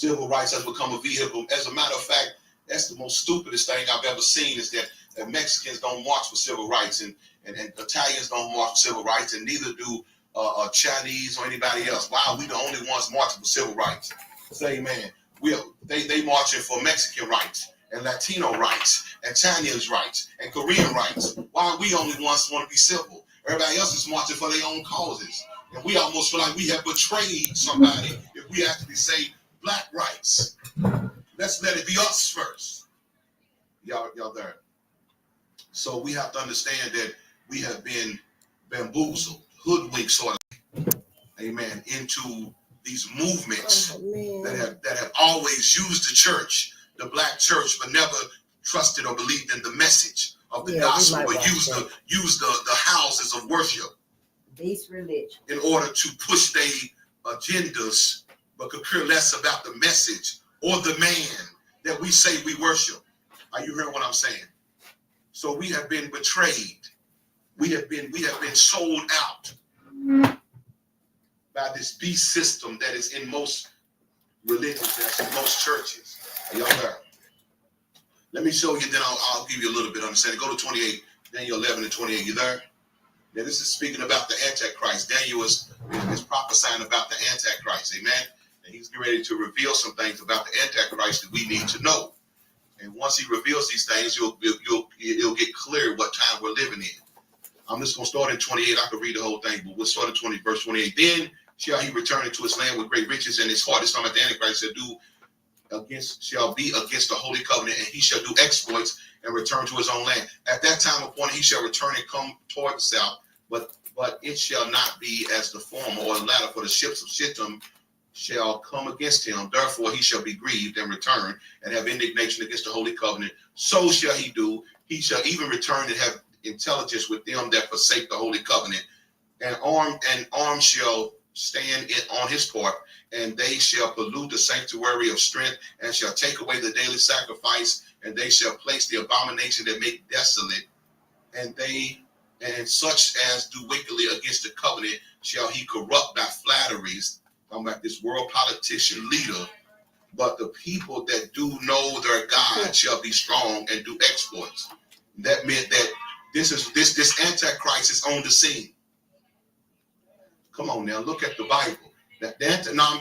Civil rights has become a vehicle. As a matter of fact, that's the most stupidest thing I've ever seen is that Mexicans don't march for civil rights and Italians don't march for civil rights, and neither do Chinese or anybody else. Why are we the only ones marching for civil rights? Say, man, they marching for Mexican rights and Latino rights and Chinese rights and Korean rights. Why are we only ones who want to be civil? Everybody else is marching for their own causes. And we almost feel like we have betrayed somebody if we actually say black rights. Let's let it be us first. Y'all there. So we have to understand that we have been bamboozled, hoodwinked sort of, amen, into these movements that have always used the church, the black church, but never trusted or believed in the message of the gospel, but used the houses of worship. These religions. In order to push their agendas, but could care less about the message or the man that we say we worship. Are you hearing what I'm saying? So we have been betrayed. We have been sold out by this beast system that is in most religions, that's in most churches. Are y'all there? Let me show you, then I'll give you a little bit of understanding. Go to 28, Daniel 11 and 28. You there? Now, this is speaking about the Antichrist. Daniel is prophesying about the Antichrist, amen? And he's getting ready to reveal some things about the Antichrist that we need to know. And once he reveals these things, it'll get clear what time we're living in. I'm just going to start in 28. I could read the whole thing, but we'll start at verse 28. Then shall he return into his land with great riches, and his heart is talking about the Antichrist shall be against the holy covenant, and he shall do exploits and return to his own land. At that time appointed, he shall return and come toward the south, but it shall not be as the former or the latter, for the ships of Shittim shall come against him. Therefore he shall be grieved and return and have indignation against the holy covenant. So shall he do. He shall even return and have intelligence with them that forsake the holy covenant. And arm shall stand on his part, and they shall pollute the sanctuary of strength, and shall take away the daily sacrifice, and they shall place the abomination that make desolate, and such as do wickedly against the covenant shall he corrupt by flatteries. I'm like this world politician leader, but the people that do know their God shall be strong and do exploits. That meant that this Antichrist is on the scene. Come on now, look at the Bible. Now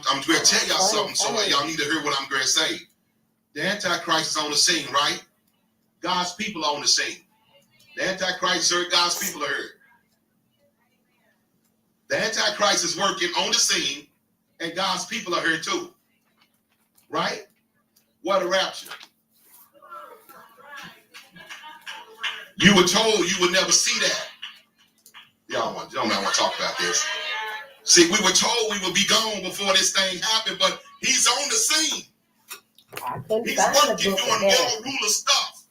I'm going to tell y'all something, so y'all need to hear what I'm going to say. The Antichrist is on the scene, right? God's people are on the scene. The Antichrist heard, God's people are heard. The Antichrist is working on the scene, and God's people are here too. Right? What a rapture. You were told you would never see that. Y'all don't want to talk about this. See, we were told we would be gone before this thing happened, but he's on the scene. He's working, doing world ruler stuff.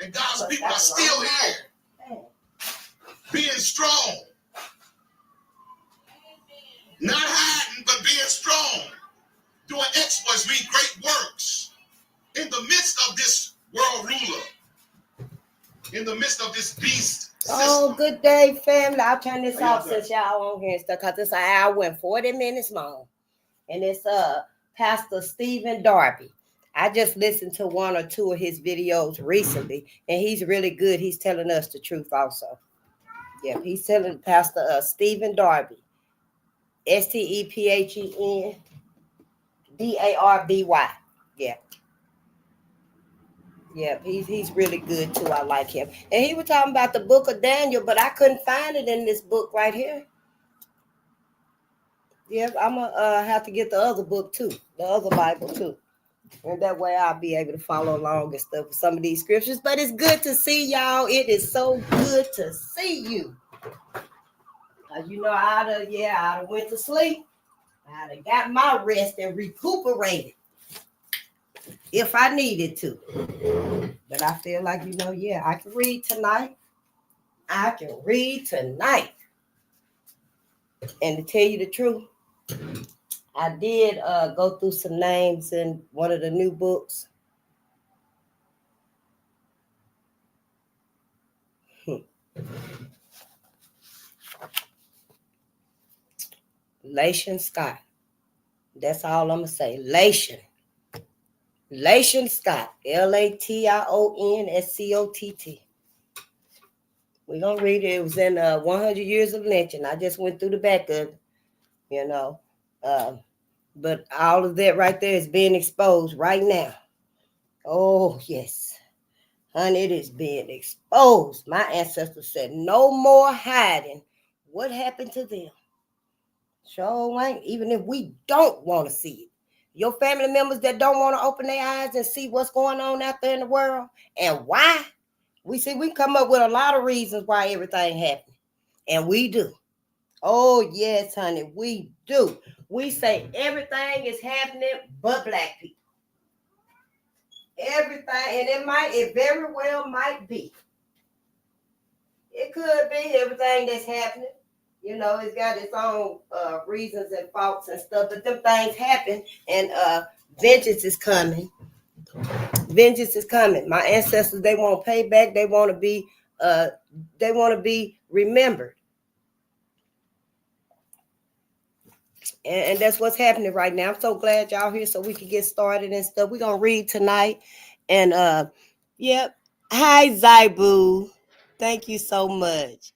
And God's people are still here. Being strong. Not hiding, but being strong. Doing exploits, mean great works. In the midst of this world ruler. In the midst of this beast system. Oh, good day, family. I'll turn this off since y'all on here and stuff, because this hour went 40 minutes long. And it's Pastor Stephen Darby. I just listened to one or two of his videos recently, and he's really good. He's telling us the truth also. Yeah, he's telling Pastor Stephen Darby. STEPHEN DARBY. Yeah. Yeah, he's really good too. I like him. And he was talking about the book of Daniel, but I couldn't find it in this book right here. Yeah, I'm gonna have to get the other book too, the other Bible too. And that way I'll be able to follow along and stuff with some of these scriptures. But it's good to see y'all. It is so good to see you. You know, I'd have went to sleep. I'd have got my rest and recuperated if I needed to. But I feel like, I can read tonight. I can read tonight. And to tell you the truth, I did go through some names in one of the new books. Lation Scott. That's all I'm going to say. Lation. Lation Scott, Lationscott. We're going to read it. It was in 100 Years of Lynching. I just went through the back of it, you know. But all of that right there is being exposed right now. Oh, yes. Honey, it is being exposed. My ancestors said no more hiding. What happened to them? Sure ain't. Even if we don't want to see it. Your family members that don't want to open their eyes and see what's going on out there in the world and why. We come up with a lot of reasons why everything happened. And we do. Oh, yes, honey, we do. We say everything is happening but black people. Everything, and it very well might be. It could be everything that's happening. You know, it's got its own reasons and faults and stuff, but them things happen, and vengeance is coming. Vengeance is coming. My ancestors, they want payback. They want to be remembered. And that's what's happening right now. I'm so glad y'all here so we can get started and stuff. We're gonna read tonight. And yep. Hi, Zaibu. Thank you so much.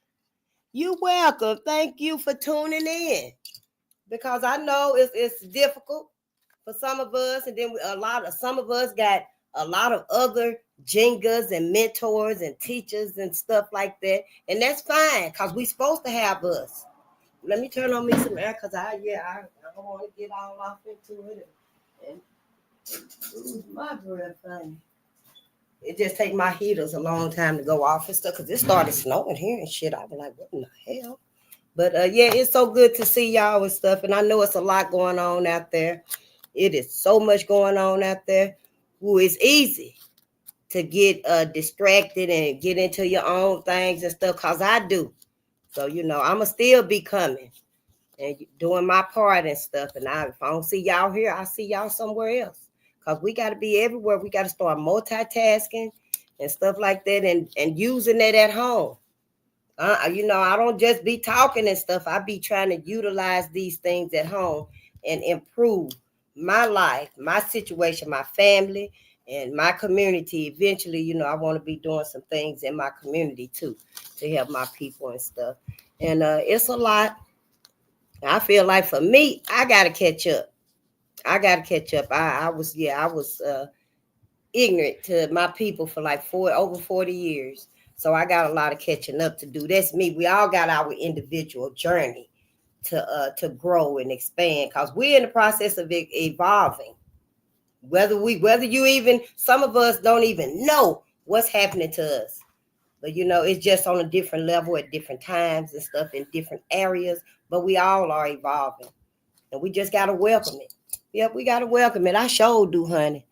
You're welcome. Thank you for tuning in. Because I know it's difficult for some of us, and then some of us got a lot of other jingas and mentors and teachers and stuff like that. And that's fine, because we're supposed to have us. Let me turn on me some air, because I don't want to get all off into it and lose my breath, honey. It just take my heaters a long time to go off and stuff, because it started snowing here and shit. I was like, what in the hell? But yeah, it's so good to see y'all and stuff. And I know it's a lot going on out there. It is so much going on out there. Ooh, it's easy to get distracted and get into your own things and stuff, because I do. So, you know, I'm going to still be coming and doing my part and stuff. And if I don't see y'all here, I'll see y'all somewhere else. Because we got to be everywhere. We got to start multitasking and stuff like that, and using it at home. You know, I don't just be talking and stuff. I be trying to utilize these things at home and improve my life, my situation, my family, and my community. Eventually, you know, I want to be doing some things in my community too, to help my people and stuff. And it's a lot. I feel like for me, I got to catch up. I was ignorant to my people for like over 40 years. So I got a lot of catching up to do. That's me. We all got our individual journey to grow and expand, because we're in the process of evolving. Whether you even, some of us don't even know what's happening to us. But you know, it's just on a different level at different times and stuff in different areas. But we all are evolving. And we just gotta welcome it. Yep, we gotta welcome it. I sure do, honey.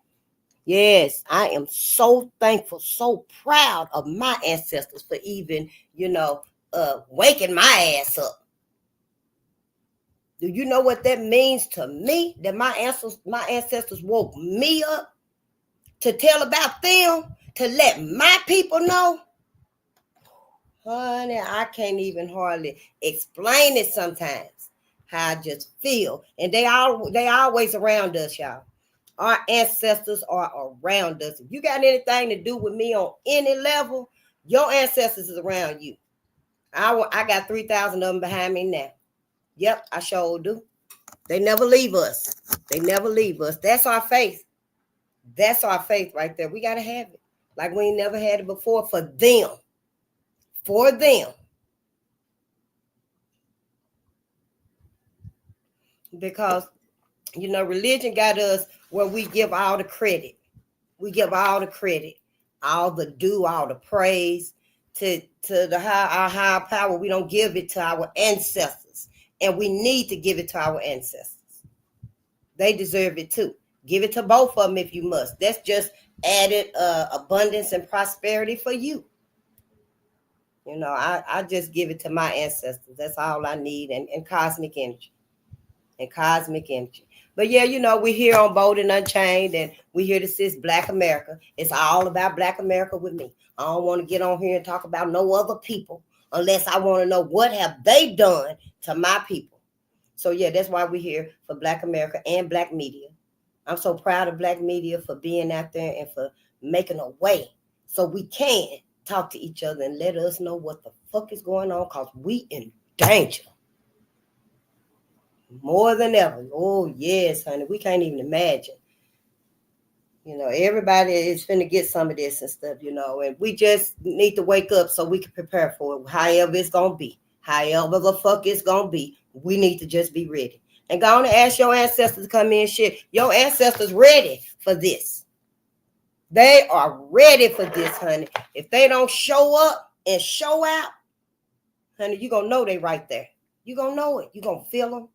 Yes, I am so thankful, so proud of my ancestors for even, you know, waking my ass up. Do you know what that means to me? That my ancestors woke me up to tell about them, to let my people know. Honey, I can't even hardly explain it sometimes, how I just feel. And they always around us, y'all. Our ancestors are around us. If you got anything to do with me on any level, your ancestors is around you. I got 3,000 of them behind me now. Yep, I sure do. They never leave us. They never leave us. That's our faith. That's our faith right there. We got to have it. Like we ain't never had it before, for them. For them. Because, you know, religion got us where we give all the credit. We give all the credit, all the due, all the praise to our higher power. We don't give it to our ancestors. And we need to give it to our ancestors. They deserve it too. Give it to both of them if you must. That's just added abundance and prosperity for you. You know, I just give it to my ancestors. That's all I need, and cosmic energy. And cosmic energy. But yeah, you know, we're here on Bolden Unchained, and we're here to assist Black America. It's all about Black America with me. I don't want to get on here and talk about no other people unless I want to know what have they done to my people. So yeah, that's why we're here, for Black America and Black media. I'm so proud of Black media for being out there and for making a way so we can talk to each other and let us know what the fuck is going on, because we in danger. More than ever. Oh, yes, honey. We can't even imagine. Everybody is finna get some of this and stuff, and we just need to wake up so we can prepare for it. However it's gonna be. However the fuck it's gonna be. We need to just be ready. And go on and ask your ancestors to come in shit. Your ancestors ready for this. They are ready for this, honey. If they don't show up and show out, honey, you're gonna know they right there. You're gonna know it. You're gonna feel them.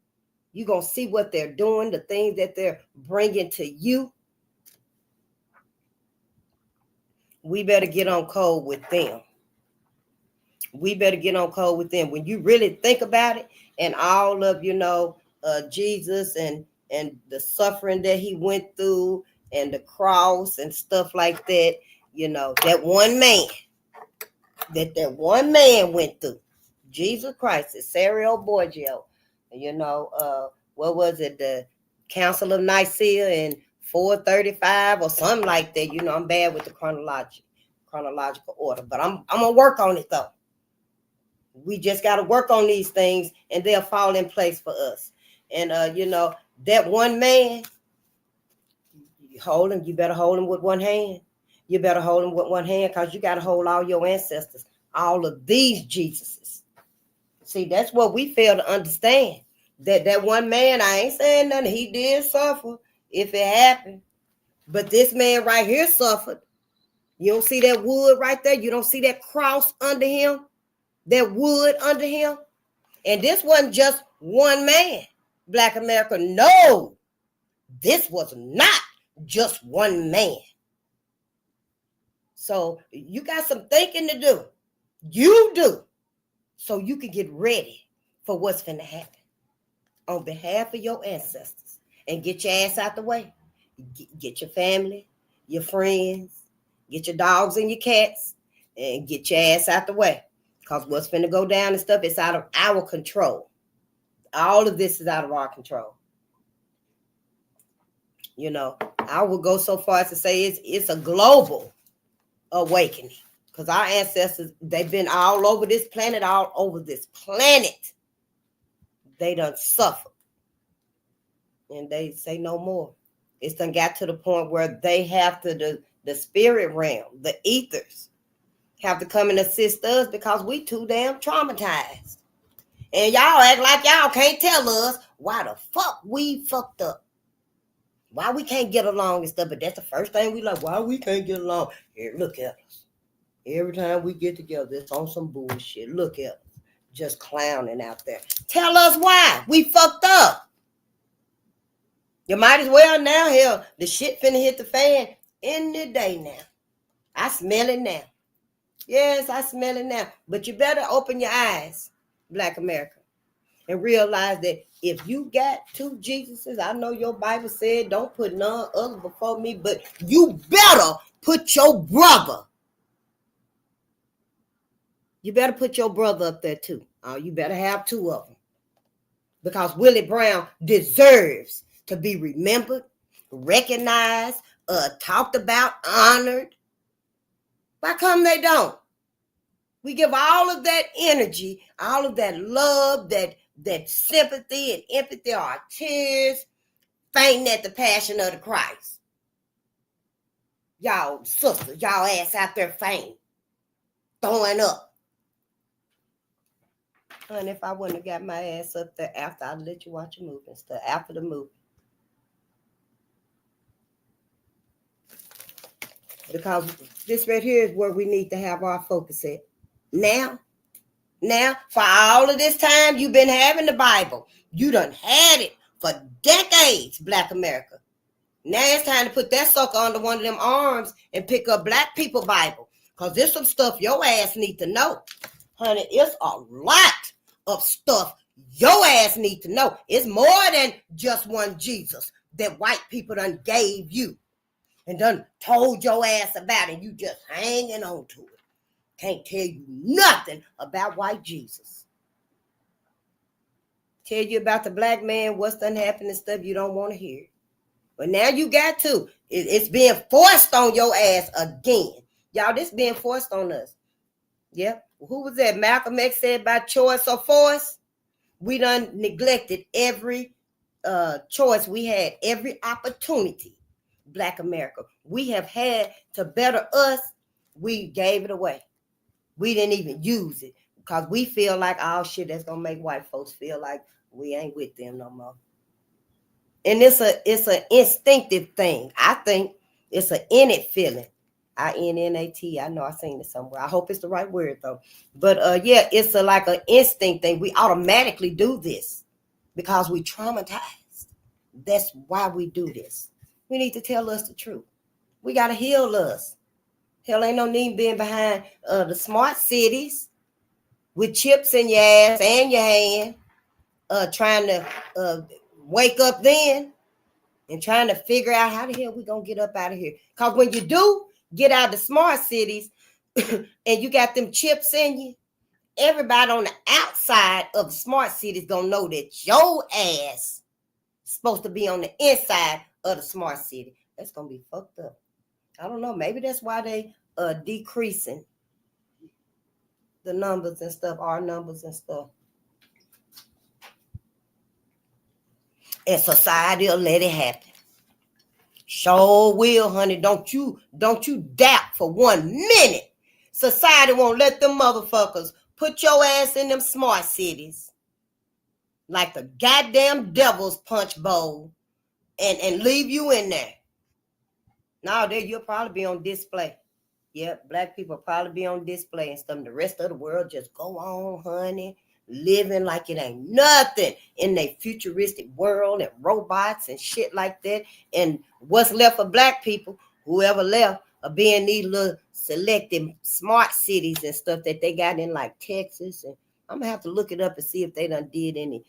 You're gonna see what they're doing, the things that they're bringing to you. We better get on code with them. We better get on code with them. When you really think about it, and all of Jesus and the suffering that he went through and the cross and stuff like that, that one man went through. Jesus Christ, Cesareo Borgia, what was it, the Council of Nicaea in 435 or something like that. I'm bad with the chronological order, but I'm gonna work on it though. We just got to work on these things and they'll fall in place for us. And that one man, you better hold him with one hand. You better hold him with one hand, because you got to hold all your ancestors, all of these Jesuses. See, that's what we fail to understand. That one man, I ain't saying nothing, he did suffer if it happened. But this man right here suffered. You don't see that wood right there? You don't see that cross under him? That wood under him? And this wasn't just one man, Black America. No, this was not just one man. So you got some thinking to do. You do. So you can get ready for what's going to happen on behalf of your ancestors. And get your ass out the way. Get your family, your friends, get your dogs and your cats, and get your ass out the way. Because what's finna go down and stuff is out of our control. All of this is out of our control. I would go so far as to say it's a global awakening. Because our ancestors, they've been all over this planet, They done suffered. And they say no more. It's done got to the point where they have to, the spirit realm, the ethers, have to come and assist us because we too damn traumatized. And y'all act like y'all can't tell us why the fuck we fucked up. Why we can't get along and stuff. But that's the first thing we like. Why we can't get along? Here, look at us. Every time we get together, it's on some bullshit. Look at us. Just clowning out there. Tell us why we fucked up. You might as well now. Hell, the shit finna hit the fan any day now. I smell it now. Yes, I smell it now. But you better open your eyes, Black America, and realize that if you got two Jesuses, I know your Bible said don't put none other before me, but you better put your brother. You better put your brother up there too. You better have two of them. Because Willie Brown deserves to be remembered, recognized, talked about, honored. Why come they don't? We give all of that energy, all of that love, that sympathy and empathy, our tears, fainting at the passion of the Christ. Y'all sisters, y'all ass out there fainting, throwing up. And if I wouldn't have got my ass up there after I let you watch a movie and stuff, after the movie. Because this right here is where we need to have our focus at. Now, for all of this time you've been having the Bible, you done had it for decades, Black America. Now it's time to put that sucker under one of them arms and pick up Black people Bible. Because there's some stuff your ass need to know. Honey, it's a lot of stuff your ass need to know. It's more than just one Jesus that white people done gave you and done told your ass about, and you just hanging on to it. Can't tell you nothing about white Jesus. Tell you about the Black man, what's done happened and stuff you don't want to hear. But now you got to. It's being forced on your ass again. Y'all, this being forced on us. Yep. Who was that? Malcolm X said by choice or force? We done neglected every choice we had, every opportunity. Black America. We have had to better us. We gave it away. We didn't even use it because we feel like, oh shit, that's gonna make white folks feel like we ain't with them no more. And it's an instinctive thing. I think it's an innate feeling. INNAT. I know I seen it somewhere. I hope it's the right word though. But yeah, it's like an instinct thing. We automatically do this because we traumatized. That's why we do this. We need to tell us the truth. We gotta heal us. Hell, ain't no need being behind the smart cities with chips in your ass and your hand, trying to wake up then and trying to figure out how the hell we gonna get up out of here. Because when you do get out of the smart cities and you got them chips in you, everybody on the outside of the smart cities gonna know that your ass supposed to be on the inside of the smart city. That's gonna be fucked up. I don't know. Maybe that's why they decreasing the numbers and stuff, our numbers and stuff. And society will let it happen. Sure will, honey. Don't you doubt for 1 minute. Society won't let them motherfuckers put your ass in them smart cities like the goddamn devil's punch bowl and leave you in there. No, there you'll probably be on display. Yep, black people probably be on display and stuff. The rest of the world just go on, honey, living like it ain't nothing in their futuristic world and robots and shit like that. And what's left for black people, whoever left, are being these little selected smart cities and stuff that they got in like Texas. And I'm gonna have to look it up and see if they done did any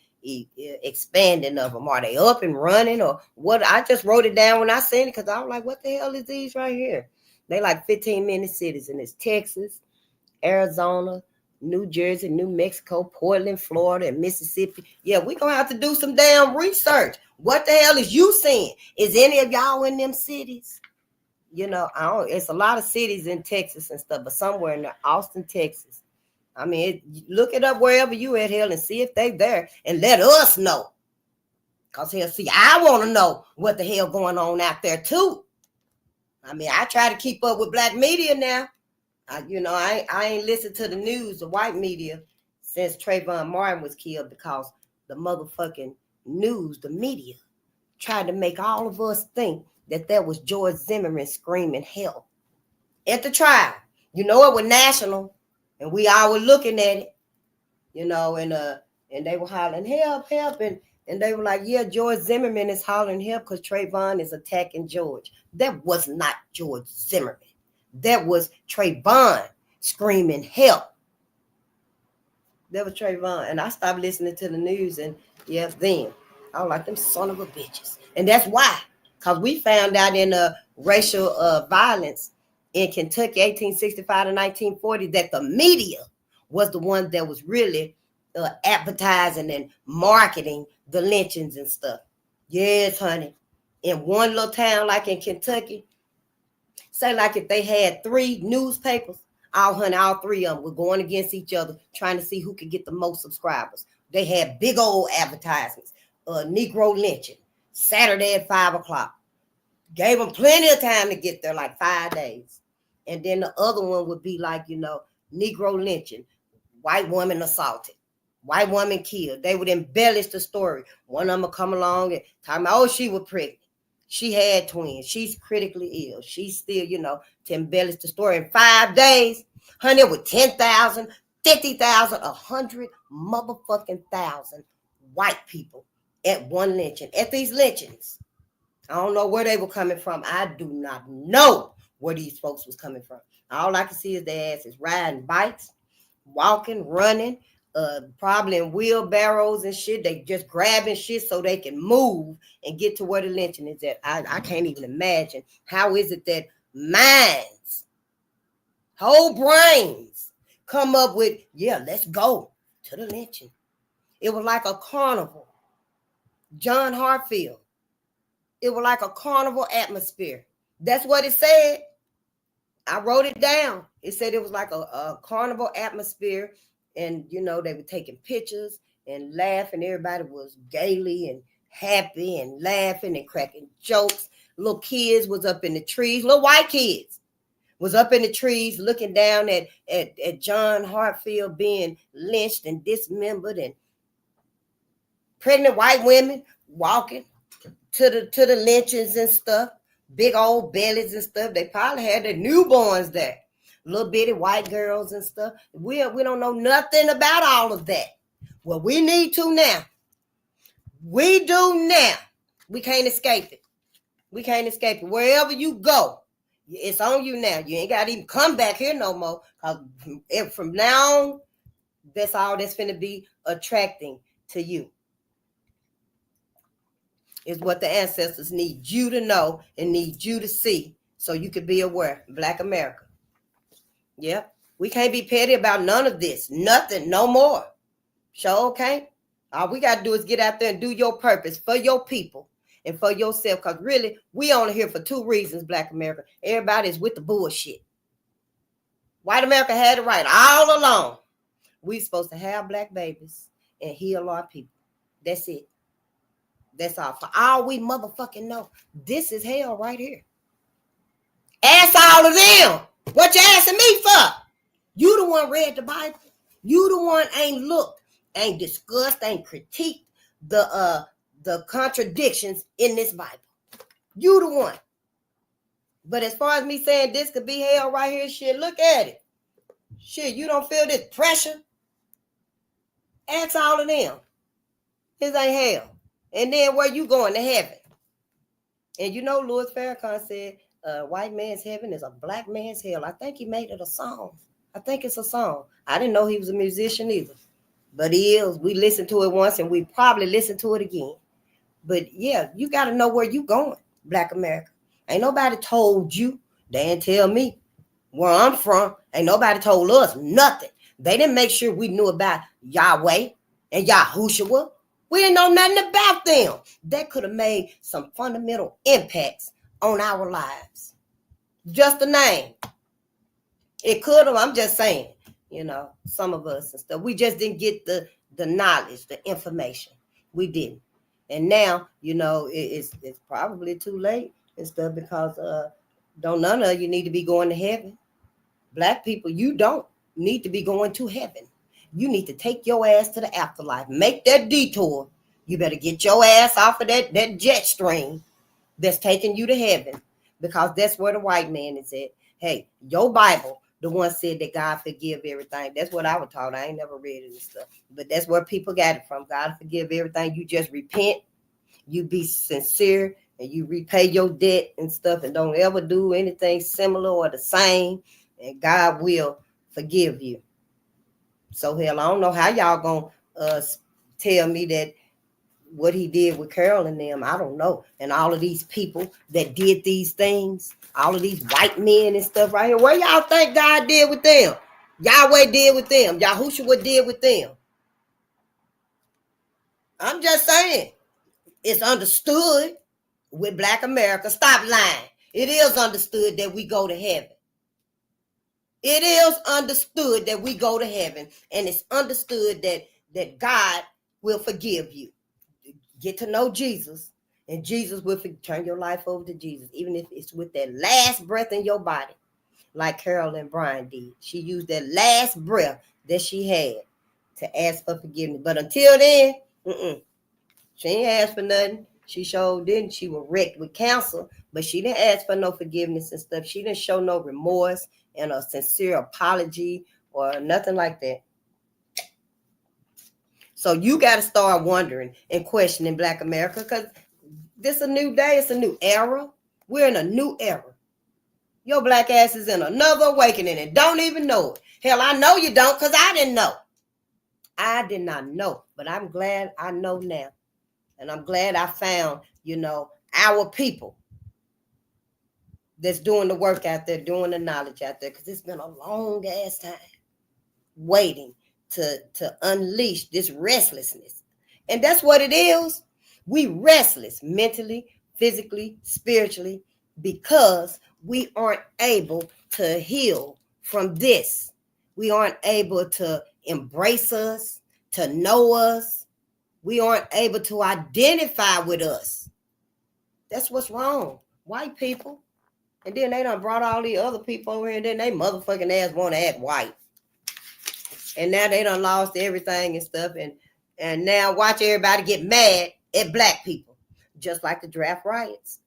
expanding of them. Are they up and running or what? I just wrote it down when I seen it because I was like, what the hell is these right here? They like 15-minute cities, and it's Texas, Arizona, New Jersey, New Mexico, Portland, Florida, and Mississippi. Yeah, we're going to have to do some damn research. What the hell is you seeing? Is any of y'all in them cities? You know, it's a lot of cities in Texas and stuff, but somewhere in there, Austin, Texas. I mean, look it up wherever you at, hell, and see if they there, and let us know. Because, hell, see, I want to know what the hell going on out there, too. I mean, I try to keep up with black media now. I ain't listened to the news, the white media, since Trayvon Martin was killed because the motherfucking news, the media, tried to make all of us think that was George Zimmerman screaming help at the trial. You know, it was national, and we all were looking at it, and they were hollering, help, help, and they were like, yeah, George Zimmerman is hollering help because Trayvon is attacking George. That was not George Zimmerman. That was Trayvon screaming help. That was Trayvon. And I stopped listening to the news, and yes, then I was like, them son of a bitches. And that's why, because we found out in racial violence in Kentucky, 1865 to 1940, that the media was the one that was really advertising and marketing the lynchings and stuff. Yes, honey. In one little town like in Kentucky, say like if they had 3 newspapers, all 3 of them were going against each other, trying to see who could get the most subscribers. They had big old advertisements, Negro lynching, Saturday at 5 o'clock. Gave them plenty of time to get there, like 5 days. And then the other one would be like, Negro lynching, white woman assaulted, white woman killed. They would embellish the story. One of them would come along and talk about, oh, she was pregnant. She had twins. She's critically ill. She's still, to embellish the story. In 5 days, honey, with 10,000, 50,000, 100 motherfucking thousand white people at one lynching, at these lynchings. I don't know where they were coming from. I do not know where these folks was coming from. All I can see is their asses riding bikes, walking, running, probably in wheelbarrows and shit. They just grabbing shit so they can move and get to where the lynching is at. I can't even imagine. How is it that minds, whole brains, come up with, yeah, let's go to the lynching. It was like a carnival. John Hartfield, It was like a carnival atmosphere. That's what it said. I wrote it down. It said it was like a carnival atmosphere. And, you know, they were taking pictures and laughing. Everybody was gaily and happy and laughing and cracking jokes. Little kids was up in the trees. Little white kids was up in the trees looking down at John Hartfield being lynched and dismembered, and pregnant white women walking to the lynchings and stuff, big old bellies and stuff. They probably had their newborns there, little bitty white girls and stuff. We don't know nothing about all of that. Well, we need to now. We do now. We can't escape it. We can't escape it. Wherever you go, it's on you now. You ain't got to even come back here no more. Because from now on, that's all that's going to be attracting to you. Is what the ancestors need you to know and need you to see so you can be aware. Black America. Yep. We can't be petty about none of this. Nothing. No more. Sure, okay? All we got to do is get out there and do your purpose for your people and for yourself. Because really, we only here for two reasons, Black America. Everybody's with the bullshit. White America had it right all along. We supposed to have black babies and heal our people. That's it. That's all. For all we motherfucking know, this is hell right here. Ask all of them. What you asking me for? You the one read the Bible. You the one ain't looked, ain't discussed, ain't critiqued the contradictions in this Bible. You the one. But as far as me saying this could be hell right here, shit, look at it. Shit, you don't feel this pressure? Ask all of them. This ain't hell. And then where you going to heaven? And you know, Louis Farrakhan said, white man's heaven is a black man's hell. I think he made it a song. I think it's a song. I didn't know he was a musician either. But he is. We listened to it once and we probably listen to it again. But yeah, you got to know where you going, Black America. Ain't nobody told you. They didn't tell me where I'm from. Ain't nobody told us nothing. They didn't make sure we knew about Yahweh and Yahushua. We didn't know nothing about them. That could have made some fundamental impacts on our lives. Just a name. It could have, I'm just saying, you know, some of us and stuff. We just didn't get the knowledge, the information. We didn't. And now, you know, it's probably too late and stuff because don't none of you need to be going to heaven. Black people, you don't need to be going to heaven. You need to take your ass to the afterlife. Make that detour. You better get your ass off of that jet stream that's taking you to heaven, because that's where the white man is at. Hey, your Bible, the one said that God forgive everything. That's what I was taught. I ain't never read it and stuff. But that's where people got it from. God forgive everything. You just repent. You be sincere and you repay your debt and stuff and don't ever do anything similar or the same. And God will forgive you. So hell, I don't know how y'all gonna tell me that what he did with Carol and them, I don't know. And all of these people that did these things, all of these white men and stuff right here, what y'all think God did with them? Yahweh did with them. Yahushua did with them. I'm just saying, it's understood with Black America. Stop lying. It is understood that we go to heaven. It is understood that we go to heaven, and it's understood that God will forgive you. Get to know Jesus, and Jesus will turn your life over to Jesus, even if it's with that last breath in your body, like Carol and Brian did. She used that last breath that she had to ask for forgiveness. But until then, she ain't asked for nothing. She sure didn't. She was wrecked with cancer, but she didn't ask for no forgiveness and stuff. She didn't show no remorse and a sincere apology or nothing like that. So you got to start wondering and questioning Black America, because this is a new day. It's a new era. We're in a new era. Your black ass is in another awakening and don't even know it. Hell, I know you don't, because I didn't know. I did not know, but I'm glad I know now. And I'm glad I found, you know, our people that's doing the work out there, doing the knowledge out there, because it's been a long ass time waiting to unleash this restlessness. And that's what it is. We restless mentally, physically, spiritually, because we aren't able to heal from this. We aren't able to embrace us, to know us. We aren't able to identify with us. That's what's wrong. White people. And then they done brought all these other people over here, and then they motherfucking ass want to act white. And now they done lost everything and stuff. And now watch everybody get mad at black people. Just like the draft riots.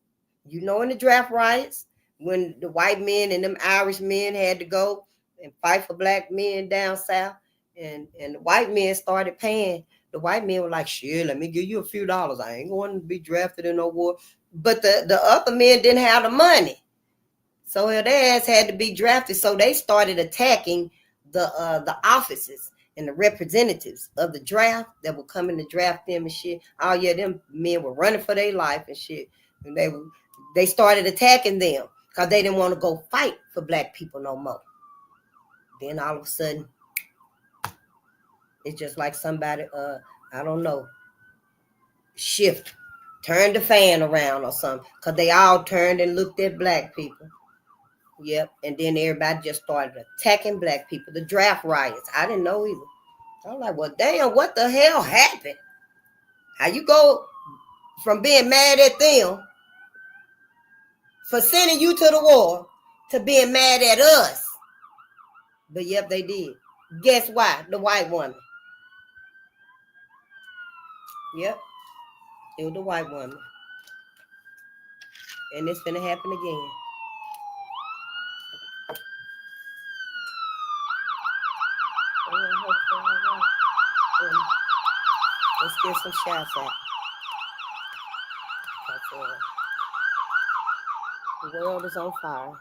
You know, in the draft riots, when the white men and them Irish men had to go and fight for black men down south, and the white men started paying. The white men were like, shit, let me give you a few dollars. I ain't going to be drafted in no war. But the other men didn't have the money. So their ass had to be drafted. So they started attacking the offices and the representatives of the draft that were coming to draft them and shit. Oh yeah, them men were running for their life and shit. And they started attacking them because they didn't want to go fight for black people no more. Then all of a sudden, it's just like somebody, I don't know, turned the fan around or something, because they all turned and looked at black people. Yep. And then everybody just started attacking black people. The draft riots. I didn't know either. I was like, well, damn, what the hell happened? How you go from being mad at them for sending you to the war to being mad at us? But yep, they did. Guess why? The white woman. Yep. It was the white woman. And it's gonna happen again. Let's get some shots out. The world is on fire.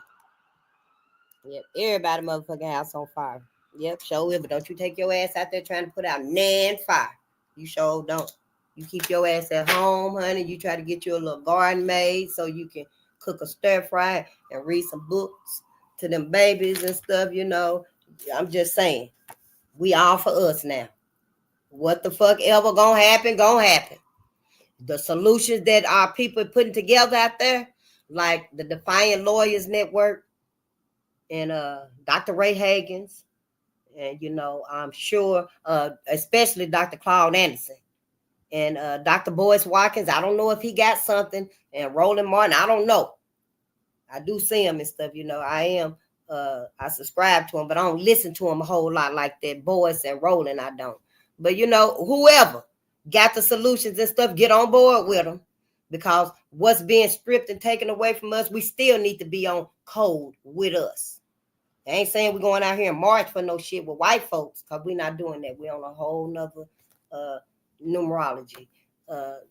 Yep, everybody motherfucking house on fire. Yep, sure will, but don't you take your ass out there trying to put out nan fire. You sure don't. You keep your ass at home, honey. You try to get you a little garden made so you can cook a stir fry and read some books to them babies and stuff, you know. I'm just saying, we all for us now. What the fuck ever gonna happen, gonna happen. The solutions that our people putting together out there, like the Defiant Lawyers Network and Dr. Ray Hagins, and you know, I'm sure especially Dr. Claude Anderson and Dr. Boyce Watkins. I don't know if he got something, and Roland Martin, I don't know. I do see him and stuff, you know. I subscribe to him, but I don't listen to him a whole lot like that. Boyce and Roland, I don't. But you know, whoever got the solutions and stuff, get on board with them, because what's being stripped and taken away from us, we still need to be on code with us. I ain't saying we're going out here and march for no shit with white folks, because we're not doing that. We're on a whole nother numerology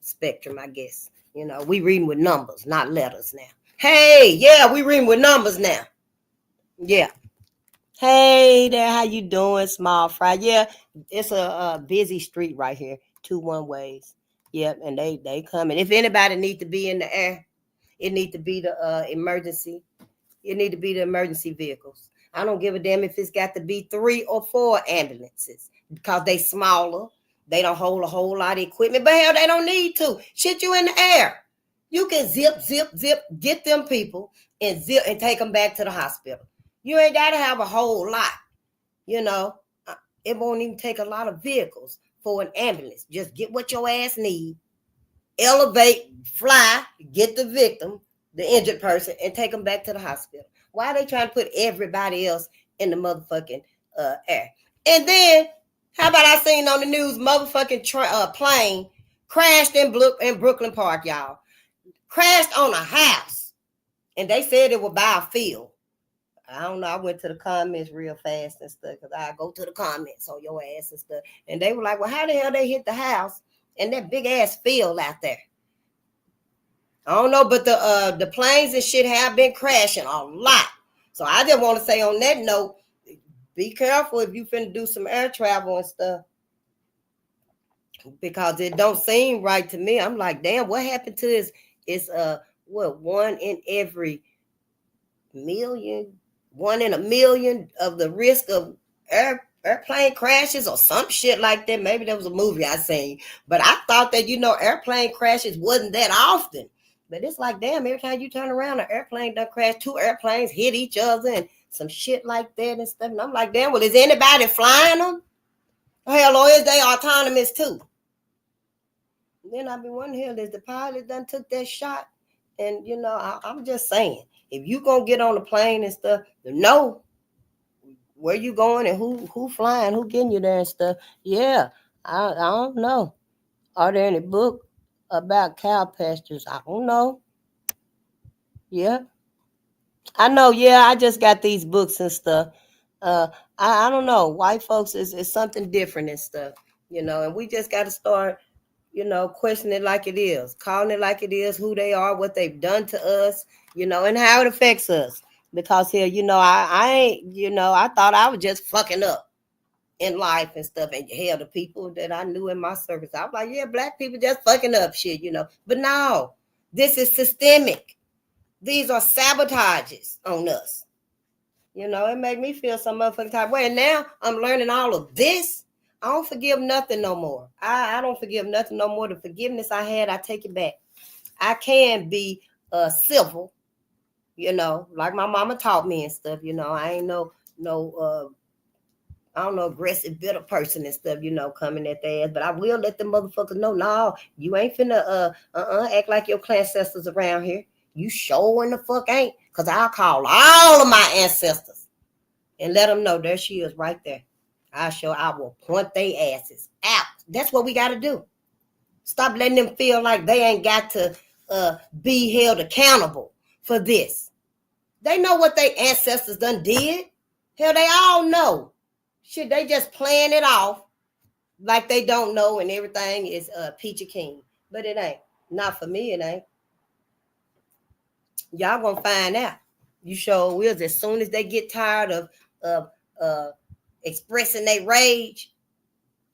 spectrum, I guess. You know, we reading with numbers, not letters now. Hey, yeah, we reading with numbers now. Yeah. Hey there, how you doing, small fry? Yeah, it's a busy street right here. 2 one-ways. Yep, and they coming. If anybody need to be in the air, it need to be the emergency. It need to be the emergency vehicles. I don't give a damn if it's got to be 3 or 4 ambulances, because they smaller. They don't hold a whole lot of equipment, but hell, they don't need to. Shit, you in the air. You can zip, get them people and zip and take them back to the hospital. You ain't got to have a whole lot, you know. It won't even take a lot of vehicles for an ambulance. Just get what your ass need, elevate, fly, get the victim, the injured person, and take them back to the hospital. Why are they trying to put everybody else in the motherfucking air? And then, how about I seen on the news, motherfucking plane crashed in Brooklyn Park, y'all. Crashed on a house. And they said it was by a field. I don't know. I went to the comments real fast and stuff, because I go to the comments on your ass and stuff. And they were like, well, how the hell they hit the house and that big ass field out there? I don't know, but the planes and shit have been crashing a lot. So I just want to say on that note, be careful if you finna do some air travel and stuff, because it don't seem right to me. I'm like, damn, what happened to this? It's 1 in every million. 1 in a million of the risk of airplane crashes or some shit like that. Maybe there was a movie I seen, but I thought that, you know, airplane crashes wasn't that often. But it's like, damn, every time you turn around, an airplane done crashed, 2 airplanes hit each other and some shit like that and stuff. And I'm like, damn, well, is anybody flying them? Hell, or is they autonomous too? And then I be wondering, hell, is the pilot done took that shot? And, I'm just saying, if you going to get on the plane and stuff, know where you going and who flying, who getting you there and stuff. Yeah, I don't know. Are there any book about cow pastures? I don't know. Yeah. I know, yeah, I just got these books and stuff. I don't know. White folks is something different and stuff, and we just got to start, questioning it like it is, calling it like it is, who they are, what they've done to us, and how it affects us. Because here, I ain't, I thought I was just fucking up in life and stuff. And hell, the people that I knew in my circles, I was like, yeah, black people just fucking up shit, But no, this is systemic. These are sabotages on us. It made me feel some motherfucking type of way. And now I'm learning all of this. I don't forgive nothing no more. I don't forgive nothing no more. The forgiveness I had, I take it back. I can be civil, like my mama taught me and stuff. I ain't no I don't know, aggressive, bitter person and stuff, coming at their ass. But I will let them motherfuckers know, no, you ain't finna act like your ancestors around here. You sure in the fuck ain't. Because I'll call all of my ancestors and let them know there she is right there. I will point their asses out. That's what we got to do. Stop letting them feel like they ain't got to be held accountable for this. They know what their ancestors done did. Hell, they all know. Shit, they just playing it off like they don't know and everything is peachy keen. But it ain't. Not for me, it ain't. Y'all gonna find out. You sure will. As soon as they get tired of expressing their rage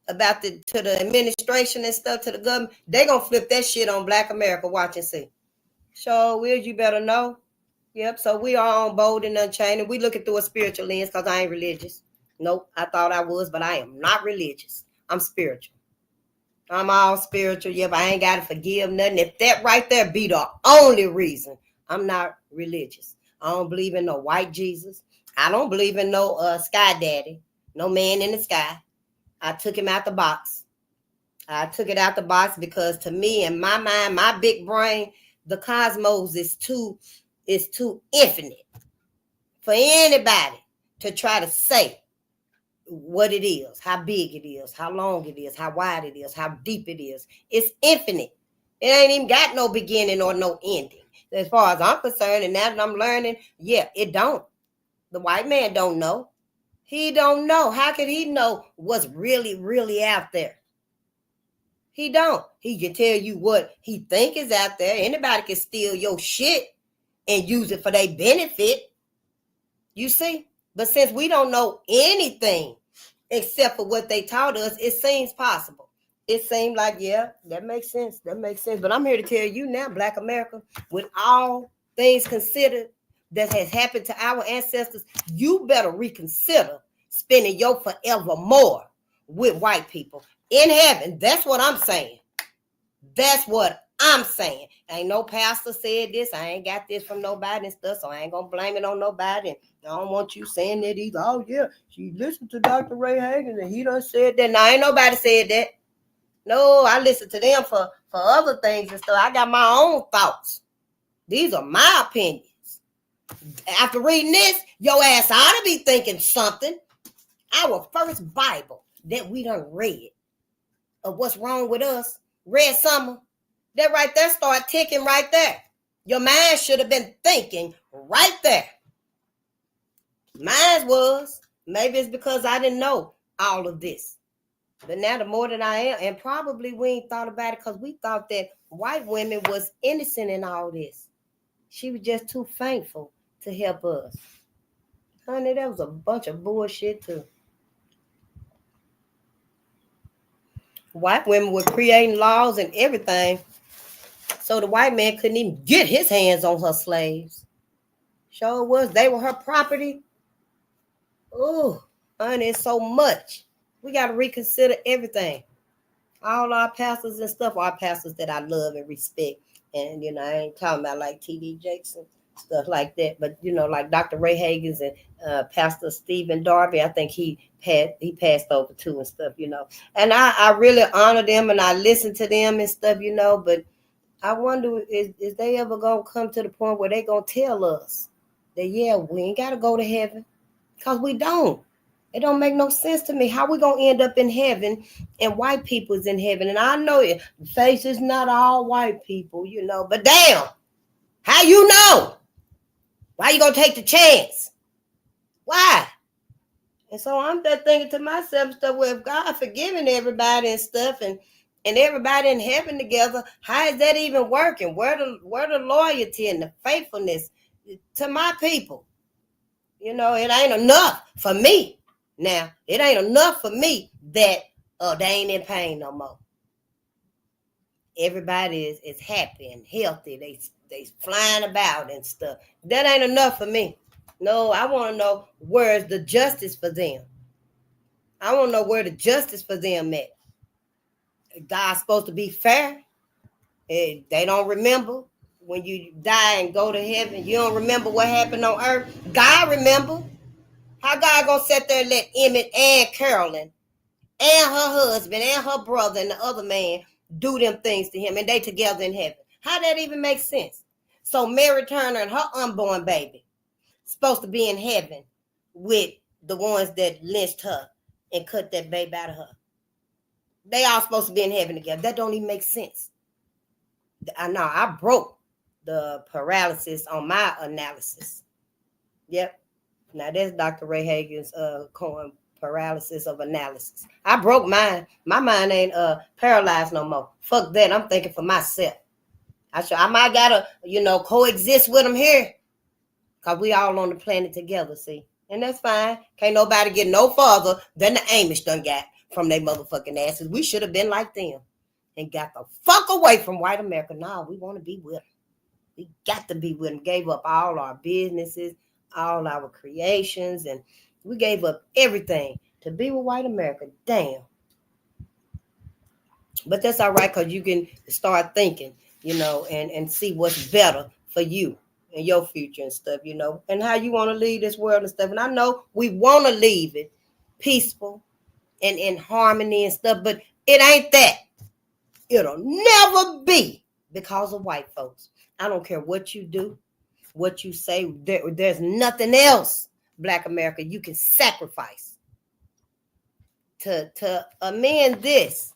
about to the administration and stuff, to the government, they gonna flip that shit on Black America. Watch and see. Sure will. You better know. Yep. So we are on Bolden Unchained, and we looking through a spiritual lens because I ain't religious. Nope, I thought I was, but I am not religious. I'm spiritual. I'm all spiritual. Yep, I ain't got to forgive nothing. If that right there be the only reason, I'm not religious. I don't believe in no white Jesus. I don't believe in no sky daddy, no man in the sky. I took him out the box. I took it out the box because to me, in my mind, my big brain, the cosmos is too infinite for anybody to try to say what it is, how big it is, how long it is, how wide it is, how deep it is. It's infinite. It ain't even got no beginning or no ending. As far as I'm concerned, and now that I'm learning, yeah, it don't. The white man don't know. He don't know. How could he know what's really, really out there? He don't. He can tell you what he think is out there. Anybody can steal your shit and use it for their benefit. You see? But since we don't know anything except for what they taught us, it seems possible. It seemed like, yeah, that makes sense. That makes sense. But I'm here to tell you now, Black America, with all things considered that has happened to our ancestors, you better reconsider spending your forevermore with white people in heaven. That's what I'm saying. That's what I'm saying. Ain't no pastor said this. I ain't got this from nobody and stuff, so I ain't gonna blame it on nobody. And I don't want you saying that either. Oh yeah, she listened to Dr. Ray Hagan and he done said that. No, ain't nobody said that. No, I listen to them for other things and stuff. I got my own thoughts. These are my opinions. After reading this, your ass ought to be thinking something. Our first Bible that we done read of what's wrong with us, read summer. That right there start ticking right there. Your mind should have been thinking right there. Mine was. Maybe it's because I didn't know all of this. But now the more that I am, and probably we ain't thought about it because we thought that white women was innocent in all this. She was just too thankful to help us. Honey, that was a bunch of bullshit too. White women were creating laws and everything, so the white man couldn't even get his hands on her slaves. Sure was. They were her property. Oh, honey, it's so much. We got to reconsider everything. All our pastors and stuff are pastors that I love and respect And, I ain't talking about like T.D. Jakes and stuff like that. But, like Dr. Ray Hagins and Pastor Stephen Darby, I think he passed over too and stuff, And I really honor them and I listen to them and stuff, But I wonder, is they ever going to come to the point where they going to tell us that, yeah, we ain't got to go to heaven? Because we don't. It don't make no sense to me. How we going to end up in heaven and white people's in heaven? And I know it. Face is not all white people, But damn, how you know? Why you going to take the chance? Why? And so I'm just thinking to myself, stuff, well, if God forgiving everybody and stuff and everybody in heaven together, how is that even working? Where the loyalty and the faithfulness to my people? It ain't enough for me. Now, it ain't enough for me that they ain't in pain no more. Everybody is happy and healthy. They flying about and stuff. That ain't enough for me. No, I want to know where's the justice for them. I want to know where the justice for them at. God's supposed to be fair. They don't remember when you die and go to heaven. You don't remember what happened on earth. God remember. How God gonna sit there and let Emmett and Carolyn and her husband and her brother and the other man do them things to him and they together in heaven? How that even make sense? So Mary Turner and her unborn baby supposed to be in heaven with the ones that lynched her and cut that baby out of her. They all supposed to be in heaven together. That don't even make sense. I know I broke the paralysis on my analysis. Yep. Now that's Dr. Ray Hagen's coin paralysis of analysis. I broke mine. My mind ain't paralyzed no more. Fuck that. I'm thinking for myself. I might gotta, coexist with them here. Cause we all on the planet together, see. And that's fine. Can't nobody get no farther than the Amish done got from their motherfucking asses. We should have been like them and got the fuck away from white America. No, we want to be with them. We got to be with them. Gave up all our businesses, all our creations, and we gave up everything to be with white America. Damn. But that's all right, because you can start thinking, and see what's better for you and your future and stuff, and how you want to leave this world and stuff. And I know we want to leave it peaceful and in harmony and stuff, but it ain't that. It'll never be because of white folks. I don't care what you do, what you say. There's nothing else, Black America, you can sacrifice to amend this.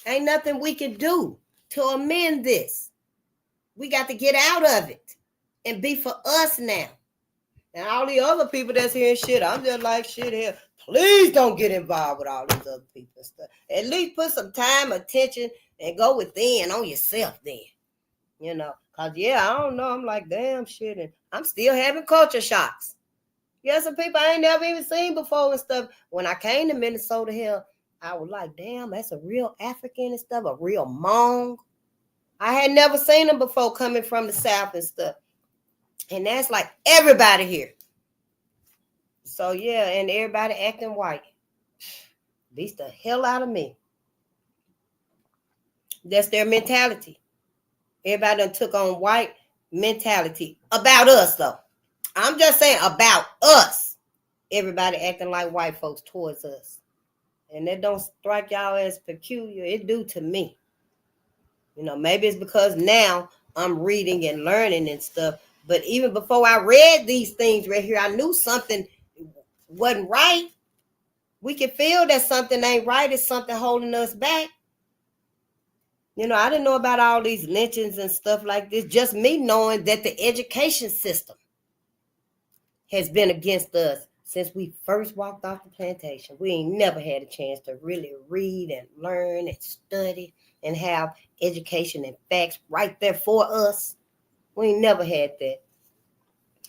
Ain't nothing we can do to amend this. We got to get out of it and be for us now. And all the other people that's hearing shit, I'm just like, shit here. Please don't get involved with all these other people and stuff. At least put some time, attention, and go within on yourself then. Because, I don't know. I'm like, damn shit. And I'm still having culture shocks. Some people I ain't never even seen before and stuff. When I came to Minnesota here, I was like, damn, that's a real African and stuff, a real Hmong. I had never seen them before coming from the South and stuff. And that's like everybody here. So, and everybody acting white. Beats the hell out of me. That's their mentality. Everybody done took on white mentality. About us, though. I'm just saying about us. Everybody acting like white folks towards us. And that don't strike y'all as peculiar. It do to me. Maybe it's because now I'm reading and learning and stuff. But even before I read these things right here, I knew something wasn't right. We can feel that something ain't right. It's something holding us back. I didn't know about all these lynchings and stuff like this. Just me knowing that the education system has been against us since we first walked off the plantation. We ain't never had a chance to really read and learn and study and have education and facts right there for us. We ain't never had that.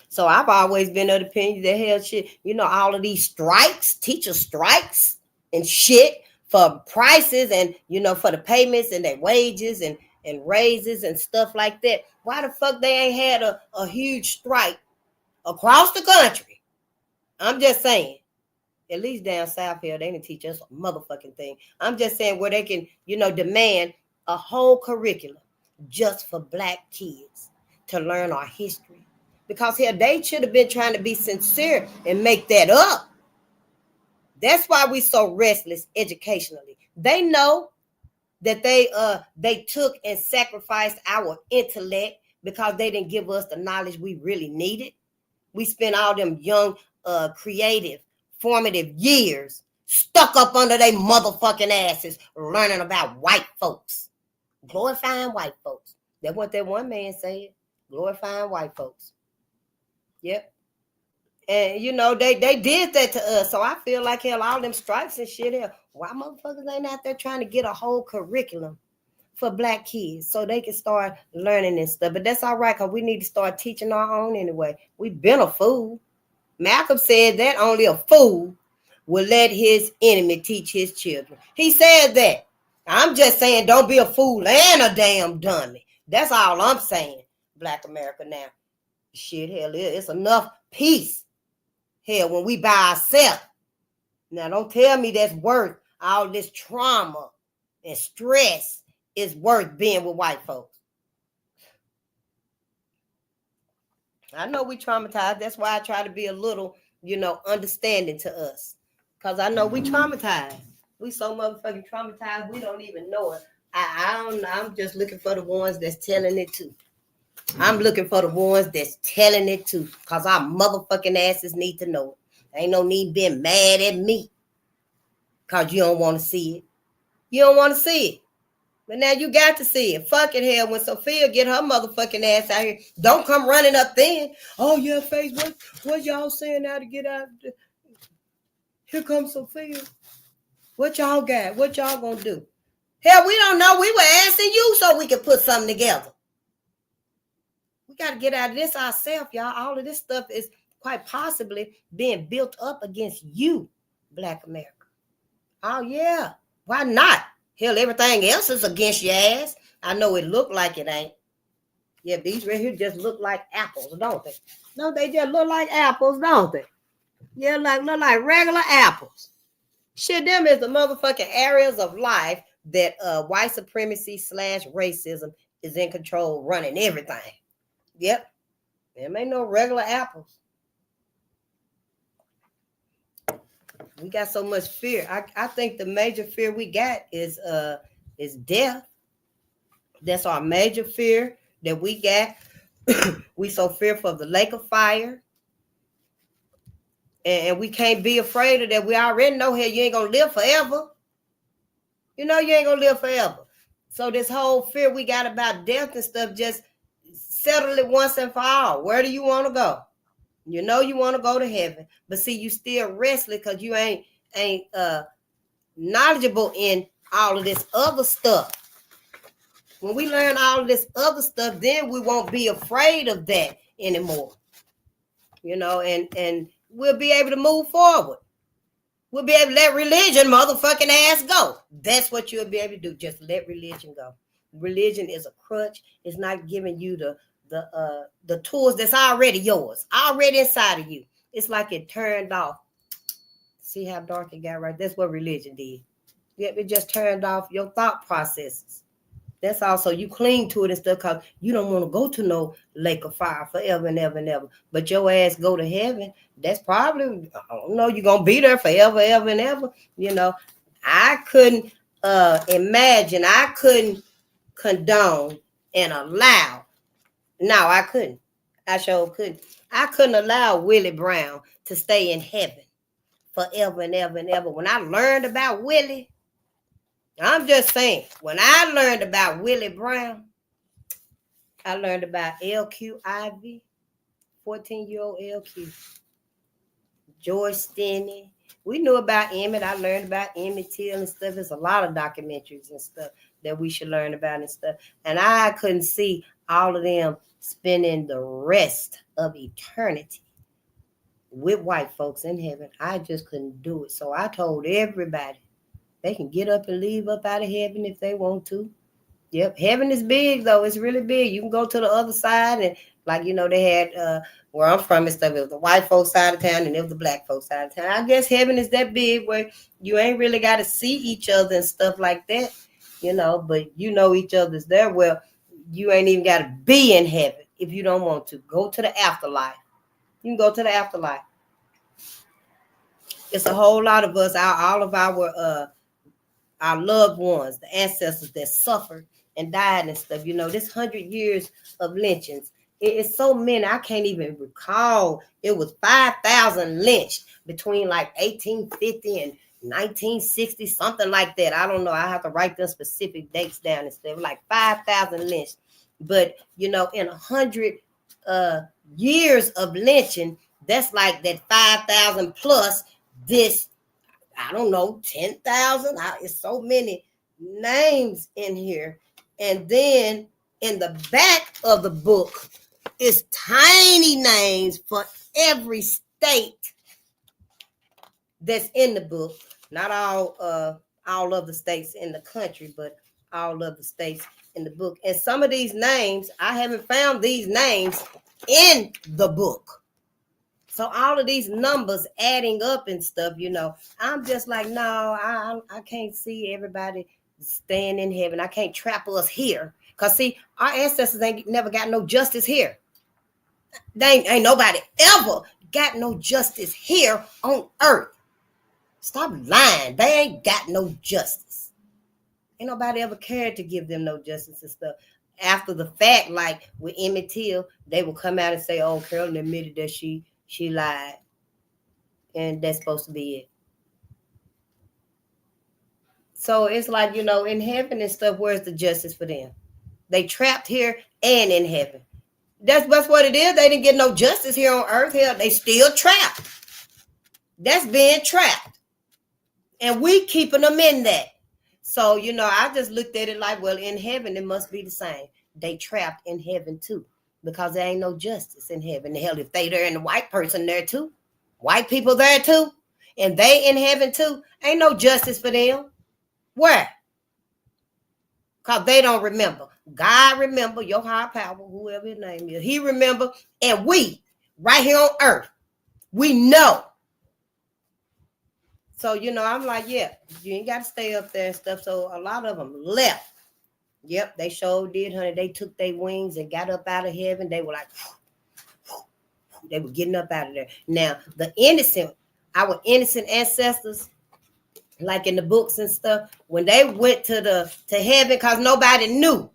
So I've always been of the opinion that hell shit, all of these strikes, teacher strikes and shit for prices and, for the payments and their wages and raises and stuff like that. Why the fuck they ain't had a huge strike across the country? I'm just saying. At least down south here, they didn't teach us a motherfucking thing. I'm just saying where they can, demand a whole curriculum just for black kids to learn our history. Because here they should have been trying to be sincere and make that up. That's why we so restless educationally. They know that they took and sacrificed our intellect because they didn't give us the knowledge we really needed. We spent all them young, creative, formative years stuck up under their motherfucking asses learning about white folks, glorifying white folks. That's what that one man said, glorifying white folks. Yep. And you know, they did that to us. So I feel like hell, all them stripes and shit here. Why motherfuckers ain't out there trying to get a whole curriculum for black kids so they can start learning and stuff? But that's all right, because we need to start teaching our own anyway. We've been a fool. Malcolm said that only a fool will let his enemy teach his children. He said that. I'm just saying, don't be a fool and a damn dummy. That's all I'm saying, Black America now. Shit, hell, it's enough peace. Hell, when we by ourselves. Now, don't tell me that's worth all this trauma and stress is worth being with white folks. I know we traumatized. That's why I try to be a little, understanding to us. Because I know we traumatized. We so motherfucking traumatized, we don't even know it. I'm just looking for the ones that's telling it too. I'm looking for the ones that's telling it too. Because our motherfucking asses need to know it. Ain't no need being mad at me. Because you don't want to see it. You don't want to see it. But now you got to see it. Fucking hell, when Sophia get her motherfucking ass out here, don't come running up then. Oh, yeah, Facebook, what y'all saying now to get out? Here comes Sophia. What y'all got? What y'all gonna do? Hell, we don't know. We were asking you so we could put something together. We got to get out of this ourselves, y'all. All of this stuff is quite possibly being built up against you, Black America. Oh, yeah. Why not? Hell, everything else is against your ass. I know it look like it ain't. Yeah, these right here just look like apples, don't they? No, they just look like apples, don't they? Yeah, look like regular apples. Shit, them is the motherfucking areas of life that white supremacy / racism is in control, running everything. Yep. Them ain't no regular apples. We got so much fear. I think the major fear we got is death. That's our major fear that we got. We so fearful of the lake of fire. And we can't be afraid of that. We already know here you ain't gonna live forever. You know you ain't gonna live forever. So this whole fear we got about death and stuff, just settle it once and for all. Where do you want to go? You know you want to go to heaven, but see, you still restless because you ain't knowledgeable in all of this other stuff. When we learn all of this other stuff, then we won't be afraid of that anymore. And we'll be able to move forward. We'll be able to let religion motherfucking ass go. That's what you'll be able to do. Just let religion go. Religion is a crutch. It's not giving you the tools that's already yours, already inside of you. It's like it turned off. See how dark it got right? That's what religion did. Yep, it just turned off your thought processes. That's also you cling to it and stuff because you don't want to go to no lake of fire forever and ever and ever. But your ass go to heaven. That's probably, I don't know, you're going to be there forever, ever and ever. I couldn't imagine, I couldn't condone and allow. No, I couldn't. I sure couldn't. I couldn't allow Willie Brown to stay in heaven forever and ever and ever. When I learned about Willie, I'm just saying, when I learned about Willie Brown, I learned about LQ Ivy, 14-year-old LQ, George Stinney. We knew about Emmett. I learned about Emmett Till and stuff. There's a lot of documentaries and stuff that we should learn about and stuff. And I couldn't see all of them spending the rest of eternity with white folks in heaven. I just couldn't do it. So I told everybody, they can get up and leave up out of heaven if they want to. Yep. Heaven is big, though. It's really big. You can go to the other side. And they had where I'm from and stuff. It was the white folks side of town and it was the black folks side of town. I guess heaven is that big where you ain't really got to see each other and stuff like that, but you know each other's there. Well, you ain't even got to be in heaven if you don't want to. Go to the afterlife. You can go to the afterlife. It's a whole lot of us, all of our loved ones, the ancestors that suffered and died and stuff. This 100 years of lynchings. It's so many, I can't even recall. It was 5,000 lynched between like 1850 and 1960, something like that. I don't know. I have to write the specific dates down and stuff. Like 5,000 lynched. But, in 100 years of lynching, that's like that 5,000 plus this, I don't know, 10,000. It's so many names in here. And then in the back of the book is tiny names for every state that's in the book. Not all of the states in the country, but all of the states in the book. And some of these names, I haven't found these names in the book. So all of these numbers adding up and stuff, I'm just like, no, I can't see everybody staying in heaven. I can't trap us here. Because, see, our ancestors ain't never got no justice here. Ain't nobody ever got no justice here on earth. Stop lying. They ain't got no justice. Ain't nobody ever cared to give them no justice and stuff. After the fact, like with Emmett Till, they will come out and say, oh, Carolyn admitted that she lied. And that's supposed to be it. So it's like, in heaven and stuff, where's the justice for them? They trapped here and in heaven. That's what it is. They didn't get no justice here on earth. Hell, they still trapped. That's being trapped. And we keeping them in that. So, I just looked at it like, well, in heaven, it must be the same. They trapped in heaven too. Because there ain't no justice in heaven. Hell, if they there and the white person there too. White people there too. And they in heaven too. Ain't no justice for them. Where? Because they don't remember. God remember, your higher power, whoever his name is. He remember. And we, right here on earth, we know. So, I'm like, yeah, you ain't got to stay up there and stuff. So a lot of them left. Yep, they sure did, honey. They took their wings and got up out of heaven. They were like, they were getting up out of there. Now, our innocent ancestors, like in the books and stuff, when they went to heaven, because nobody knew.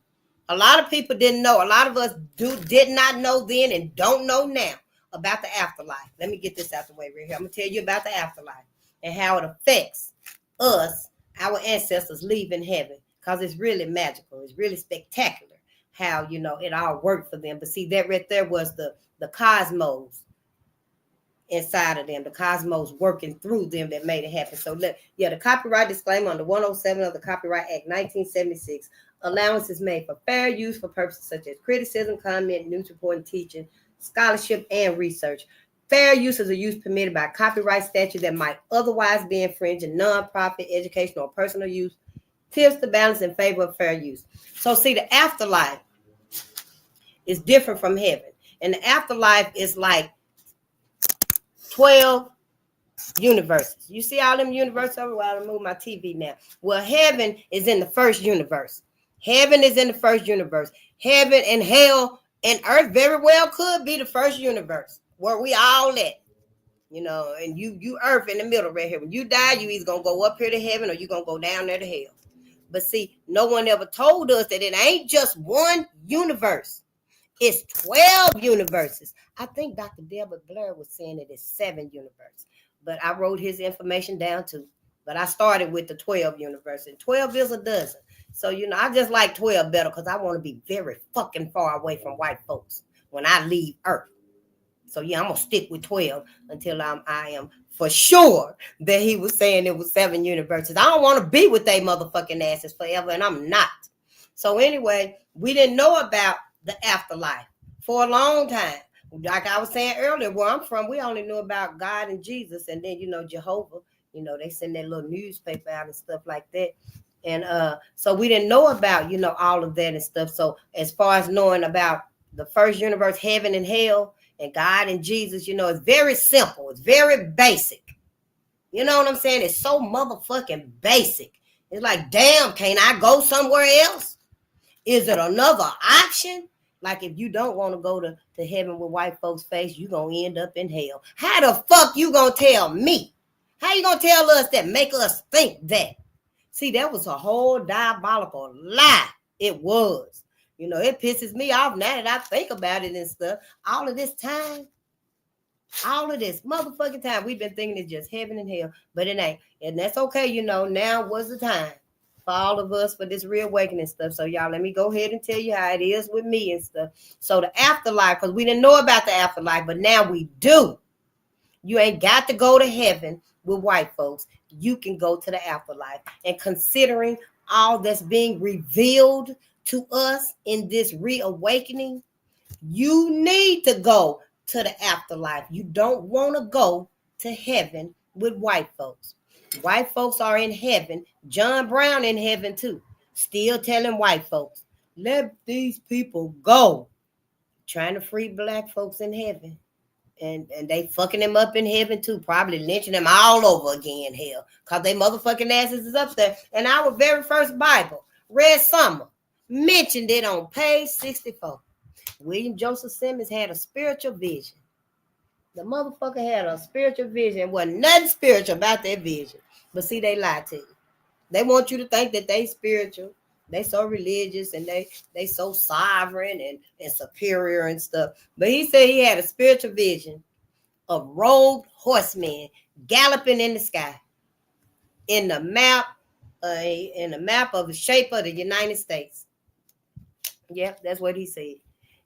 A lot of people didn't know. A lot of us did not know then and don't know now about the afterlife. Let me get this out the way right here. I'm going to tell you about the afterlife and how it affects us, our ancestors leaving heaven, because it's really magical. It's really spectacular how, it all worked for them. But see, that right there was the cosmos inside of them, the cosmos working through them that made it happen. So, the copyright disclaimer under 107 of the Copyright Act 1976, allowance is made for fair use for purposes such as criticism, comment, news reporting, teaching, scholarship, and research. Fair use is a use permitted by copyright statute that might otherwise be infringed in nonprofit, educational, or personal use. Tips the balance in favor of fair use. So, see, the afterlife is different from heaven. And the afterlife is like 12 universes. You see all them universes? Well, I'll move my TV now. Well, heaven is in the first universe. Heaven is in the first universe. Heaven and hell and earth very well could be the first universe where we all at. And you earth in the middle right here. When you die, you either gonna go up here to heaven or you gonna go down there to hell. But see, no one ever told us that it ain't just one universe. It's 12 universes. I think Dr. Delbert Blair was saying it is 7 universes. But I wrote his information down too. But I started with the 12 universes. And 12 is a dozen. So, I just like 12 better because I want to be very fucking far away from white folks when I leave Earth. So, I'm going to stick with 12 until I am for sure that he was saying it was 7 universes. I don't want to be with they motherfucking asses forever, and I'm not. So, anyway, we didn't know about the afterlife for a long time. Like I was saying earlier, where I'm from, we only knew about God and Jesus, and then Jehovah. They send that little newspaper out and stuff like that, and so we didn't know about all of that and stuff. So as far as knowing about the first universe, heaven and hell, and God and Jesus, it's very simple. It's very basic. You know what I'm saying? It's so motherfucking basic. It's like, damn, can't I go somewhere else? Is it another option? Like if you don't want to go to heaven with white folks' face, you gonna end up in hell. How the fuck you gonna tell me? How you gonna tell us that, make us think that? See, that was a whole diabolical lie. It was. You know, it pisses me off now that I think about it and stuff. All of this time, all of this motherfucking time, we've been thinking it's just heaven and hell, but it ain't. And that's okay, you know, now was the time for all of us for this reawakening stuff. So y'all, let me go ahead and tell you how it is with me and stuff. So the afterlife, because we didn't know about the afterlife, but now we do. You ain't got to go to heaven with white folks. You can go to the afterlife. And considering all that's being revealed to us in this reawakening, you need to go to the afterlife. You don't want to go to heaven with white folks. White folks are in heaven. John Brown in heaven too. Still telling white folks, let these people go. Trying to free black folks in heaven. And they fucking them up in heaven too. Probably lynching them all over again, hell. Because they motherfucking asses is up there. And our very first Bible, Red Summer, mentioned it on page 64. William Joseph Simmons had a spiritual vision. The motherfucker had a spiritual vision. Wasn't nothing spiritual about that vision. But see, they lie to you. They want you to think that they spiritual. They so religious and they so sovereign and superior and stuff. But he said he had a spiritual vision of robed horsemen galloping in the sky in the map of the shape of the United States. Yep, that's what he said.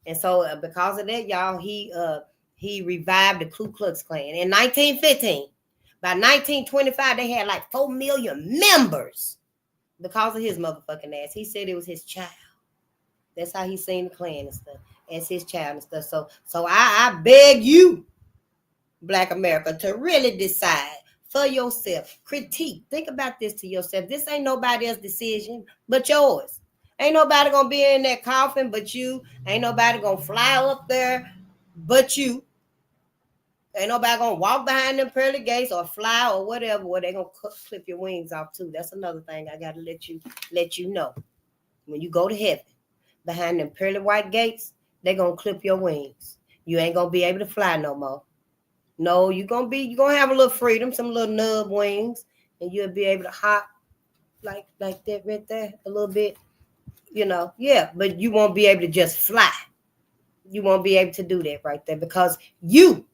And so because of that, y'all, he revived the Ku Klux Klan in 1915. By 1925, they had like 4 million members because of his motherfucking ass. He said it was his child. That's how he seen the Klan and stuff, as his child and stuff. So I beg you, Black America, to really decide for yourself. Critique. Think about this to yourself. This ain't nobody else's decision but yours. Ain't nobody gonna be in that coffin but you. Ain't nobody gonna fly up there but you. Ain't nobody gonna walk behind them pearly gates or fly or whatever, where they gonna clip your wings off too. That's another thing I gotta let you know. When you go to heaven, behind them pearly white gates, they gonna clip your wings. You ain't gonna be able to fly no more. No, you gonna have a little freedom, some little nub wings, and you'll be able to hop like that right there a little bit. You know, yeah, but you won't be able to just fly. You won't be able to do that right there because you,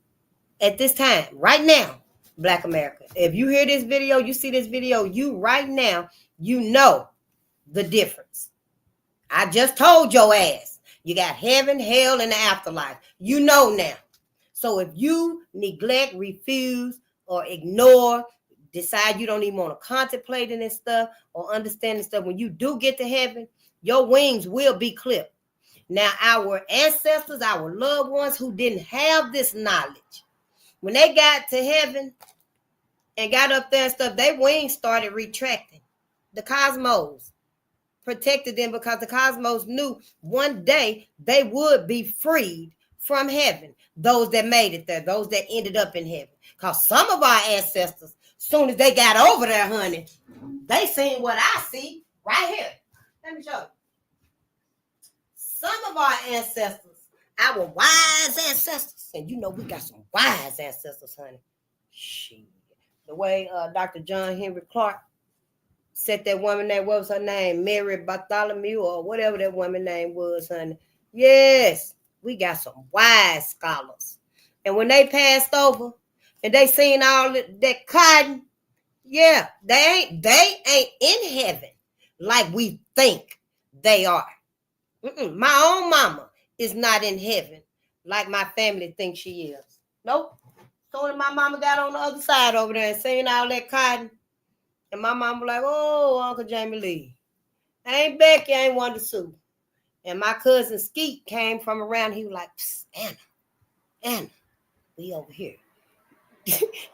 at this time, right now, Black America, if you hear this video, you see this video, you right now, you know the difference. I just told your ass. You got heaven, hell, and the afterlife. You know now. So if you neglect, refuse, or ignore, decide you don't even want to contemplate this stuff or understand this stuff, when you do get to heaven, your wings will be clipped. Now, our ancestors, our loved ones who didn't have this knowledge, when they got to heaven and got up there and stuff, their wings started retracting. The cosmos protected them because the cosmos knew one day they would be freed from heaven. Those that made it there, those that ended up in heaven. Because some of our ancestors, soon as they got over there, honey, they seen what I see right here. Let me show you. Some of our ancestors, our wise ancestors, and you know we got some wise ancestors, honey. Shit. The way Dr. John Henry Clark said that woman name, what was her name? Mary Bartholomew or whatever that woman name was, honey. Yes, we got some wise scholars. And when they passed over and they seen all that cotton, yeah, they ain't in heaven like we think they are. My own mama is not in heaven like my family thinks she is. Nope. So when my mama got on the other side over there and seen all that cotton, and my mama was like, oh, Uncle Jamie Lee, ain't Becky, ain't Wanda Sue. And my cousin Skeet came from around. He was like, Anna, we over here.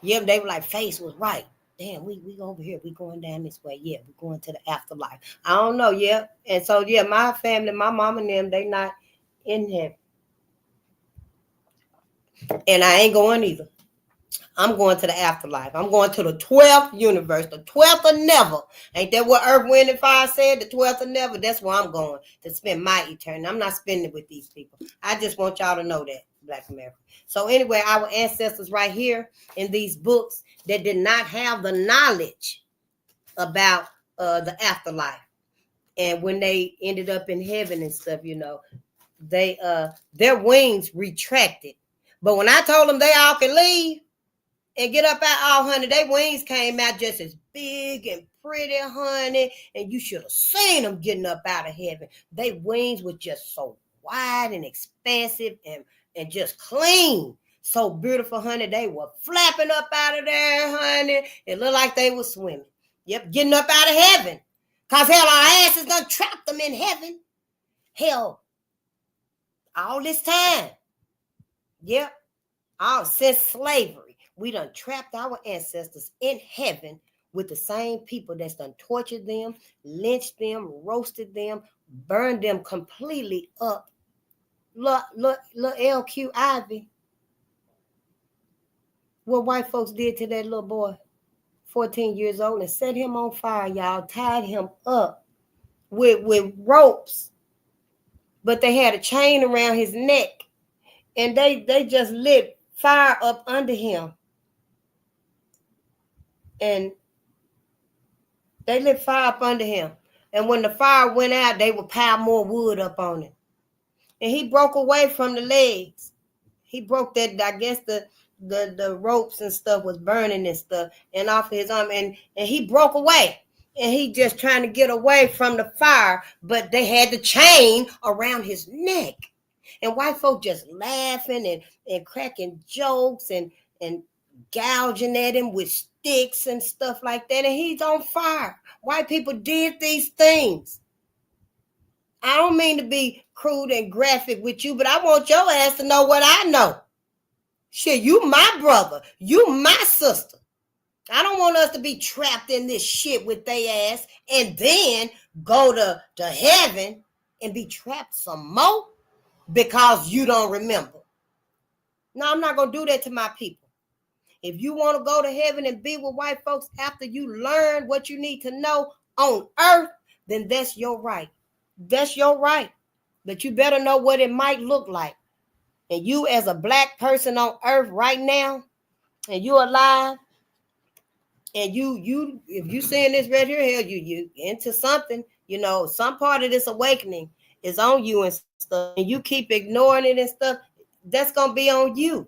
Yeah, they were like, face was right. Damn, we over here. We going down this way. Yeah, we going to the afterlife. I don't know. Yeah. And so, yeah, my family, my mom and them, they not in heaven. And I ain't going either. I'm going to the afterlife. I'm going to the 12th universe, the 12th of never. Ain't that what Earth, Wind, and Fire said? The 12th of never. That's where I'm going to spend my eternity. I'm not spending it with these people. I just want y'all to know that, Black America. So anyway, our ancestors right here in these books that did not have the knowledge about the afterlife. And when they ended up in heaven and stuff, they their wings retracted. But when I told them they all can leave and get up out, all honey, their wings came out just as big and pretty, honey. And you should have seen them getting up out of heaven. Their wings were just so wide and expansive and just clean. So beautiful, honey. They were flapping up out of there, honey. It looked like they were swimming. Yep, getting up out of heaven. Because hell, our asses done trapped them in heaven. Hell, all this time. Yep. All since slavery. We done trapped our ancestors in heaven with the same people that's done tortured them, lynched them, roasted them, burned them completely up. Look, LQ Ivy. What white folks did to that little boy, 14 years old, and set him on fire, y'all. Tied him up with ropes. But they had a chain around his neck. And they just lit fire up under him. And they lit fire up under him. And when the fire went out, they would pile more wood up on it. And he broke away from the legs. He broke that, I guess the ropes and stuff was burning and stuff and off of his arm. And he broke away. And he just trying to get away from the fire. But they had the chain around his neck. And white folk just laughing and cracking jokes and gouging at him with sticks and stuff like that. And he's on fire. White people did these things. I don't mean to be crude and graphic with you, but I want your ass to know what I know. Shit, you my brother. You my sister. I don't want us to be trapped in this shit with they ass and then go to heaven and be trapped some more because you don't remember. No, I'm not going to do that to my people. If you want to go to heaven and be with white folks after you learn what you need to know on earth, then that's your right. That's your right. But you better know what it might look like. And you as a black person on earth right now, and you alive, and you if you saying this right here, hell, you into something, some part of this awakening is on you and stuff, and you keep ignoring it and stuff, that's gonna be on you.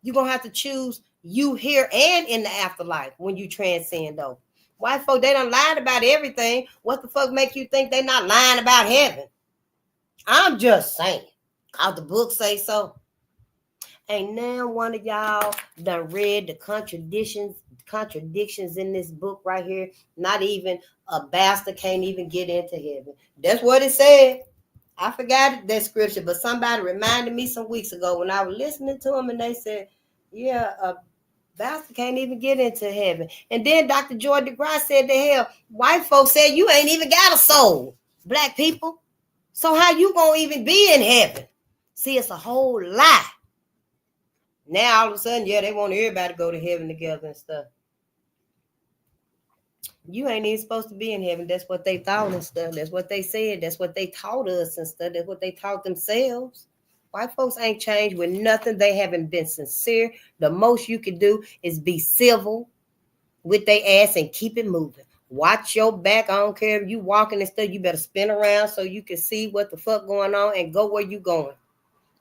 You're gonna have to choose you here and in the afterlife when you transcend though. White folk, they done lied about everything. What the fuck make you think they not lying about heaven? I'm just saying. Cause the book say so. Ain't now one of y'all done read the contradictions in this book right here. Not even a bastard can't even get into heaven. That's what it said. I forgot that scripture, but somebody reminded me some weeks ago when I was listening to them, and they said, yeah, a bastard can't even get into heaven. And then Dr. Joy DeGrasse said, the hell, white folks said you ain't even got a soul, black people. So how you gonna even be in heaven? See, it's a whole lie. Now all of a sudden, yeah, they want everybody to go to heaven together and stuff. You ain't even supposed to be in heaven. That's what they thought and stuff. That's what they said. That's what they taught us and stuff. That's what they taught themselves. White folks ain't changed with nothing. They haven't been sincere. The most you can do is be civil with their ass and keep it moving. Watch your back. I don't care if you walking and stuff. You better spin around so you can see what the fuck going on and go where you going.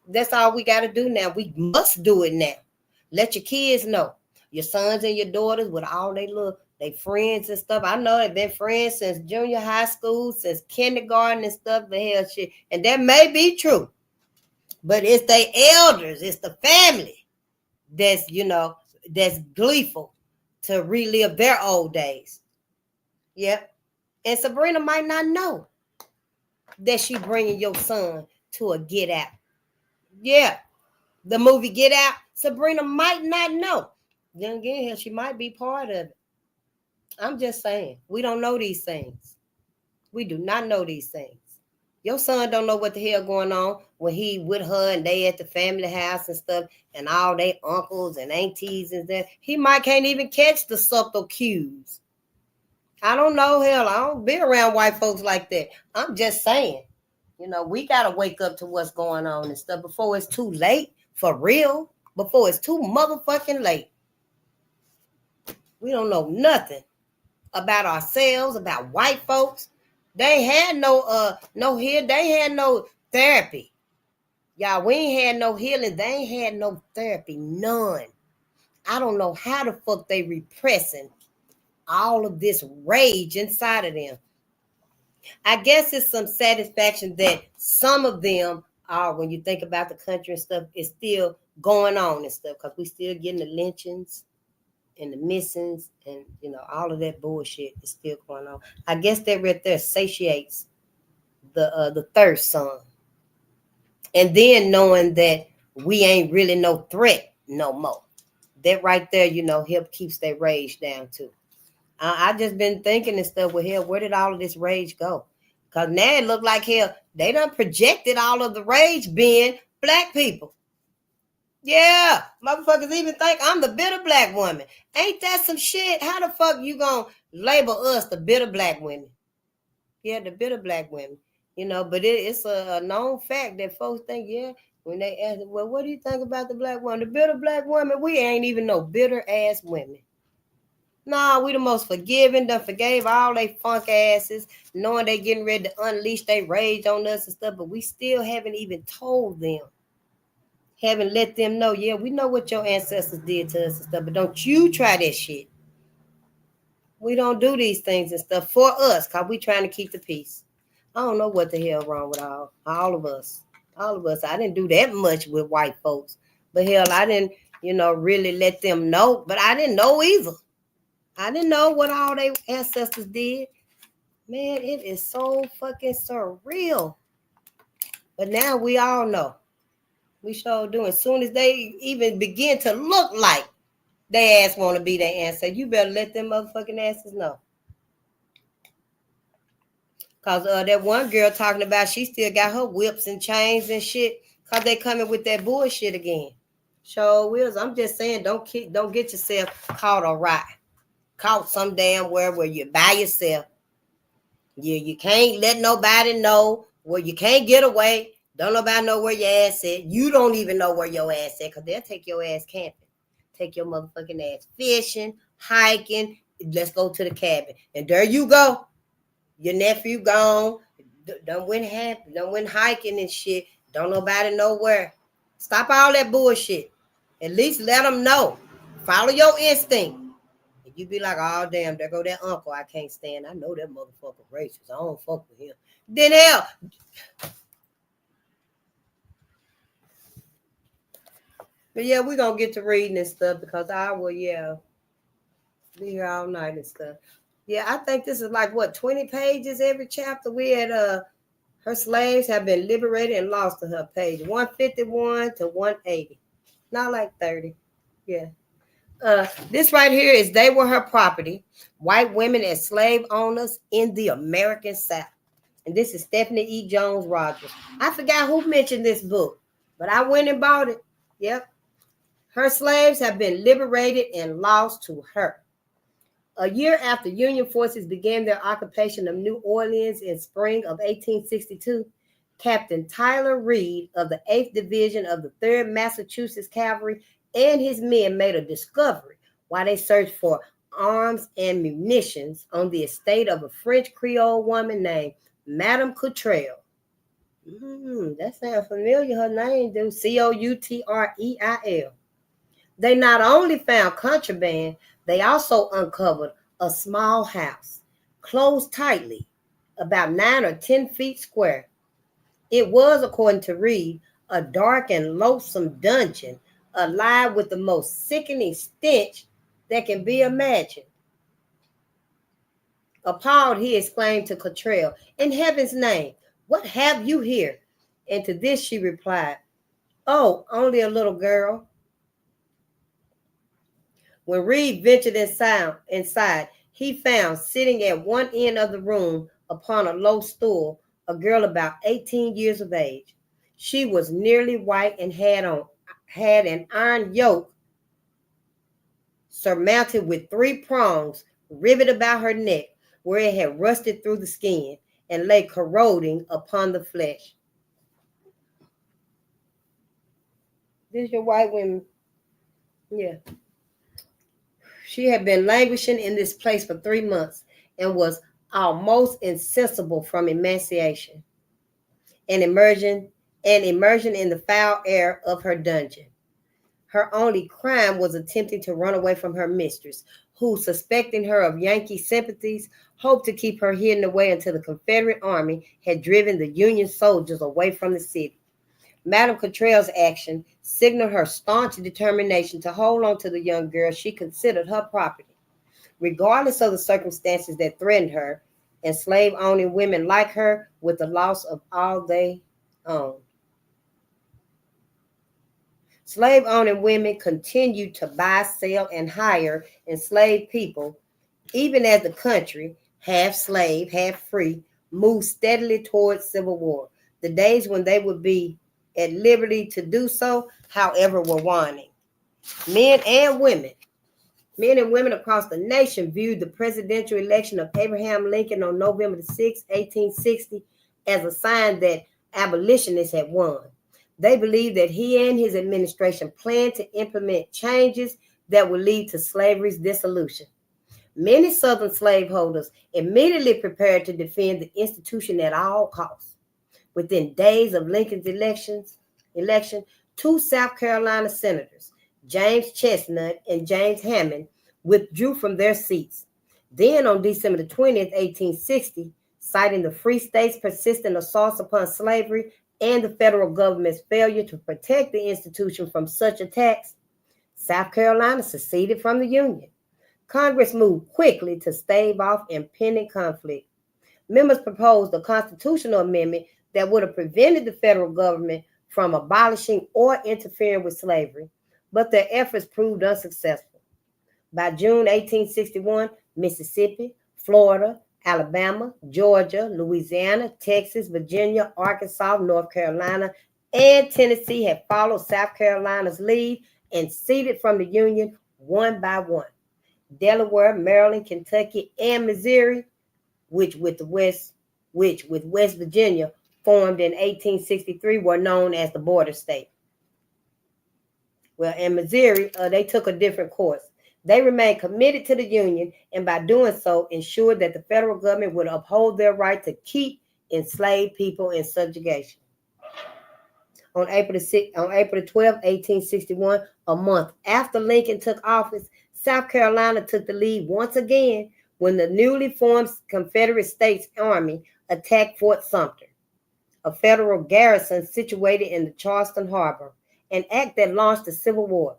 That's all we got to do now. We must do it now. Let your kids know. Your sons and your daughters with all they friends and stuff. I know they've been friends since junior high school, since kindergarten and stuff. The hell shit. And that may be true. But it's the elders. It's the family that's gleeful to relive their old days. Yep. And Sabrina might not know that she bringing your son to a Get Out. Yeah. The movie Get Out, Sabrina might not know. Then again, she might be part of it. I'm just saying, we don't know these things. We do not know these things. Your son don't know what the hell going on when he with her and they at the family house and stuff and all they uncles and aunties and that. He might can't even catch the subtle cues. I don't know, hell, I don't be around white folks like that. I'm just saying, we got to wake up to what's going on and stuff before it's too late, for real, before it's too motherfucking late. We don't know nothing about ourselves, about white folks. They had they had no therapy. Y'all, we ain't had no healing. They ain't had no therapy, none. I don't know how the fuck they repressing all of this rage inside of them. I guess it's some satisfaction that some of them are, when you think about the country and stuff, it's still going on and stuff, because we still getting the lynchings and the missings and, all of that bullshit is still going on. I guess that right there satiates the thirst some. And then knowing that we ain't really no threat no more. That right there, help keeps that rage down too. I just been thinking and stuff, well, hell, where did all of this rage go? Because now it look like, hell, they done projected all of the rage being black people. Yeah, motherfuckers even think I'm the bitter black woman. Ain't that some shit? How the fuck you gonna label us the bitter black women? Yeah, the bitter black women. But it's a known fact that folks think, yeah, when they ask, well, what do you think about the black woman? The bitter black woman, we ain't even no bitter ass women. Nah, we the most forgiving, done forgave all they funk asses, knowing they getting ready to unleash their rage on us and stuff, but we still haven't even told them. Haven't let them know, yeah, we know what your ancestors did to us and stuff, but don't you try that shit. We don't do these things and stuff for us, because we trying to keep the peace. I don't know what the hell wrong with all of us. All of us. I didn't do that much with white folks, but hell, I didn't, really let them know, but I didn't know either. I didn't know what all their ancestors did. Man, it is so fucking surreal. But now we all know. We sure do. As soon as they even begin to look like they ass want to be their ancestor, you better let them motherfucking asses know. Because that one girl talking about she still got her whips and chains and shit because they coming with that bullshit again. Sure wills. I'm just saying, don't get yourself caught or right. Caught some damn where you're by yourself. You can't let nobody know where you can't get away. Don't nobody know where your ass at. You don't even know where your ass at, because they'll take your ass camping. Take your motherfucking ass fishing, hiking. Let's go to the cabin. And there you go. Your nephew gone. Done went hiking and shit. Don't nobody know where. Stop all that bullshit. At least let them know. Follow your instinct. You be like, oh, damn, there go that uncle I can't stand. I know that motherfucker racist. I don't fuck with him. Then hell. But yeah, we're going to get to reading and stuff, because I will, be here all night and stuff. Yeah, I think this is like, 20 pages every chapter. We had, her slaves have been liberated and lost to her, page 151 to 180. Not like 30. Yeah. This right here is They Were Her Property, White Women as Slave Owners in the American South. And this is Stephanie E. Jones Rogers. I forgot who mentioned this book, but I went and bought it. Yep. Her slaves have been liberated and lost to her. A year after Union forces began their occupation of New Orleans in spring of 1862, Captain Tyler Reed of the 8th Division of the 3rd Massachusetts Cavalry and his men made a discovery while they searched for arms and munitions on the estate of a French Creole woman named Madame Cottrell. That sounds familiar. Her name, do Coutreel. They not only found contraband, they also uncovered a small house, closed tightly, about 9 or 10 feet square. It was, according to Reed, a dark and loathsome dungeon, alive with the most sickening stench that can be imagined. Appalled, he exclaimed to Cottrell, in heaven's name, what have you here? And to this she replied, oh, only a little girl. When Reed ventured inside, he found sitting at one end of the room upon a low stool a girl about 18 years of age. She was nearly white and had an iron yoke surmounted with 3 prongs riveted about her neck, where it had rusted through the skin and lay corroding upon the flesh. This your white women? Yeah. She had been languishing in this place for 3 months and was almost insensible from emaciation and immersion in the foul air of her dungeon. Her only crime was attempting to run away from her mistress, who, suspecting her of Yankee sympathies, hoped to keep her hidden away until the Confederate Army had driven the Union soldiers away from the city. Madame Cottrell's action signaled her staunch determination to hold on to the young girl she considered her property. Regardless of the circumstances that threatened her and slave-owning women like her with the loss of all they owned. Slave-owning women continued to buy, sell, and hire enslaved people, even as the country, half slave, half free, moved steadily towards civil war. The days when they would be at liberty to do so, however, were waning. Men and women across the nation viewed the presidential election of Abraham Lincoln on November 6, 1860, as a sign that abolitionists had won. They believed that he and his administration planned to implement changes that would lead to slavery's dissolution. Many Southern slaveholders immediately prepared to defend the institution at all costs. Within days of Lincoln's election, 2 South Carolina senators, James Chestnut and James Hammond, withdrew from their seats. Then on December 20th, 1860, citing the free states' persistent assaults upon slavery and the federal government's failure to protect the institution from such attacks, South Carolina seceded from the Union. Congress moved quickly to stave off impending conflict. Members proposed a constitutional amendment that would have prevented the federal government from abolishing or interfering with slavery, but their efforts proved unsuccessful. By June 1861, Mississippi, Florida, Alabama, Georgia, Louisiana, Texas, Virginia, Arkansas, North Carolina, and Tennessee had followed South Carolina's lead and seceded from the Union one by one. Delaware, Maryland, Kentucky, and Missouri, which with West Virginia formed in 1863, were known as the border state. Well, in Missouri, they took a different course. They remained committed to the Union, and by doing so, ensured that the federal government would uphold their right to keep enslaved people in subjugation. On April 12, 1861, a month after Lincoln took office, South Carolina took the lead once again when the newly formed Confederate States Army attacked Fort Sumter, a federal garrison situated in the Charleston Harbor, an act that launched the Civil War.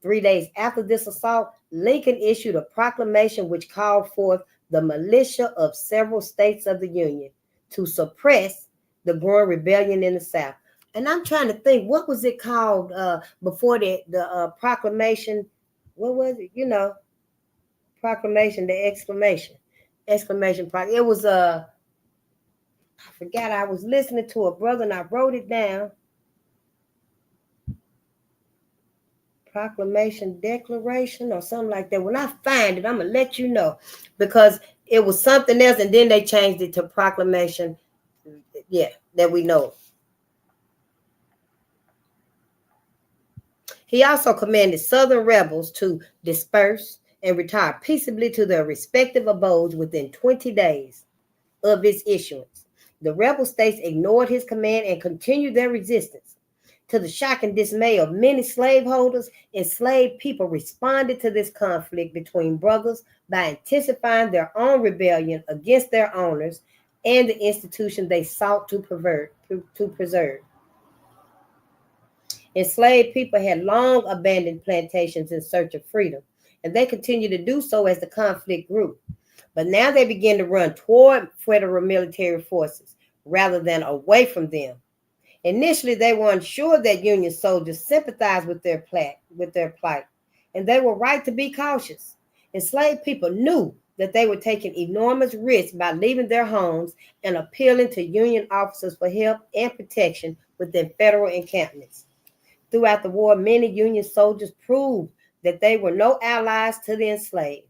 3 days after this assault, Lincoln issued a proclamation which called forth the militia of several states of the Union to suppress the growing rebellion in the South. And I'm trying to think, what was it called before the proclamation? What was it? Proclamation, the exclamation. It was I forgot. I was listening to a brother and I wrote it down. Proclamation, declaration, or something like that. When I find it, I'm gonna let you know, because it was something else, and then they changed it to proclamation. Yeah, that we know. He also commanded Southern rebels to disperse and retire peaceably to their respective abodes within 20 days of its issuance. The rebel states ignored his command and continued their resistance. To the shock and dismay of many slaveholders, enslaved people responded to this conflict between brothers by intensifying their own rebellion against their owners and the institution they sought to preserve. Enslaved people had long abandoned plantations in search of freedom, and they continued to do so as the conflict grew. But now they began to run toward federal military forces rather than away from them. Initially, they were unsure that Union soldiers sympathized with their plight, and they were right to be cautious. Enslaved people knew that they were taking enormous risks by leaving their homes and appealing to Union officers for help and protection within federal encampments. Throughout the war, many Union soldiers proved that they were no allies to the enslaved.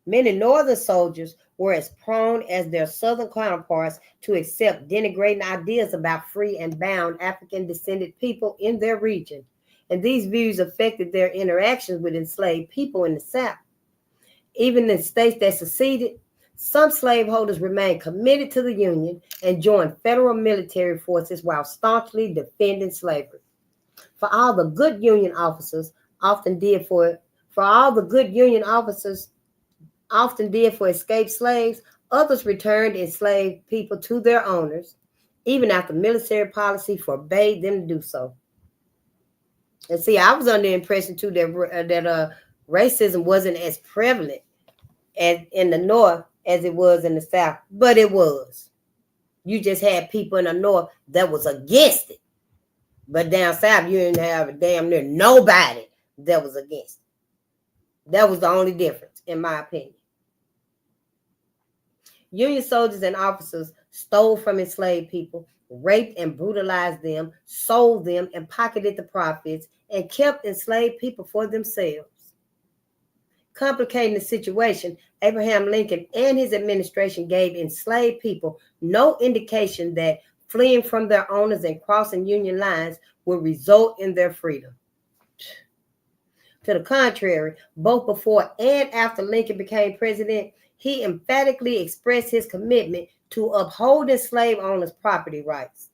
Many Northern soldiers were as prone as their Southern counterparts to accept denigrating ideas about free and bound African descended people in their region, and these views affected their interactions with enslaved people in the South. Even in states that seceded, some slaveholders remained committed to the Union and joined federal military forces while staunchly defending slavery. For all the good Union officers often did for escaped slaves, others returned enslaved people to their owners, even after military policy forbade them to do so. And see, I was under the impression too that racism wasn't as prevalent as in the North as it was in the South, but it was. You just had people in the North that was against it, but down South you didn't have damn near nobody that was against it. That was the only difference, in my opinion. Union soldiers and officers stole from enslaved people, raped and brutalized them, sold them and pocketed the profits, and kept enslaved people for themselves. Complicating the situation, Abraham Lincoln and his administration gave enslaved people no indication that fleeing from their owners and crossing Union lines would result in their freedom. To the contrary, both before and after Lincoln became president, he emphatically expressed his commitment to upholding slave owners' property rights.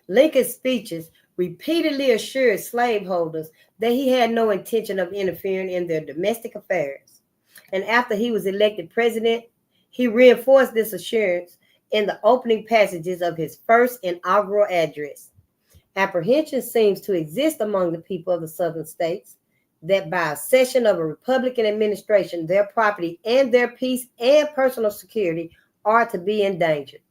Lincoln's speeches repeatedly assured slaveholders that he had no intention of interfering in their domestic affairs. And after he was elected president, he reinforced this assurance in the opening passages of his first inaugural address. Apprehension seems to exist among the people of the southern states that by a session of a Republican administration, their property and their peace and personal security are to be endangered.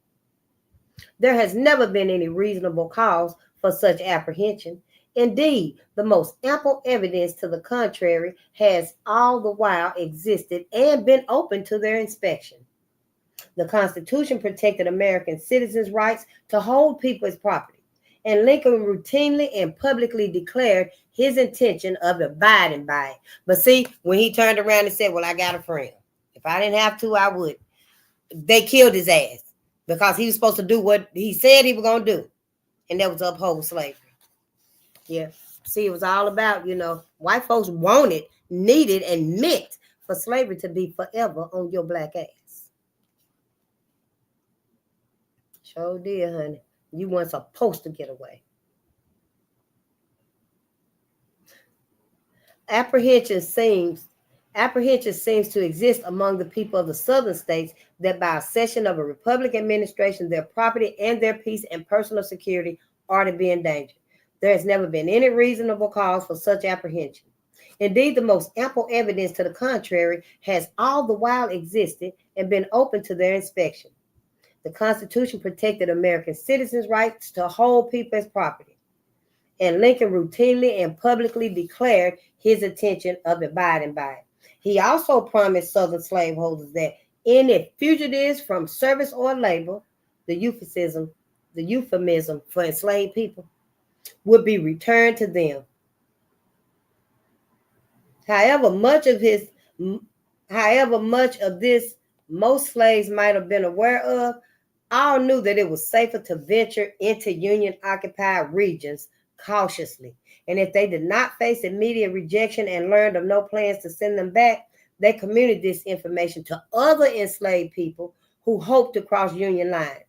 There has never been any reasonable cause for such apprehension. Indeed, the most ample evidence to the contrary has all the while existed and been open to their inspection. The Constitution protected American citizens' rights to hold people as property, and Lincoln routinely and publicly declared his intention of abiding by it. But see, when he turned around and said, well, I got a friend. If I didn't have to, I would. They killed his ass because he was supposed to do what he said he was going to do, and that was uphold slavery. Yeah. See, it was all about, white folks wanted, needed, and meant for slavery to be forever on your black ass. Sure did, honey. You weren't supposed to get away. Apprehension seems to exist among the people of the southern states that by a session of a Republican administration, their property and their peace and personal security are to be endangered. There has never been any reasonable cause for such apprehension. Indeed, the most ample evidence to the contrary has all the while existed and been open to their inspection. The Constitution protected American citizens' rights to hold people as property, and Lincoln routinely and publicly declared his intention of abiding by it. He also promised Southern slaveholders that any fugitives from service or labor, the euphemism for enslaved people, would be returned to them. However much of this most slaves might have been aware of, all knew that it was safer to venture into Union-occupied regions cautiously. And if they did not face immediate rejection and learned of no plans to send them back, they communicated this information to other enslaved people who hoped to cross Union lines.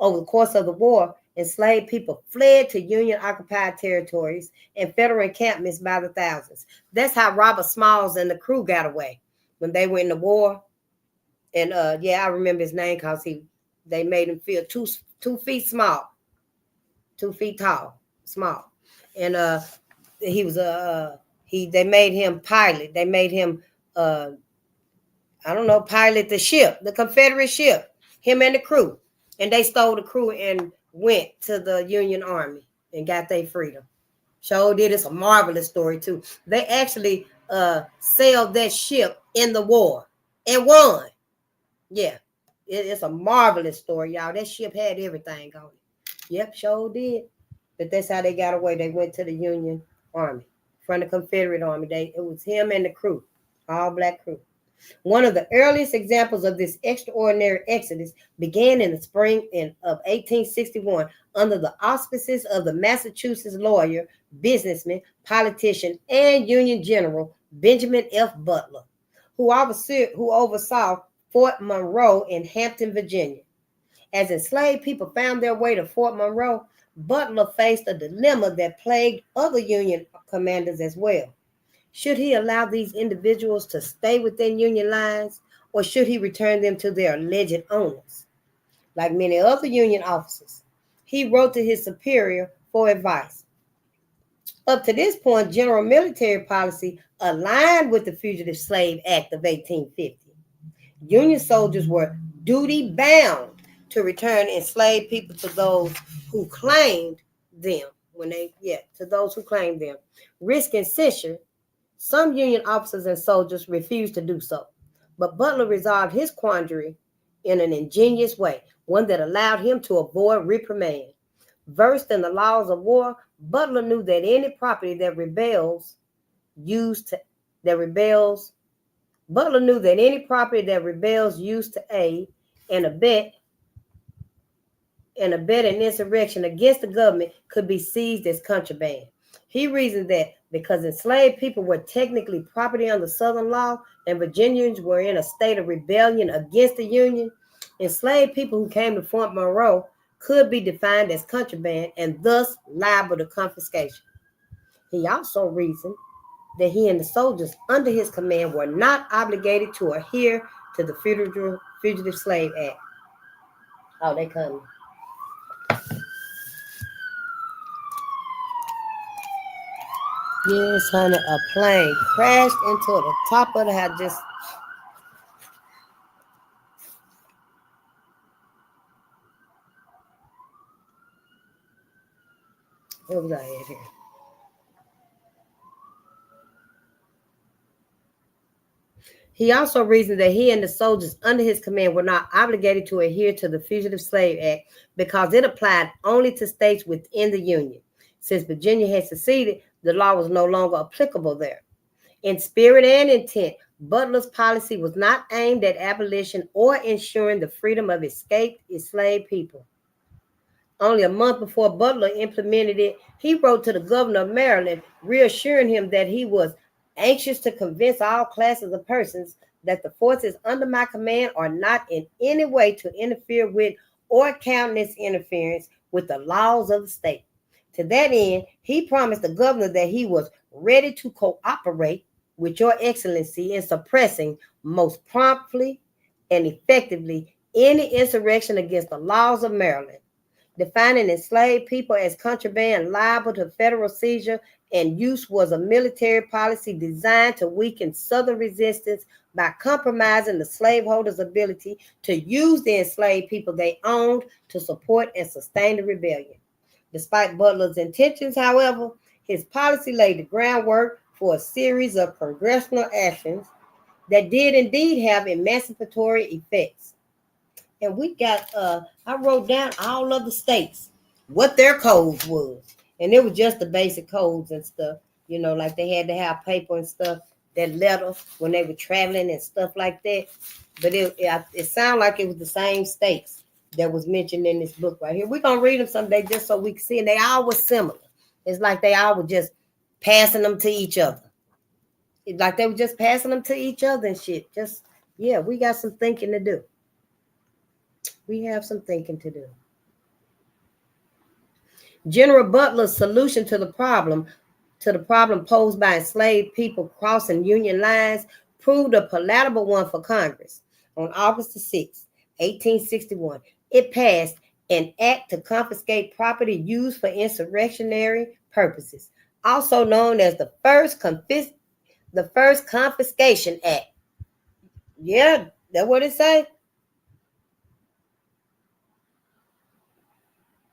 Over the course of the war, enslaved people fled to Union-occupied territories and federal encampments by the thousands. That's how Robert Smalls and the crew got away when they went in the war. And I remember his name because they made him feel 2 feet small, 2 feet tall, small. And they made him pilot. They made him pilot the ship, the Confederate ship, him and the crew. And they stole the crew and went to the Union Army and got their freedom. So did. It's a marvelous story too. They actually sailed that ship in the war and won. Yeah, it's a marvelous story, y'all. That ship had everything on it. Yep, sure did. But that's how they got away. They went to the Union Army from the Confederate Army. It was him and the crew, all black crew. One of the earliest examples of this extraordinary exodus began in the spring of 1861 under the auspices of the Massachusetts lawyer, businessman, politician, and Union General Benjamin F. Butler, who oversaw Fort Monroe in Hampton, Virginia. As enslaved people found their way to Fort Monroe, Butler faced a dilemma that plagued other Union commanders as well. Should he allow these individuals to stay within Union lines, or should he return them to their alleged owners? Like many other Union officers, he wrote to his superior for advice. Up to this point, general military policy aligned with the Fugitive Slave Act of 1850. Union soldiers were duty bound to return enslaved people to those who claimed them. To those who claimed them, risking censure. Some Union officers and soldiers refused to do so, but Butler resolved his quandary in an ingenious way, one that allowed him to avoid reprimand. Versed in the laws of war, Butler knew that any property that rebels used to aid and abet an insurrection against the government could be seized as contraband. He reasoned that because enslaved people were technically property under Southern law and Virginians were in a state of rebellion against the Union, enslaved people who came to Fort Monroe could be defined as contraband and thus liable to confiscation. He also reasoned that he and the soldiers under his command were not obligated to adhere to the Fugitive Slave Act. Oh, they coming. Yes, honey, a plane crashed into the top of the house. Just what was I at here? He also reasoned that he and the soldiers under his command were not obligated to adhere to the Fugitive Slave Act because it applied only to states within the Union. Since Virginia had seceded, the law was no longer applicable there. In spirit and intent, Butler's policy was not aimed at abolition or ensuring the freedom of escaped enslaved people. Only a month before Butler implemented it, he wrote to the governor of Maryland, reassuring him that he was anxious to convince all classes of persons that the forces under my command are not in any way to interfere with or countenance interference with the laws of the state. To that end, he promised the governor that he was ready to cooperate with your excellency in suppressing most promptly and effectively any insurrection against the laws of Maryland, defining enslaved people as contraband liable to federal seizure and use was a military policy designed to weaken Southern resistance by compromising the slaveholders' ability to use the enslaved people they owned to support and sustain the rebellion. Despite Butler's intentions, however, his policy laid the groundwork for a series of congressional actions that did indeed have emancipatory effects. And we got I wrote down all of the states, what their codes was. And it was just the basic codes and stuff, like they had to have paper and stuff, that letter when they were traveling and stuff like that. But it sounded like it was the same states that was mentioned in this book right here. We're going to read them someday just so we can see. And they all were similar. It's like they all were just passing them to each other. It's like they were just passing them to each other and shit. We got some thinking to do. We have some thinking to do. General Butler's solution to the problem posed by enslaved people crossing Union lines proved a palatable one for Congress. On August the 6th, 1861, it passed an act to confiscate property used for insurrectionary purposes, also known as the First Confiscation Act. Yeah, that's what it say.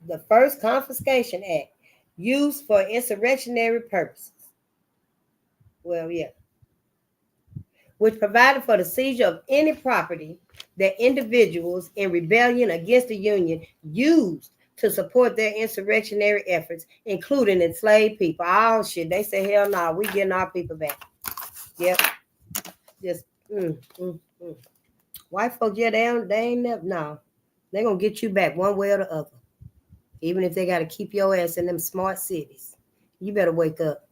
The First Confiscation Act, used for insurrectionary purposes. Well, yeah. which provided for the seizure of any property that individuals in rebellion against the Union used to support their insurrectionary efforts, including enslaved people. Oh shit, they said, hell no, we getting our people back. Yep. Just white folks, yeah, they ain't never, no. They're gonna get you back one way or the other. Even if they gotta keep your ass in them smart cities. You better wake up.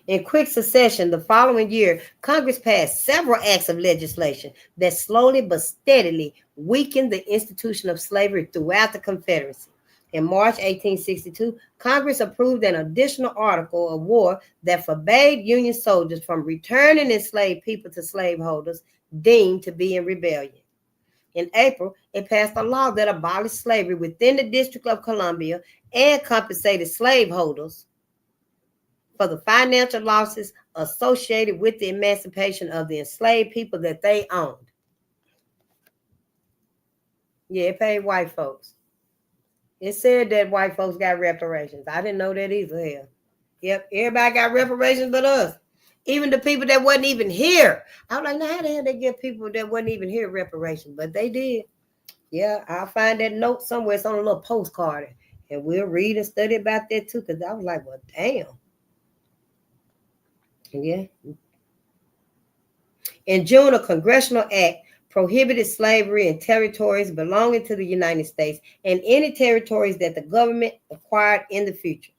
In quick succession, the following year, Congress passed several acts of legislation that slowly but steadily weakened the institution of slavery throughout the Confederacy. In March 1862, Congress approved an additional article of war that forbade Union soldiers from returning enslaved people to slaveholders deemed to be in rebellion. In April, it passed a law that abolished slavery within the District of Columbia and compensated slaveholders for the financial losses associated with the emancipation of the enslaved people that they owned. Yeah, it paid white folks. It said that white folks got reparations. I didn't know that either. Hell. Yep, everybody got reparations but us. Even the people that wasn't even here. I was like, now how the hell they give people that wasn't even here reparations? But they did. Yeah, I'll find that note somewhere. It's on a little postcard. And we'll read and study about that too. Because I was like, well, damn. Yeah. In June, a congressional act prohibited slavery in territories belonging to the United States and any territories that the government acquired in the future.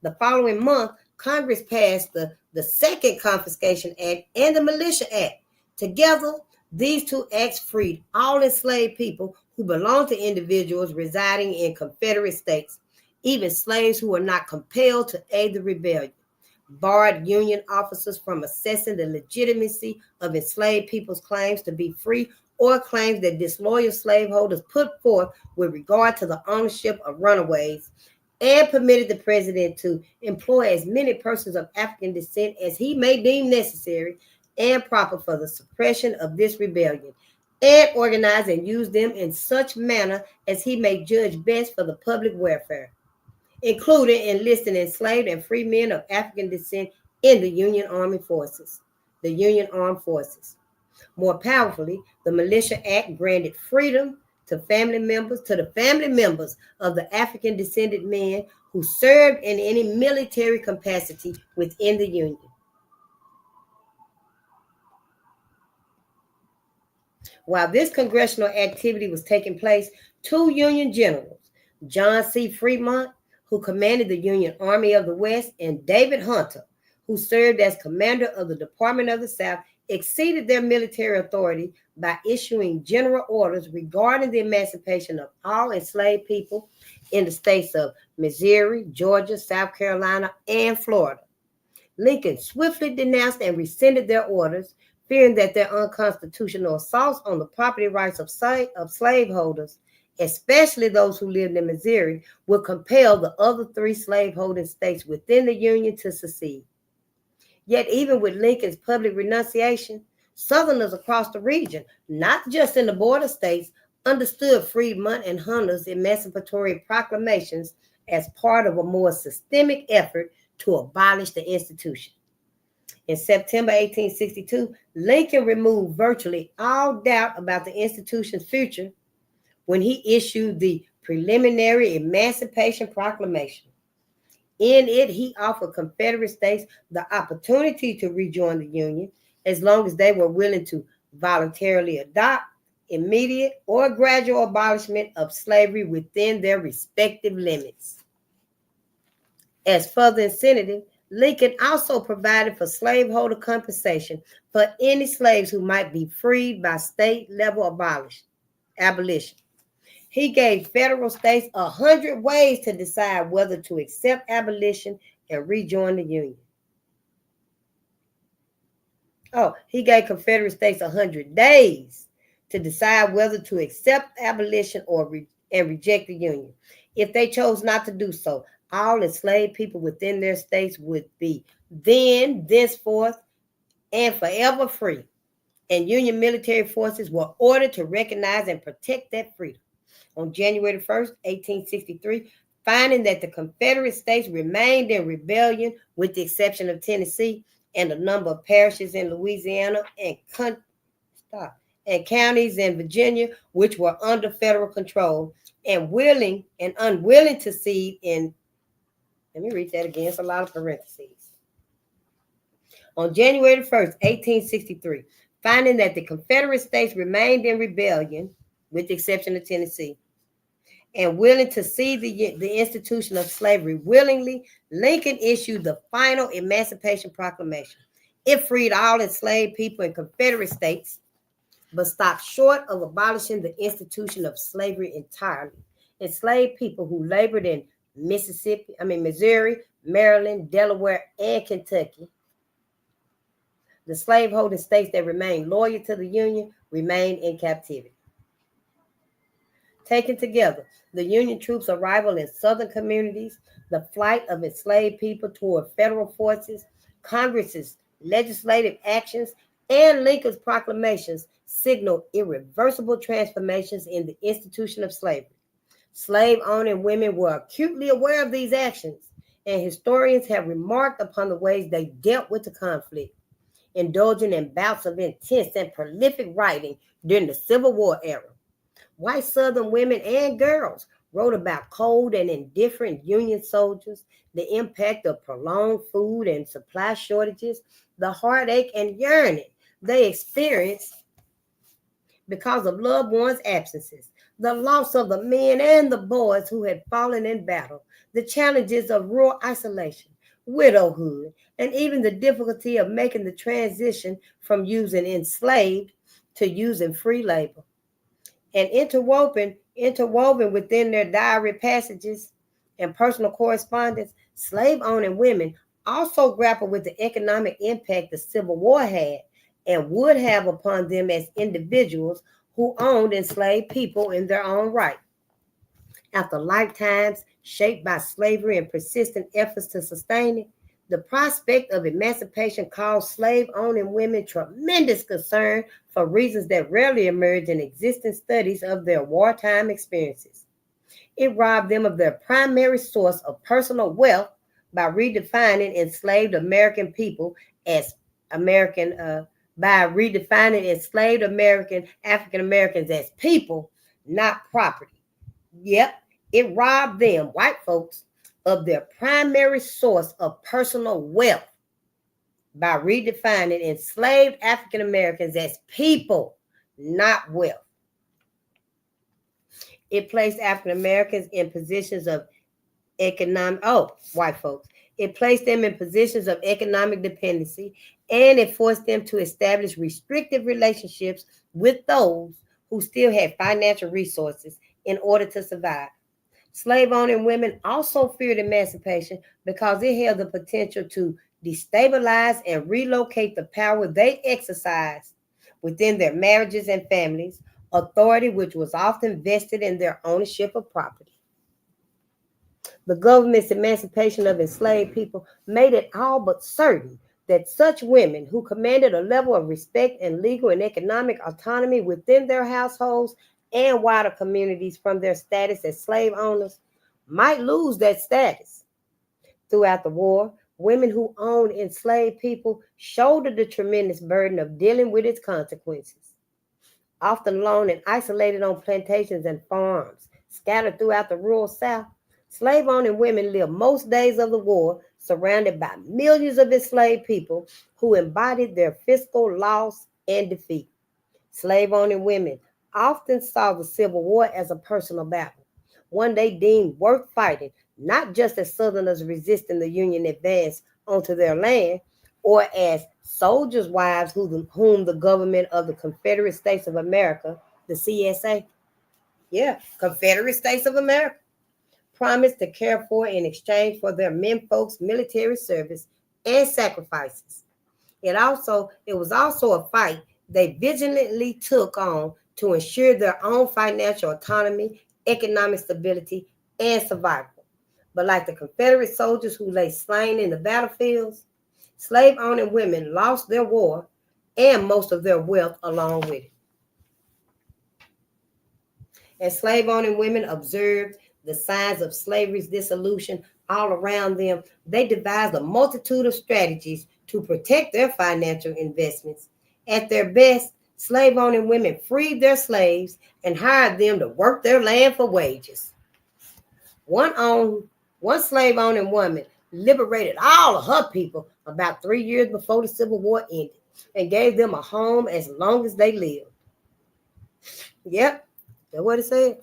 The following month, Congress passed the Second Confiscation Act and the Militia Act. Together, these two acts freed all enslaved people who belonged to individuals residing in Confederate states, even slaves who were not compelled to aid the rebellion, barred Union officers from assessing the legitimacy of enslaved people's claims to be free or claims that disloyal slaveholders put forth with regard to the ownership of runaways, and permitted the president to employ as many persons of African descent as he may deem necessary and proper for the suppression of this rebellion, and organize and use them in such manner as he may judge best for the public welfare, including enlisting enslaved and free men of African descent in the Union Armed Forces. More powerfully, the Militia Act granted freedom to the family members of the African descended men who served in any military capacity within the Union. While this congressional activity was taking place, two Union generals, John C. Fremont, who commanded the Union Army of the West, and David Hunter, who served as commander of the Department of the South, exceeded their military authority by issuing general orders regarding the emancipation of all enslaved people in the states of Missouri, Georgia, South Carolina, and Florida. Lincoln swiftly denounced and rescinded their orders, fearing that their unconstitutional assaults on the property rights of slaveholders, especially those who lived in Missouri, would compel the other three slaveholding states within the Union to secede. Yet even with Lincoln's public renunciation, Southerners across the region, not just in the border states, understood Fremont and Hunter's emancipatory proclamations as part of a more systemic effort to abolish the institution. In September 1862, Lincoln removed virtually all doubt about the institution's future when he issued the Preliminary Emancipation Proclamation. In it, he offered Confederate states the opportunity to rejoin the Union as long as they were willing to voluntarily adopt immediate or gradual abolishment of slavery within their respective limits. As further incentive, Lincoln also provided for slaveholder compensation for any slaves who might be freed by state-level abolition. He gave federal states 100 ways to decide whether to accept abolition and rejoin the Union. He gave Confederate states 100 days to decide whether to accept abolition and reject the Union. If they chose not to do so, all enslaved people within their states would be thenceforth, and forever free. And Union military forces were ordered to recognize and protect that freedom. On January 1st, 1863, finding that the Confederate States remained in rebellion with the exception of Tennessee and a number of parishes in Louisiana and counties in Virginia, which were under federal control and unwilling to cede in, let me read that again, it's a lot of parentheses. On January 1st, 1863, finding that the Confederate States remained in rebellion, with the exception of Tennessee, and willing to cede the institution of slavery willingly, Lincoln issued the final Emancipation Proclamation. It freed all enslaved people in Confederate States, but stopped short of abolishing the institution of slavery entirely. Enslaved people who labored in Missouri, Maryland, Delaware, and Kentucky, the slaveholding states that remained loyal to the Union, remained in captivity. Taken together, the Union troops' arrival in southern communities, the flight of enslaved people toward federal forces, Congress's legislative actions, and Lincoln's proclamations signaled irreversible transformations in the institution of slavery. Slave-owning women were acutely aware of these actions, and historians have remarked upon the ways they dealt with the conflict, indulging in bouts of intense and prolific writing during the Civil War era. White Southern women and girls wrote about cold and indifferent Union soldiers, the impact of prolonged food and supply shortages, the heartache and yearning they experienced because of loved ones' absences, the loss of the men and the boys who had fallen in battle, the challenges of rural isolation, widowhood, and even the difficulty of making the transition from using enslaved to using free labor. And interwoven within their diary passages and personal correspondence, slave-owning women also grappled with the economic impact the Civil War had and would have upon them as individuals who owned enslaved people in their own right. After lifetimes shaped by slavery and persistent efforts to sustain it, the prospect of emancipation caused slave-owning women tremendous concern for reasons that rarely emerge in existing studies of their wartime experiences. It robbed them of their primary source of personal wealth by redefining enslaved American people as African Americans as people, not property. Yep, it robbed them, white folks, of their primary source of personal wealth by redefining enslaved African Americans as people, not wealth. It placed African Americans in positions of white folks. It placed them in positions of economic dependency, and it forced them to establish restrictive relationships with those who still had financial resources in order to survive. Slave-owning women also feared emancipation because it held the potential to destabilize and relocate the power they exercised within their marriages and families, authority which was often vested in their ownership of property. The government's emancipation of enslaved people made it all but certain that such women who commanded a level of respect and legal and economic autonomy within their households and wider communities from their status as slave owners might lose that status. Throughout the war, women who owned enslaved people shouldered the tremendous burden of dealing with its consequences. Often alone and isolated on plantations and farms scattered throughout the rural South, slave-owning women lived most days of the war surrounded by millions of enslaved people who embodied their fiscal loss and defeat. Slave-owning women often saw the Civil War as a personal battle, one they deemed worth fighting, not just as Southerners resisting the Union advance onto their land, or as soldiers' wives whom the government of the Confederate States of America, the CSA, Confederate States of America, promised to care for in exchange for their menfolks' military service and sacrifices. It was also a fight they vigilantly took on to ensure their own financial autonomy, economic stability, and survival. But like the Confederate soldiers who lay slain in the battlefields, slave-owning women lost their war and most of their wealth along with it. As slave-owning women observed the signs of slavery's dissolution all around them, they devised a multitude of strategies to protect their financial investments. At their best, slave-owning women freed their slaves and hired them to work their land for wages. One slave-owning woman liberated all of her people about 3 years before the Civil War ended and gave them a home as long as they lived. Yep, that's what it said.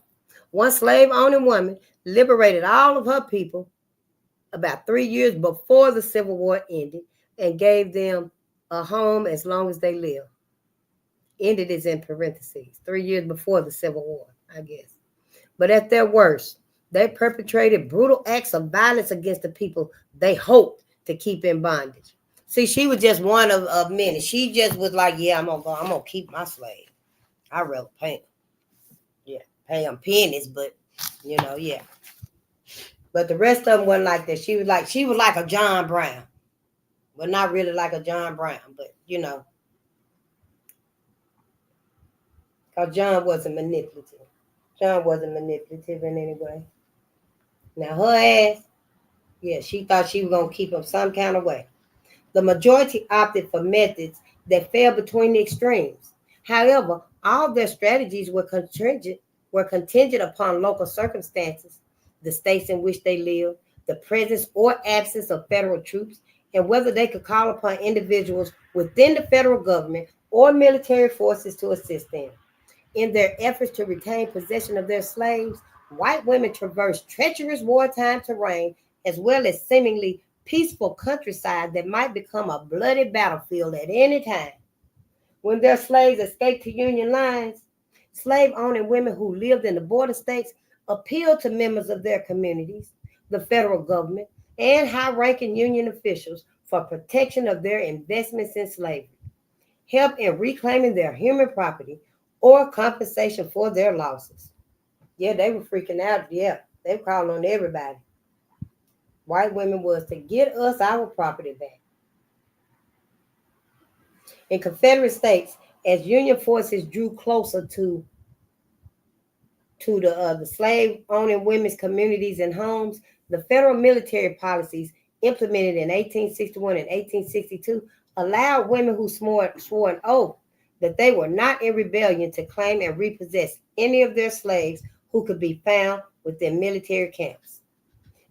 One slave-owning woman liberated all of her people about 3 years before the Civil War ended and gave them a home as long as they lived. Ended is in parentheses, 3 years before the Civil War, I guess. But at their worst, they perpetrated brutal acts of violence against the people they hoped to keep in bondage. See, she was just one of many. She just was like, yeah, I'm gonna keep my slave. I'd rather pay them. Yeah, pay them pennies, but yeah. But the rest of them wasn't like that. She was like a John Brown. But not really like a John Brown, but because John wasn't manipulative. John wasn't manipulative in any way. Now her ass, yeah, she thought she was gonna keep him some kind of way. The majority opted for methods that fell between the extremes. However, all their strategies were contingent upon local circumstances, the states in which they lived, the presence or absence of federal troops, and whether they could call upon individuals within the federal government or military forces to assist them. In their efforts to retain possession of their slaves, white women traversed treacherous wartime terrain as well as seemingly peaceful countryside that might become a bloody battlefield at any time. When their slaves escaped to Union lines, slave-owning women who lived in the border states appealed to members of their communities, the federal government, and high-ranking Union officials for protection of their investments in slavery, help in reclaiming their human property, or compensation for their losses. Yeah, they were freaking out. Yeah, they were calling on everybody. White women was to get us our property back. In Confederate states, as Union forces drew closer to the slave-owning women's communities and homes, the federal military policies implemented in 1861 and 1862 allowed women who swore an oath that they were not in rebellion to claim and repossess any of their slaves who could be found within military camps.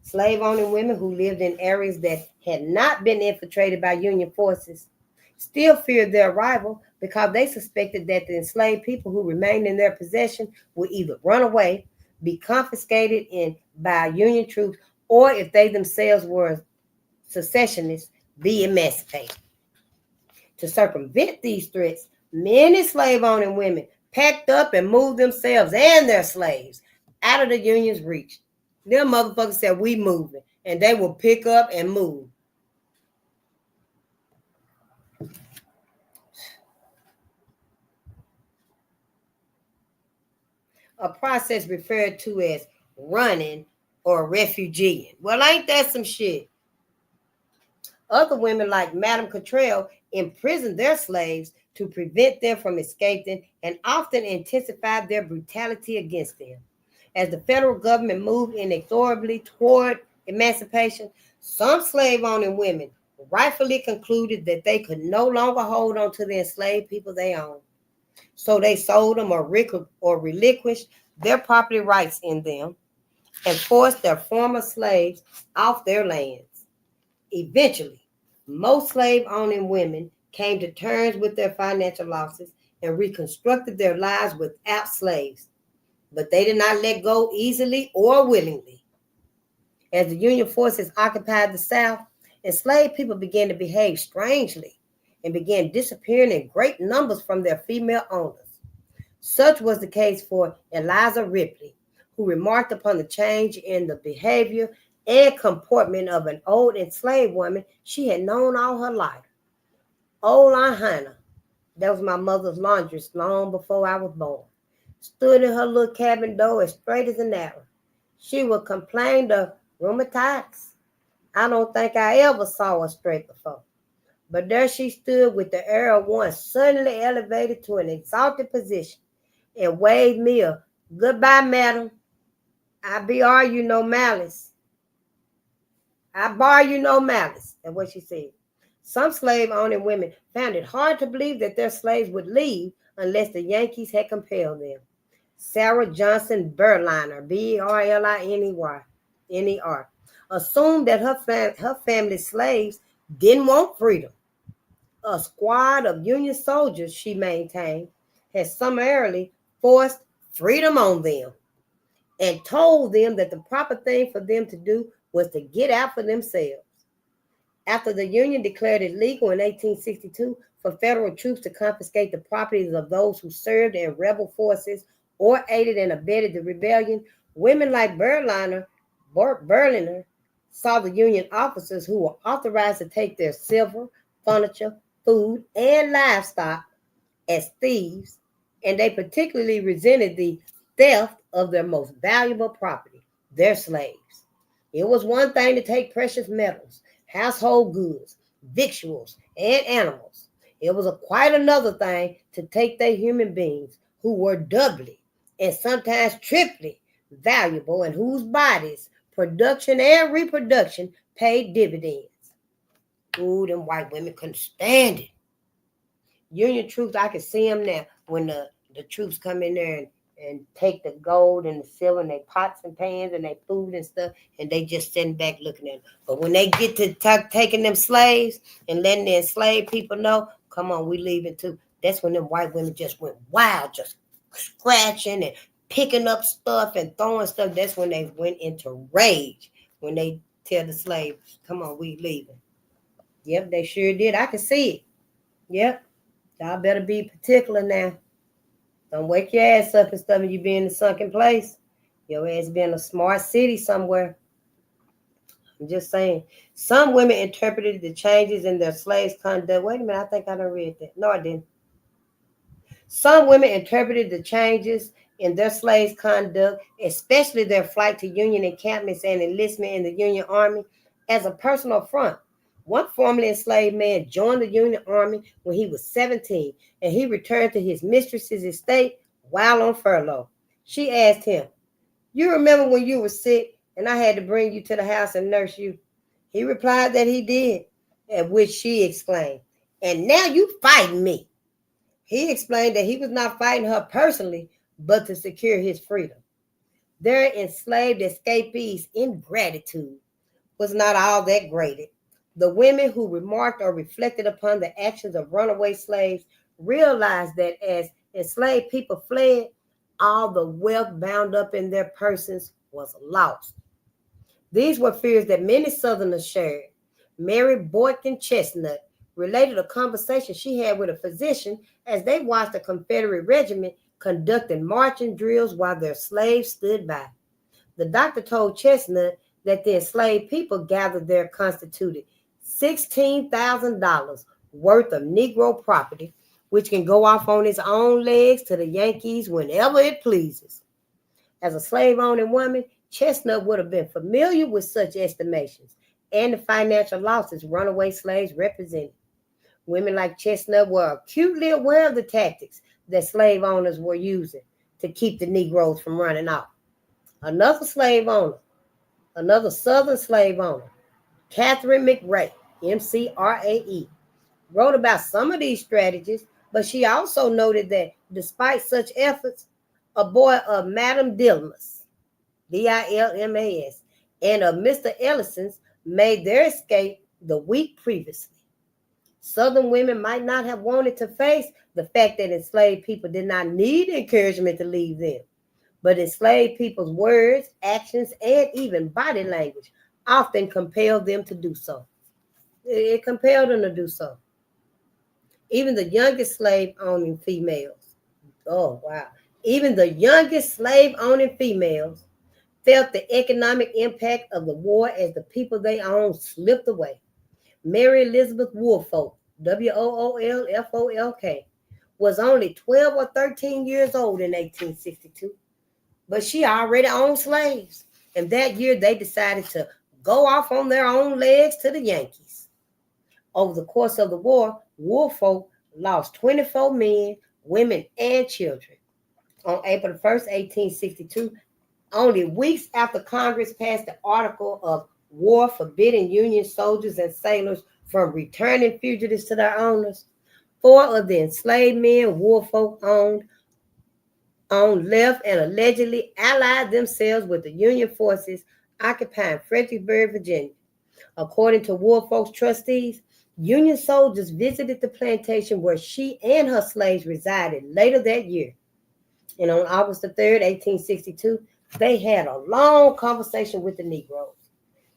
Slave-owning women who lived in areas that had not been infiltrated by Union forces still feared their arrival because they suspected that the enslaved people who remained in their possession would either run away, be confiscated by Union troops, or if they themselves were secessionists, be emancipated. To circumvent these threats, many slave-owning women packed up and moved themselves and their slaves out of the Union's reach. Them motherfuckers said, we moving, and they will pick up and move. A process referred to as running or refugeeing. Well, ain't that some shit? Other women like Madame Cottrell imprisoned their slaves to prevent them from escaping and often intensified their brutality against them. As the federal government moved inexorably toward emancipation, some slave-owning women rightfully concluded that they could no longer hold on to the enslaved people they owned. So they sold them or relinquished their property rights in them and forced their former slaves off their lands. Eventually, most slave-owning women came to terms with their financial losses and reconstructed their lives without slaves, but they did not let go easily or willingly. As the Union forces occupied the South, enslaved people began to behave strangely and began disappearing in great numbers from their female owners. Such was the case for Eliza Ripley, who remarked upon the change in the behavior and comportment of an old enslaved woman she had known all her life. Old Aunt Hannah, that was my mother's laundress long before I was born, stood in her little cabin door as straight as an arrow. She would complain of rheumatitis. I don't think I ever saw her straight before. But there she stood with the air of one suddenly elevated to an exalted position and waved me a goodbye, madam. I bar you no malice. I bar you no malice. That's what she said. Some slave-owning women found it hard to believe that their slaves would leave unless the Yankees had compelled them. Sarah Johnson Berliner, Berliner, assumed that her family's slaves didn't want freedom. A squad of Union soldiers, she maintained, had summarily forced freedom on them and told them that the proper thing for them to do was to get out for themselves. After the Union declared it legal in 1862 for federal troops to confiscate the properties of those who served in rebel forces or aided and abetted the rebellion, women like Berliner saw the Union officers who were authorized to take their silver, furniture, food, and livestock as thieves, and they particularly resented the theft of their most valuable property, their slaves. It was one thing to take precious metals, household goods, victuals, and animals. It was quite another thing to take their human beings who were doubly and sometimes triply valuable and whose bodies, production and reproduction, paid dividends. Ooh, them white women couldn't stand it. Union troops, I can see them now when the troops come in there and take the gold and the silver and their pots and pans and their food and stuff, and they just sitting back looking at them. But when they get to taking them slaves and letting the enslaved people know, come on, we leaving too. That's when them white women just went wild, just scratching and picking up stuff and throwing stuff. That's when they went into rage, when they tell the slaves, come on, we leaving. Yep, they sure did. I can see it. Yep. Y'all better be particular now. Don't wake your ass up and stuff and you be in a sunken place. Your ass be in a smart city somewhere. I'm just saying. Some women interpreted the changes in their slaves' conduct. Wait a minute, I think I done read that. No, I didn't. Some women interpreted the changes in their slaves' conduct, especially their flight to Union encampments and enlistment in the Union Army, as a personal affront. One formerly enslaved man joined the Union Army when he was 17, and he returned to his mistress's estate while on furlough. She asked him, "You remember when you were sick and I had to bring you to the house and nurse you?" He replied that he did, at which she exclaimed, "And now you fighting me." He explained that he was not fighting her personally, but to secure his freedom. Their enslaved escapees' ingratitude was not all that great. The women who remarked or reflected upon the actions of runaway slaves realized that as enslaved people fled, all the wealth bound up in their persons was lost. These were fears that many Southerners shared. Mary Boykin Chestnut related a conversation she had with a physician as they watched a Confederate regiment conducting marching drills while their slaves stood by. The doctor told Chestnut that the enslaved people gathered there constituted $16,000 worth of Negro property, which can go off on its own legs to the Yankees whenever it pleases. As a slave-owning woman, Chestnut would have been familiar with such estimations and the financial losses runaway slaves represented. Women like Chestnut were acutely aware of the tactics that slave owners were using to keep the Negroes from running off. Another Southern slave owner, Catherine McRae, MCRAE, wrote about some of these strategies, but she also noted that despite such efforts, a boy of Madame Dilmas, Dilmas, and of Mr. Ellison's made their escape the week previously. Southern women might not have wanted to face the fact that enslaved people did not need encouragement to leave them, but enslaved people's words, actions, and even body language often compelled them to do so. It compelled them to do so. Even the youngest slave-owning females, even the youngest slave-owning females felt the economic impact of the war as the people they owned slipped away. Mary Elizabeth Woolfolk, Woolfolk, was only 12 or 13 years old in 1862, but she already owned slaves. And that year they decided to go off on their own legs to the Yankees. Over the course of the war, Woolfolk lost 24 men, women, and children. On April 1st, 1862, Only weeks after Congress passed the article of war forbidding Union soldiers and sailors from returning fugitives to their owners, 4 of the enslaved men Woolfolk owned left and allegedly allied themselves with the Union forces occupying Fredericksburg, Virginia. According to Woolfolk's trustees, Union soldiers visited the plantation where she and her slaves resided later that year. And on August the 3rd, 1862, they had a long conversation with the Negroes.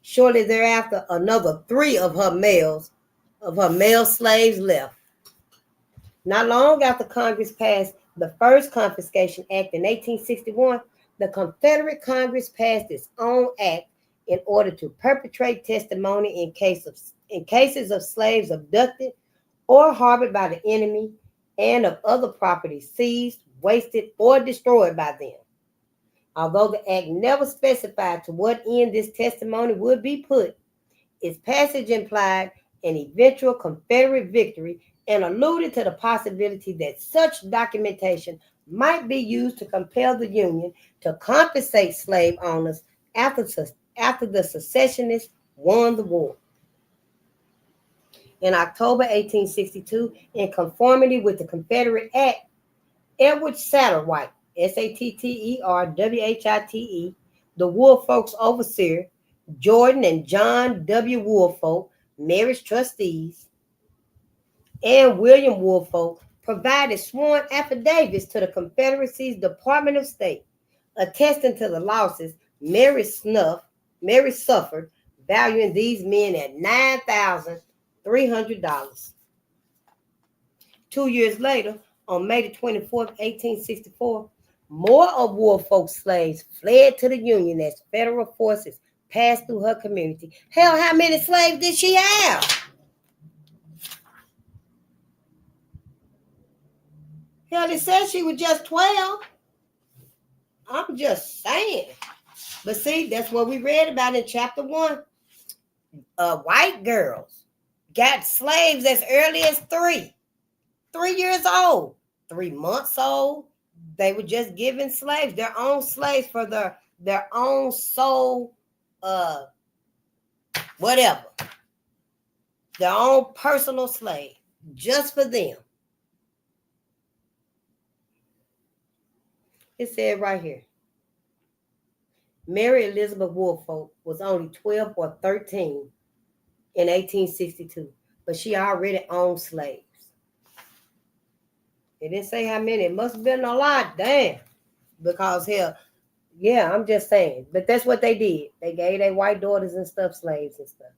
Shortly thereafter, another 3 of her male slaves left. Not long after Congress passed the first Confiscation Act in 1861, the Confederate Congress passed its own act in order to perpetrate testimony in cases of slaves abducted or harbored by the enemy and of other property seized, wasted, or destroyed by them. Although the act never specified to what end this testimony would be put, its passage implied an eventual Confederate victory and alluded to the possibility that such documentation might be used to compel the Union to compensate slave owners after the secessionists won the war. In October 1862, in conformity with the Confederate Act, Edward Satterwhite, Satterwhite, the Woolfolk's overseer, Jordan and John W. Woolfolk, Mary's trustees, and William Woolfolk provided sworn affidavits to the Confederacy's Department of State, attesting to the losses Mary suffered, valuing these men at $9,300. 2 years later, on May 24, 1864, more of Woolfolk's slaves fled to the Union as federal forces passed through her community. Hell, how many slaves did she have? Hell, it says she was just 12. I'm just saying. But see, that's what we read about in chapter 1. White girls got slaves as early as 3 years old, 3 months old. They were just given slaves, their own slaves for their own soul, whatever. Their own personal slave, just for them. It said right here, Mary Elizabeth Woolfolk was only 12 or 13 in 1862, but she already owned slaves. It didn't say how many. It must have been a lot. Damn. Because hell, yeah, I'm just saying. But that's what they did. They gave their white daughters and stuff slaves and stuff.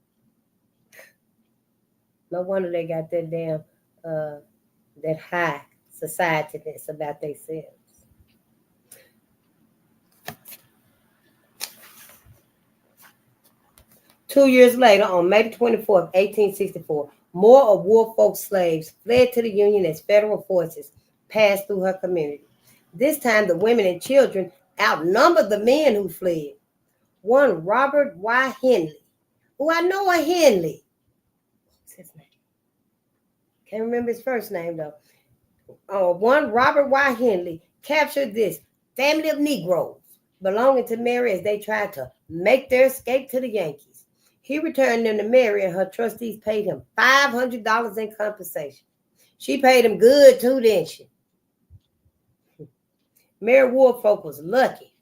No wonder they got that damn, that high society-ness about themselves. Two years later, on May 24th, 1864, more of Woolfolk's slaves fled to the Union as federal forces passed through her community. This time, the women and children outnumbered the men who fled. One Robert Y. Henley, who I know a Henley. What's his name? Can't remember his first name, though. One Robert Y. Henley captured this family of Negroes belonging to Mary as they tried to make their escape to the Yankees. He returned them to Mary, and her trustees paid him $500 in compensation. She paid him good, too, didn't she? Mary Woolfolk was lucky.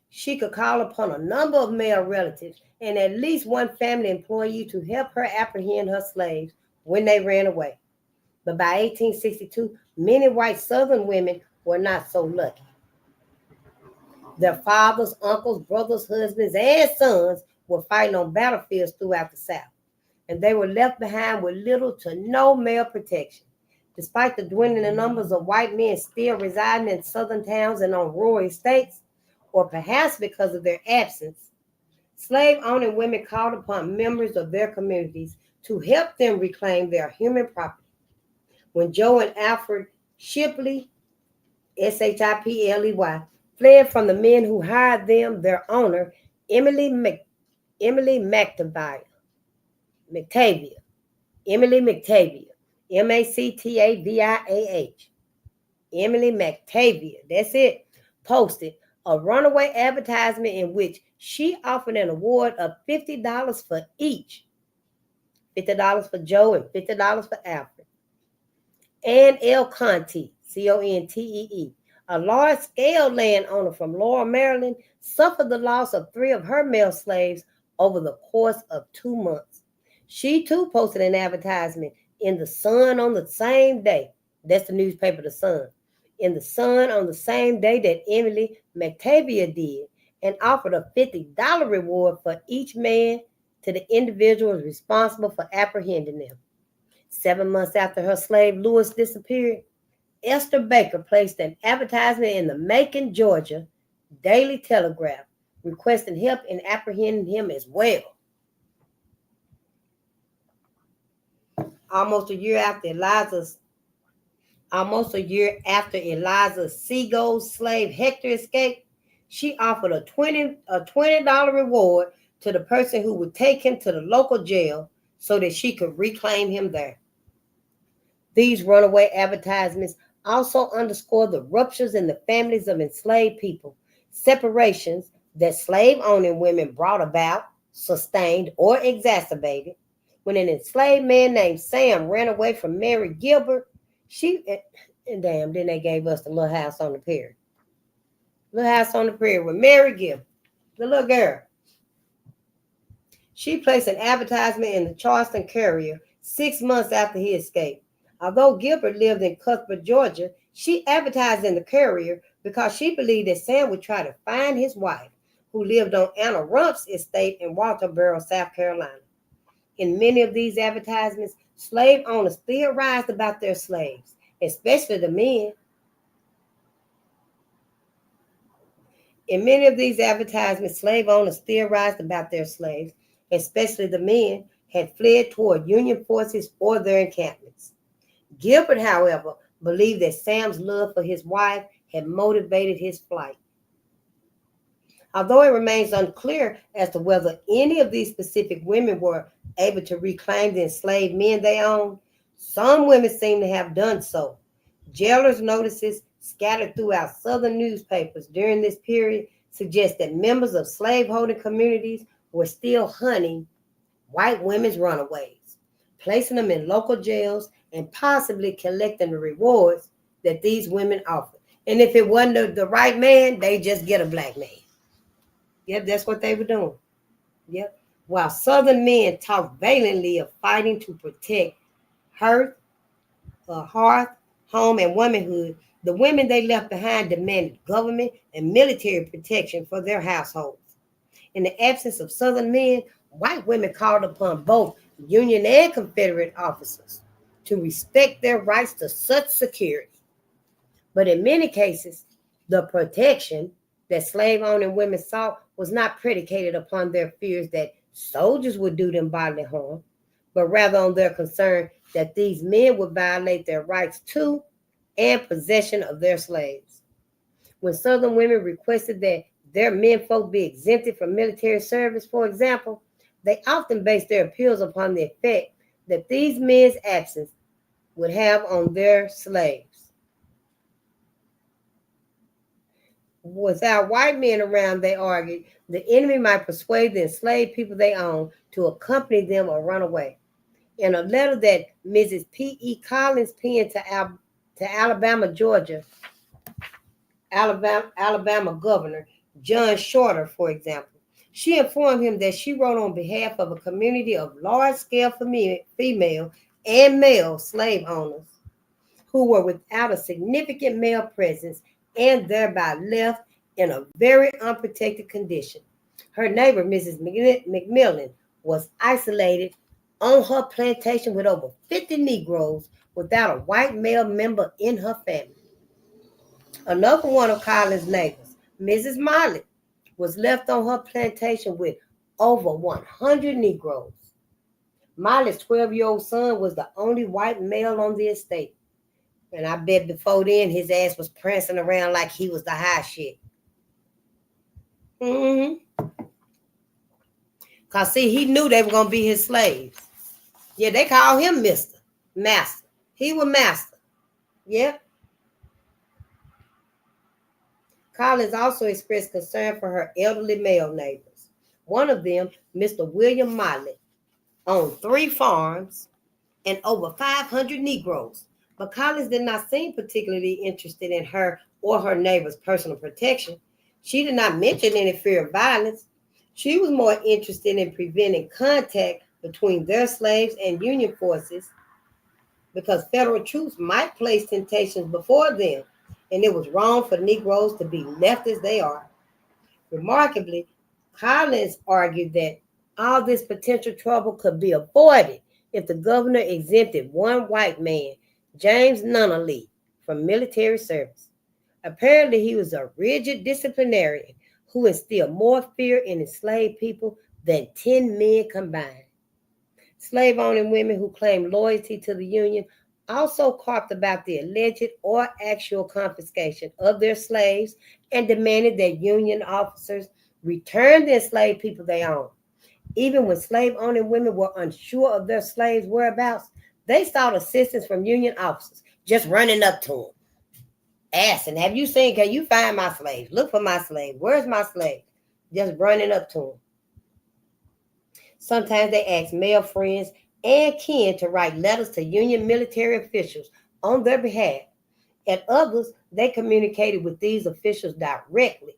She could call upon a number of male relatives and at least one family employee to help her apprehend her slaves when they ran away. But by 1862, many white Southern women were not so lucky. Their fathers, uncles, brothers, husbands, and sons were fighting on battlefields throughout the South, and they were left behind with little to no male protection. Despite the dwindling numbers of white men still residing in Southern towns and on rural estates, or perhaps because of their absence, slave-owning women called upon members of their communities to help them reclaim their human property. When Joe and Alfred Shipley, Shipley, fled from the men who hired them, their owner, Emily McTavish, Mactavia, Mactaviah, Emily McTaviah, that's it, posted a runaway advertisement in which she offered an award of $50 for each. $50 for Joe and $50 for Alfred. Ann L. Contee, Contee, a large-scale landowner from Laurel, Maryland, suffered the loss of 3 of her male slaves over the course of 2 months. She too posted an advertisement in the Sun on the same day. That's the newspaper, the Sun. In the Sun on the same day that Emily McTavia did, and offered a $50 reward for each man to the individuals responsible for apprehending them. 7 months after her slave Lewis disappeared, Esther Baker placed an advertisement in the Macon, Georgia Daily Telegraph requesting help in apprehending him as well. Almost a year after Eliza Seagold's slave Hector escaped, she offered a $20 reward to the person who would take him to the local jail so that she could reclaim him there. These runaway advertisements also underscore the ruptures in the families of enslaved people, separations that slave-owning women brought about, sustained, or exacerbated. When an enslaved man named Sam ran away from Mary Gilbert, then they gave us the Little House on the Prairie. Little House on the Prairie with Mary Gilbert, the little girl. She placed an advertisement in the Charleston Courier 6 months after he escaped. Although Gilbert lived in Cuthbert, Georgia, she advertised in the Courier because she believed that Sam would try to find his wife, who lived on Anna Rump's estate in Walterboro, South Carolina. In many of these advertisements, slave owners theorized about their slaves, especially the men. In many of these advertisements, slave owners theorized about their slaves, especially the men, had fled toward Union forces or their encampments. Gilbert, however, believed that Sam's love for his wife had motivated his flight. Although it remains unclear as to whether any of these specific women were able to reclaim the enslaved men they owned, some women seem to have done so. Jailers' notices scattered throughout Southern newspapers during this period suggest that members of slaveholding communities were still hunting white women's runaways, placing them in local jails, and possibly collecting the rewards that these women offered. And if it wasn't the right man, they just get a black man. Yep, that's what they were doing. Yep. While Southern men talked valiantly of fighting to protect hearth, home, and womanhood, the women they left behind demanded government and military protection for their households. In the absence of Southern men, white women called upon both Union and Confederate officers to respect their rights to such security. But in many cases, the protection that slave-owning women sought was not predicated upon their fears that soldiers would do them bodily harm, but rather on their concern that these men would violate their rights to and possession of their slaves. When Southern women requested that their menfolk be exempted from military service, for example, they often based their appeals upon the effect that these men's absence would have on their slaves. Without white men around, they argued, the enemy might persuade the enslaved people they own to accompany them or run away. In a letter that Mrs. P.E. Collins penned to Alabama Governor John Shorter, for example, she informed him that she wrote on behalf of a community of large-scale female and male slave owners who were without a significant male presence and thereby left in a very unprotected condition. Her neighbor, Mrs. McMillan, was isolated on her plantation with over 50 Negroes without a white male member in her family. Another one of Collins' neighbors, Mrs. Miley, was left on her plantation with over 100 Negroes. Miley's 12-year-old son was the only white male on the estate. And I bet before then, his ass was prancing around like he was the high shit. Because, see, he knew they were going to be his slaves. Yeah, they call him Master. He was master. Yeah. Collins also expressed concern for her elderly male neighbors. One of them, Mr. William Motley, owned 3 farms and over 500 Negroes. But Collins did not seem particularly interested in her or her neighbors' personal protection. She did not mention any fear of violence. She was more interested in preventing contact between their slaves and Union forces because federal troops might place temptations before them, and it was wrong for Negroes to be left as they are. Remarkably, Collins argued that all this potential trouble could be avoided if the governor exempted one white man, James Nunnally, from military service. Apparently, he was a rigid disciplinarian who instilled more fear in enslaved people than 10 men combined. Slave-owning women who claimed loyalty to the Union also carped about the alleged or actual confiscation of their slaves and demanded that Union officers return the enslaved people they owned. Even when slave-owning women were unsure of their slaves' whereabouts, they sought assistance from Union officers, just running up to them, asking, "Have you seen, can you find my slave? Look for my slave. Where's my slave?" Just running up to them. Sometimes they asked male friends and kin to write letters to Union military officials on their behalf. At others, they communicated with these officials directly.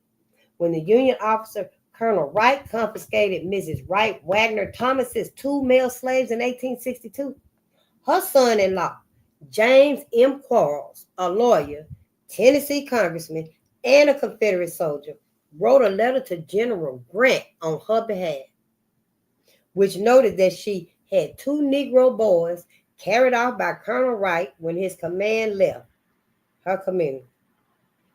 When the Union officer, Colonel Wright, confiscated Mrs. Wright Wagner Thomas's 2 male slaves in 1862, her son-in-law, James M. Quarles, a lawyer, Tennessee congressman, and a Confederate soldier, wrote a letter to General Grant on her behalf, which noted that she had 2 Negro boys carried off by Colonel Wright when his command left her community.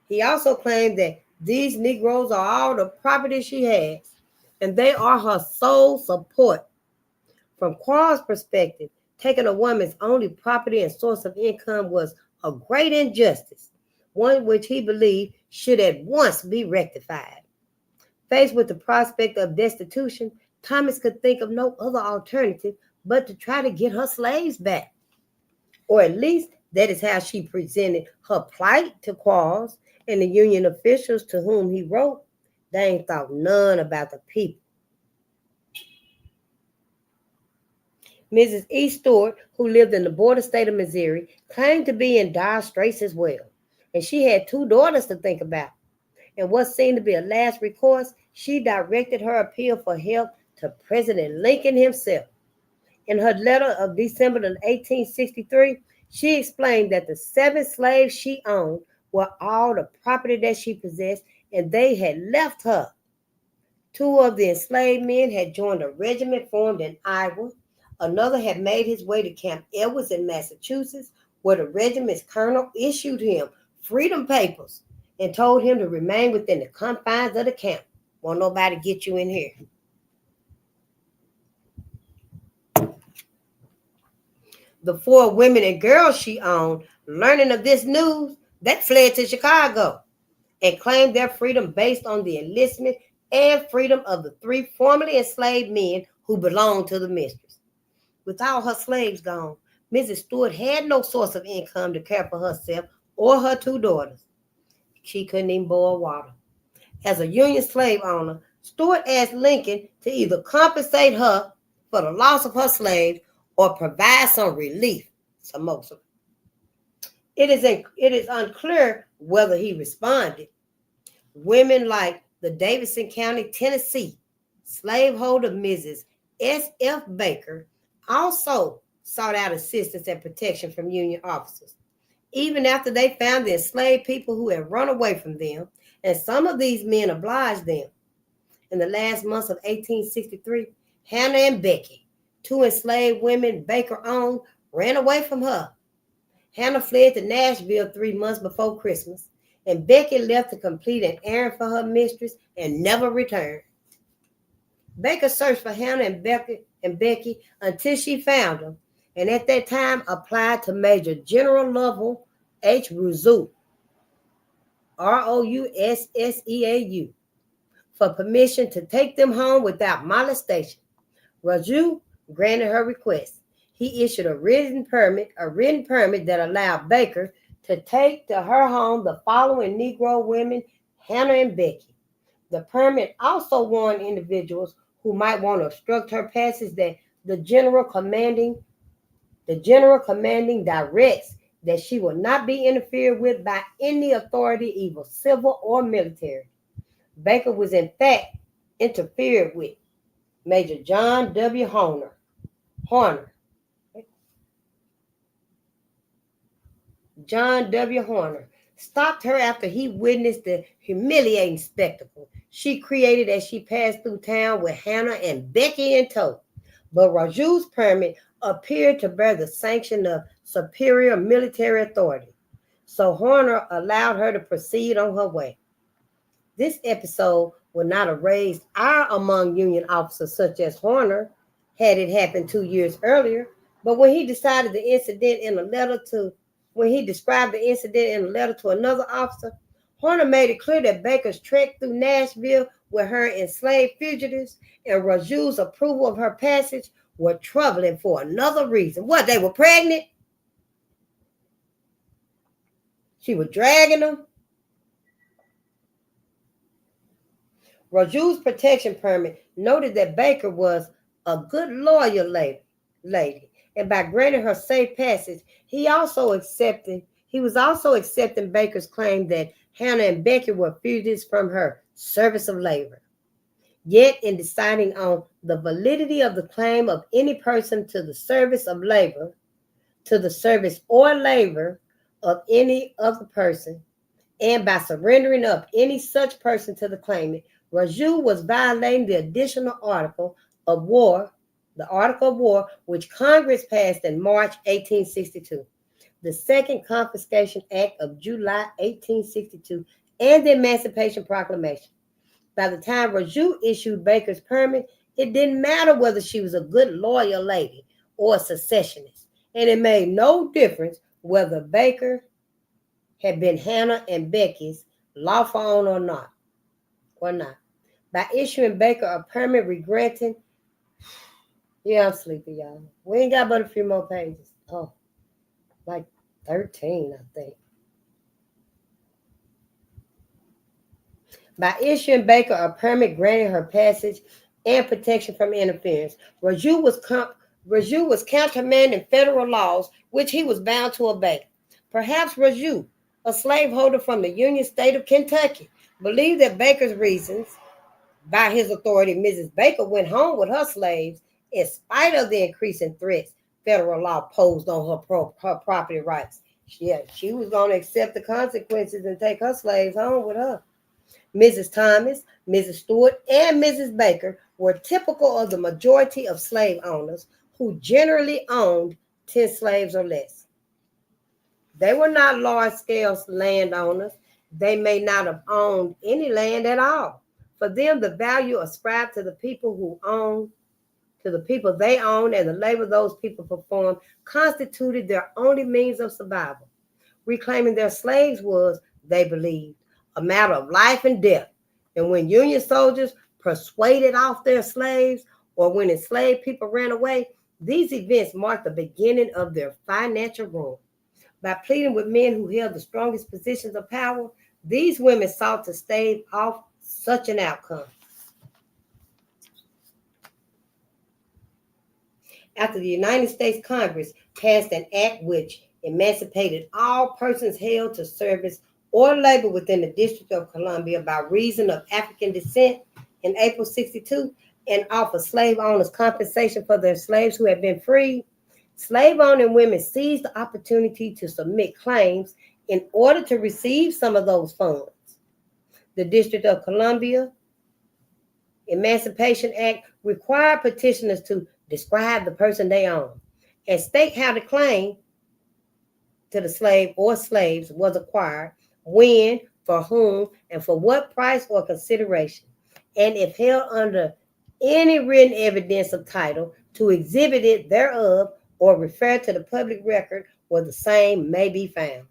He also claimed that these Negroes are all the property she has, and they are her sole support. From Quarles' perspective, taking a woman's only property and source of income was a great injustice, one which he believed should at once be rectified. Faced with the prospect of destitution, Thomas could think of no other alternative but to try to get her slaves back. Or at least that is how she presented her plight to Quarles and the Union officials to whom he wrote. They ain't thought none about the people. Mrs. E. Stewart, who lived in the border state of Missouri, claimed to be in dire straits as well, and she had 2 daughters to think about. In what seemed to be a last recourse, she directed her appeal for help to President Lincoln himself. In her letter of December 1863, she explained that the 7 slaves she owned were all the property that she possessed, and they had left her. 2 of the enslaved men had joined a regiment formed in Iowa. Another had made his way to Camp Edwards in Massachusetts, where the regiment's colonel issued him freedom papers and told him to remain within the confines of the camp. Won't nobody get you in here. The 4 women and girls she owned, learning of this news, they fled to Chicago and claimed their freedom based on the enlistment and freedom of the 3 formerly enslaved men who belonged to the mistress. With all her slaves gone, Mrs. Stewart had no source of income to care for herself or her 2 daughters. She couldn't even boil water. As a Union slave owner, Stewart asked Lincoln to either compensate her for the loss of her slaves or provide some relief. It is unclear whether he responded. Women like the Davidson County, Tennessee slaveholder Mrs. S.F. Baker also sought out assistance and protection from Union officers, even after they found the enslaved people who had run away from them, and some of these men obliged them. In the last months of 1863, Hannah and Becky, 2 enslaved women Baker owned, ran away from her. Hannah fled to Nashville 3 months before Christmas, and Becky left to complete an errand for her mistress and never returned. Baker searched for Hannah and Becky until she found them, and at that time applied to Major General Lovell H. Rousseau, Rousseau, for permission to take them home without molestation. Rousseau granted her request. He issued a written permit that allowed Baker to take to her home the following Negro women: Hannah and Becky. The permit also warned individuals who might want to obstruct her passage that the general commanding directs that she will not be interfered with by any authority, either civil or military. Baker was in fact interfered with. Major John W. Horner. John W. Horner stopped her after he witnessed the humiliating spectacle she created as she passed through town with Hannah and Becky in tow. But Raju's permit appeared to bear the sanction of superior military authority, so Horner allowed her to proceed on her way. This episode would not have raised ire among Union officers such as Horner had it happened 2 years earlier, but when he described the incident in a letter to another officer, Horner made it clear that Baker's trek through Nashville with her enslaved fugitives and Raju's approval of her passage were troubling for another reason. What, they were pregnant? She was dragging them? Raju's protection permit noted that Baker was a good loyal lady, and by granting her safe passage, he was also accepting Baker's claim that Hannah and Becky were fugitives from her service of labor. Yet, in deciding on the validity of the claim of any person to the service or labor of any other person, and by surrendering up any such person to the claimant, Raju was violating the additional article of war, which Congress passed in March 1862, the Second Confiscation Act of July 1862, and the Emancipation Proclamation. By the time Raju issued Baker's permit, it didn't matter whether she was a good loyal lady or a secessionist, and it made no difference whether Baker had been Hannah and Becky's lawful owner or not. By issuing Baker a permit regranting, I'm sleepy, y'all. We ain't got but a few more pages. Oh, like 13, I think. By issuing Baker a permit granting her passage and protection from interference, Raju was countermanding federal laws, which he was bound to obey. Perhaps Raju, a slaveholder from the Union state of Kentucky, believed that Baker's reasons. By his authority, Mrs. Baker went home with her slaves in spite of the increasing threats federal law posed on her property rights. She was going to accept the consequences and take her slaves home with her. Mrs. Thomas, Mrs. Stewart, and Mrs. Baker were typical of the majority of slave owners who generally owned 10 slaves or less. They were not large-scale landowners. They may not have owned any land at all. For them, the value ascribed to the people they owned, and the labor those people performed constituted their only means of survival. Reclaiming their slaves was, they believed, a matter of life and death. And when Union soldiers persuaded off their slaves, or when enslaved people ran away, these events marked the beginning of their financial ruin. By pleading with men who held the strongest positions of power, these women sought to stave off such an outcome. After the United States Congress passed an act which emancipated all persons held to service or labor within the District of Columbia by reason of African descent in April 1962 and offered slave owners compensation for their slaves who had been freed, slave owning women seized the opportunity to submit claims in order to receive some of those funds. The District of Columbia Emancipation Act required petitioners to describe the person they own and state how the claim to the slave or slaves was acquired, when, for whom, and for what price or consideration, and if held under any written evidence of title, to exhibit it thereof or refer to the public record where the same may be found.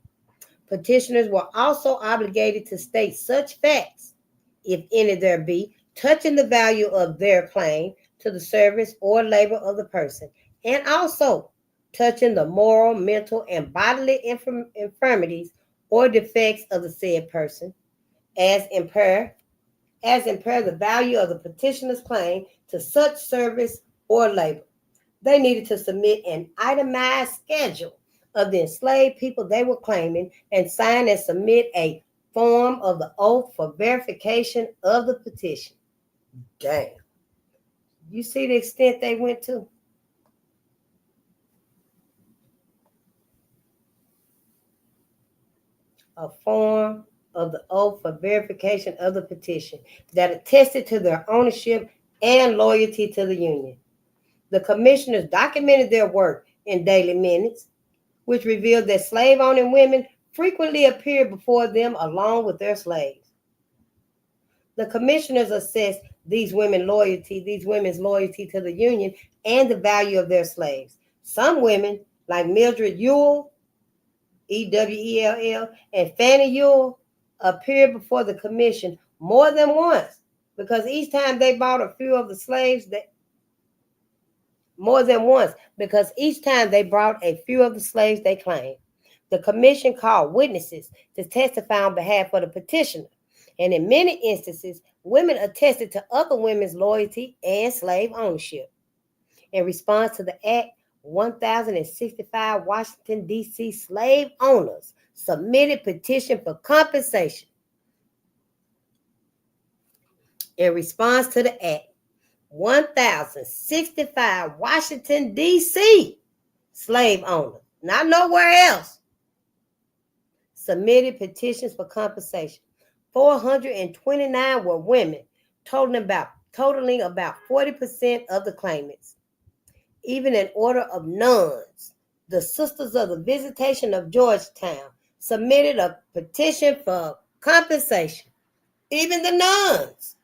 Petitioners were also obligated to state such facts, if any there be, touching the value of their claim to the service or labor of the person, and also touching the moral, mental, and bodily infirmities or defects of the said person, as impair the value of the petitioner's claim to such service or labor. They needed to submit an itemized schedule of the enslaved people they were claiming and sign and submit a form of the oath for verification of the petition. Damn. You see the extent they went to? A form of the oath for verification of the petition that attested to their ownership and loyalty to the Union. The commissioners documented their work in daily minutes, which revealed that slave-owning women frequently appeared before them along with their slaves. The commissioners assessed these women's loyalty to the Union and the value of their slaves. Some women, like Mildred Ewell, Ewell, and Fannie Ewell, appeared before the commission more than once because each time they bought a few of the slaves they claimed. The commission called witnesses to testify on behalf of the petitioner, and in many instances, women attested to other women's loyalty and slave ownership. In response to the act, 1,065 Washington, D.C. slave owners submitted petition for compensation. In response to the act, 1,065 Washington, D.C. slave owners, not nowhere else, submitted petitions for compensation. 429 were women, totaling about 40% of the claimants. Even an order of nuns, the Sisters of the Visitation of Georgetown, submitted a petition for compensation. Even the nuns,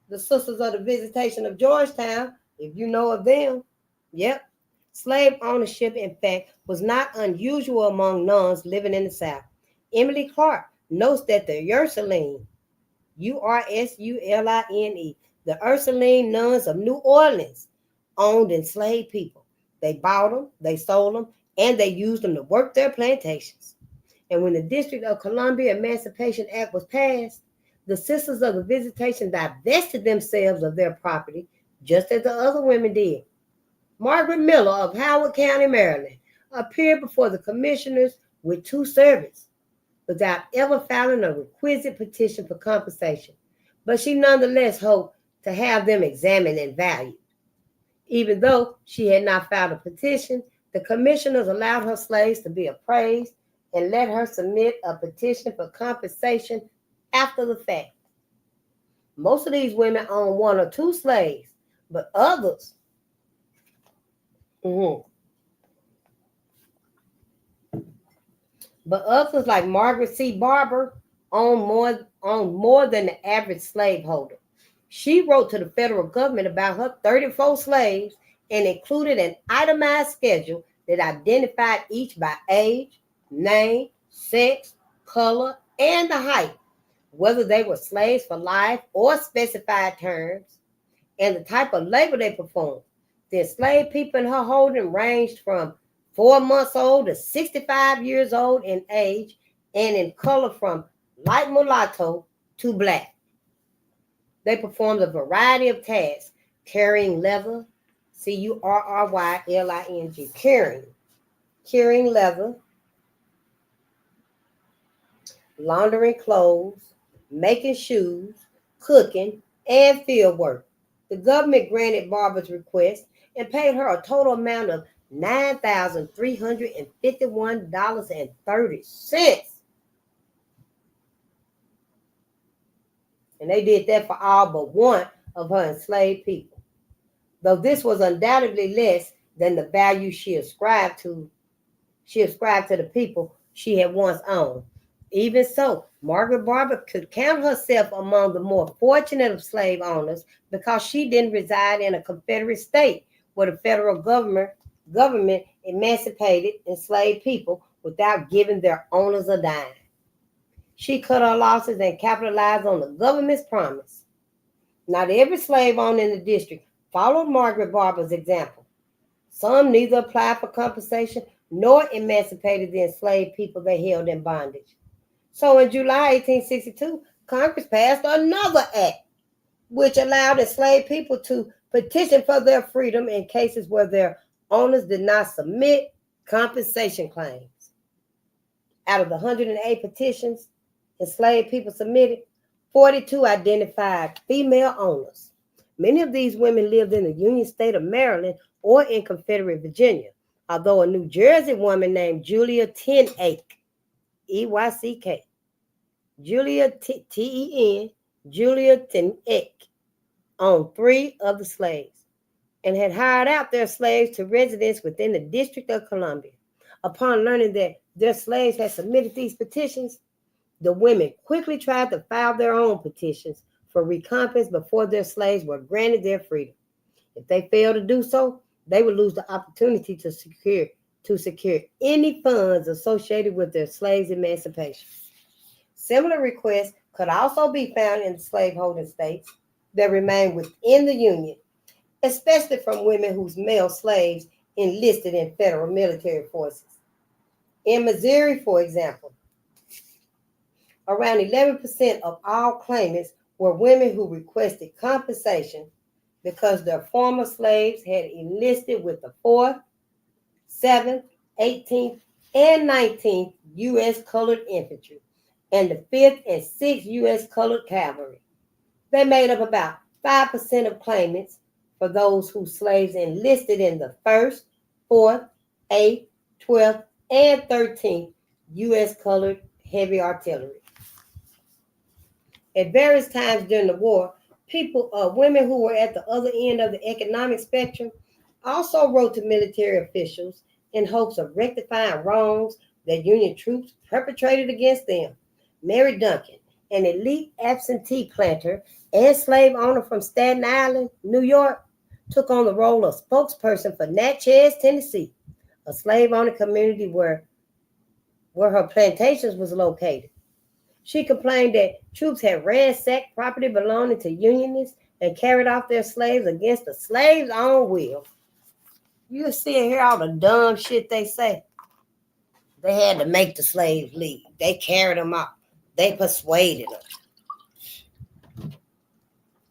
the Sisters of the Visitation of Georgetown, if you know of them, yep. Slave ownership, in fact, was not unusual among nuns living in the South. Emily Clark notes that the Ursuline, Ursuline, the Ursuline nuns of New Orleans, owned enslaved people. They bought them, they sold them, and they used them to work their plantations. And when the District of Columbia Emancipation Act was passed, the Sisters of the Visitation divested themselves of their property, just as the other women did. Margaret Miller of Howard County, Maryland, appeared before the commissioners with 2 servants without ever filing a requisite petition for compensation, but she nonetheless hoped to have them examined and valued. Even though she had not filed a petition, the commissioners allowed her slaves to be appraised and let her submit a petition for compensation after the fact. Most of these women owned 1 or 2 slaves, but others, like Margaret C. Barber, owned more than the average slaveholder. She wrote to the federal government about her 34 slaves and included an itemized schedule that identified each by age, name, sex, color, and the height, whether they were slaves for life or specified terms, and the type of labor they performed. The enslaved people in her holding ranged from 4 months old to 65 years old in age and in color from light mulatto to black. They performed a variety of tasks, carrying leather, Currying, carrying leather, laundering clothes, making shoes, cooking, and field work. The government granted Barber's request and paid her a total amount of $9,351.30. And they did that for all but 1 of her enslaved people. Though this was undoubtedly less than the value she ascribed to the people she had once owned. Even so, Margaret Barber could count herself among the more fortunate of slave owners because she didn't reside in a Confederate state where the federal government emancipated enslaved people without giving their owners a dime. She cut her losses and capitalized on the government's promise. Not every slave owner in the district followed Margaret Barber's example. Some neither applied for compensation nor emancipated the enslaved people they held in bondage. So in July 1862, Congress passed another act which allowed enslaved people to petition for their freedom in cases where their owners did not submit compensation claims. Out of the 108 petitions enslaved people submitted, 42 identified female owners. Many of these women lived in the Union State of Maryland or in Confederate Virginia, although a New Jersey woman named Julia Tenake, E-Y-C-K, Julia T-E-N, Julia Tenake, owned 3 of the slaves and had hired out their slaves to residents within the District of Columbia. Upon learning that their slaves had submitted these petitions, the women quickly tried to file their own petitions for recompense before their slaves were granted their freedom. If they failed to do so, they would lose the opportunity to secure any funds associated with their slaves' emancipation. Similar requests could also be found in the slaveholding states that remain within the Union, especially from women whose male slaves enlisted in federal military forces. In Missouri, for example, around 11% of all claimants were women who requested compensation because their former slaves had enlisted with the 4th, 7th, 18th, and 19th U.S. Colored Infantry and the 5th and 6th U.S. Colored Cavalry. They made up about 5% of claimants for those whose slaves enlisted in the 1st, 4th, 8th, 12th, and 13th U.S. Colored Heavy Artillery. At various times during the war, women who were at the other end of the economic spectrum also wrote to military officials in hopes of rectifying wrongs that Union troops perpetrated against them. Mary Duncan, an elite absentee planter and slave owner from Staten Island, New York, took on the role of spokesperson for Natchez, Tennessee, a slave-owning community where her plantations was located. She complained that troops had ransacked property belonging to Unionists and carried off their slaves against the slaves' own will. You see and hear all the dumb shit they say. They had to make the slaves leave. They carried them off. They persuaded them.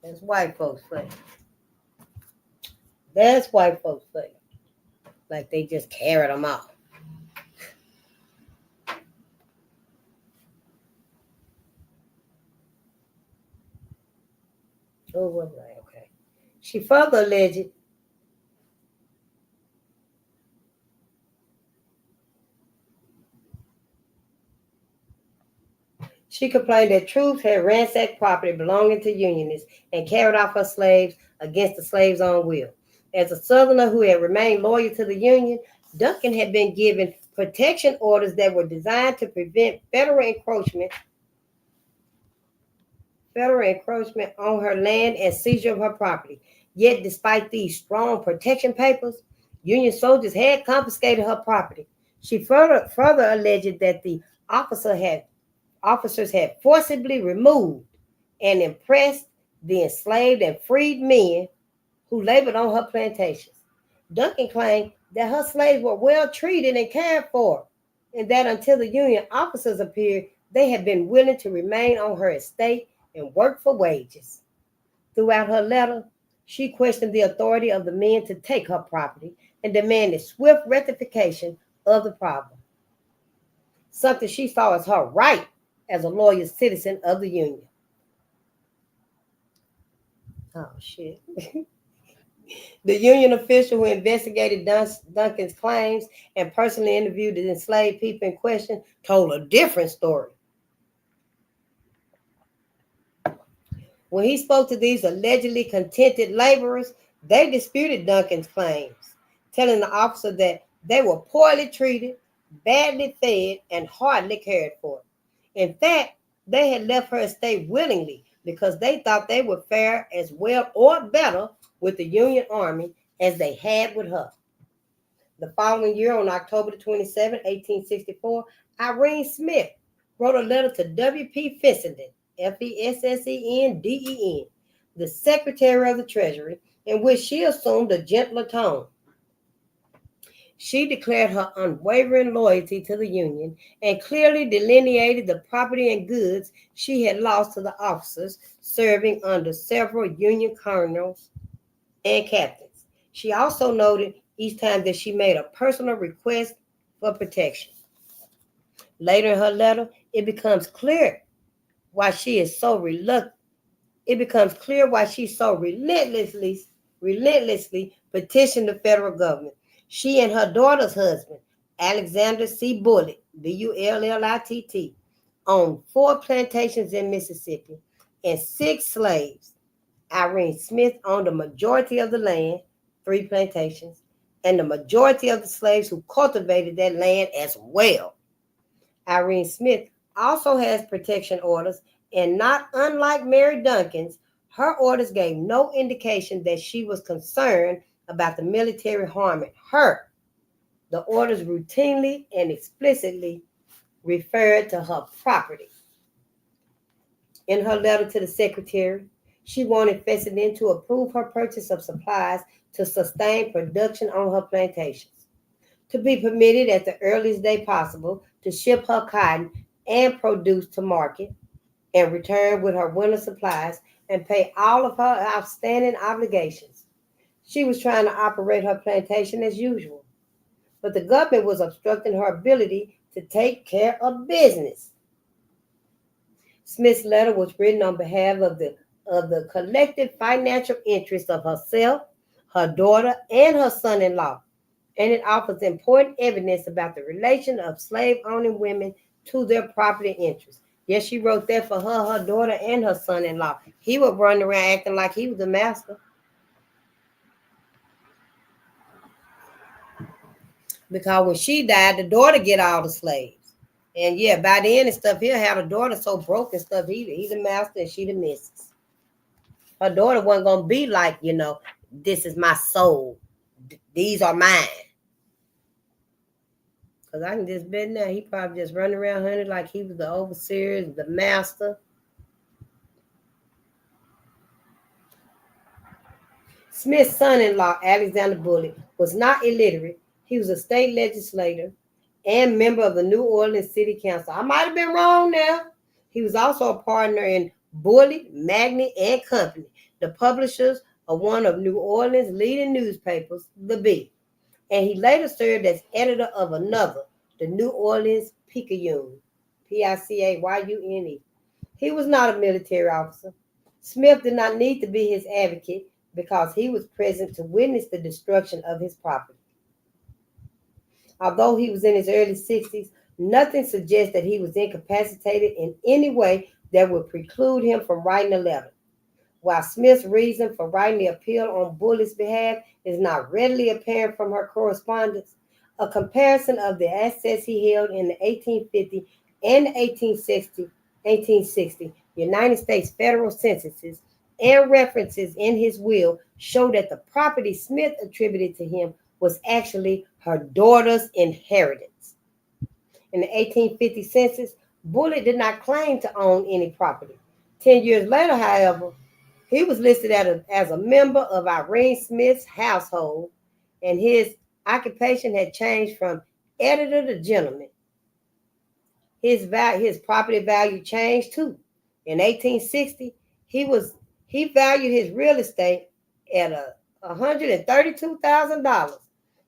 That's white folks say. That's white folks say. Like they just carried them off. Oh, was I? Okay. She further alleged she complained that troops had ransacked property belonging to Unionists and carried off her slaves against the slaves' own will. As a Southerner who had remained loyal to the Union, Duncan had been given protection orders that were designed to prevent federal encroachment on her land and seizure of her property. Yet, despite these strong protection papers, Union soldiers had confiscated her property. She further alleged that the officers had forcibly removed and impressed the enslaved and freed men who labored on her plantations. Duncan claimed that her slaves were well treated and cared for, and that until the Union officers appeared, they had been willing to remain on her estate and work for wages. Throughout her letter, she questioned the authority of the men to take her property and demanded swift rectification of the problem, something she saw as her right as a loyal citizen of the Union. Oh, shit. The Union official who investigated Duncan's claims and personally interviewed the enslaved people in question told a different story. When he spoke to these allegedly contented laborers, they disputed Duncan's claims, telling the officer that they were poorly treated, badly fed, and hardly cared for. In fact, they had left her estate willingly because they thought they would fare as well or better with the Union Army as they had with her. The following year, on October 27, 1864, Irene Smith wrote a letter to W.P. Fessenden, Fessenden, the Secretary of the Treasury, in which she assumed a gentler tone. She declared her unwavering loyalty to the Union and clearly delineated the property and goods she had lost to the officers serving under several Union colonels and captains. She also noted each time that she made a personal request for protection. Later in her letter, it becomes clear why she is so reluctant. It becomes clear why she so relentlessly petitioned the federal government. She and her daughter's husband, Alexander C. Bullitt, Bullitt, owned 4 plantations in Mississippi and 6 slaves. Irene Smith owned the majority of the land, 3 plantations, and the majority of the slaves who cultivated that land as well. Irene Smith also has protection orders, and not unlike Mary Duncan's, her orders gave no indication that she was concerned about the military harming her. The orders routinely and explicitly referred to her property. In her letter to the secretary, she wanted Fessenden to approve her purchase of supplies to sustain production on her plantations, to be permitted at the earliest day possible to ship her cotton and produce to market, and return with her winter supplies and pay all of her outstanding obligations. She was trying to operate her plantation as usual, but the government was obstructing her ability to take care of business. Smith's letter was written on behalf of the collective financial interests of herself, her daughter, and her son-in-law, and it offers important evidence about the relation of slave-owning women to their property interests. Yes, she wrote that for her daughter, and her son-in-law. He was running around acting like he was the master. Because when she died, the daughter get all the slaves. And yeah, by the end and stuff, he'll have a daughter so broke and stuff. He's the master and she the missus. Her daughter wasn't going to be like, this is my soul. These are mine. Because I can just bet now he probably just running around hunting like he was the overseer, the master. Smith's son-in-law, Alexander Bullitt, was not illiterate. He was a state legislator and member of the New Orleans City Council. I might have been wrong now. He was also a partner in Bullitt, Magny, and Company, the publishers of one of New Orleans' leading newspapers, The Bee. And he later served as editor of another, the New Orleans Picayune, Picayune. He was not a military officer. Smith did not need to be his advocate because he was present to witness the destruction of his property. Although he was in his early 60s, nothing suggests that he was incapacitated in any way that would preclude him from writing a letter. While Smith's reason for writing the appeal on Bullitt's behalf is not readily apparent from her correspondence, a comparison of the assets he held in the 1850 and 1860 United States federal censuses and references in his will show that the property Smith attributed to him was actually her daughter's inheritance. In the 1850 census, Bullitt did not claim to own any property. 10 years later, however, he was listed as a member of Irene Smith's household, and his occupation had changed from editor to gentleman. His property value changed too. In 1860, he valued his real estate at $132,000,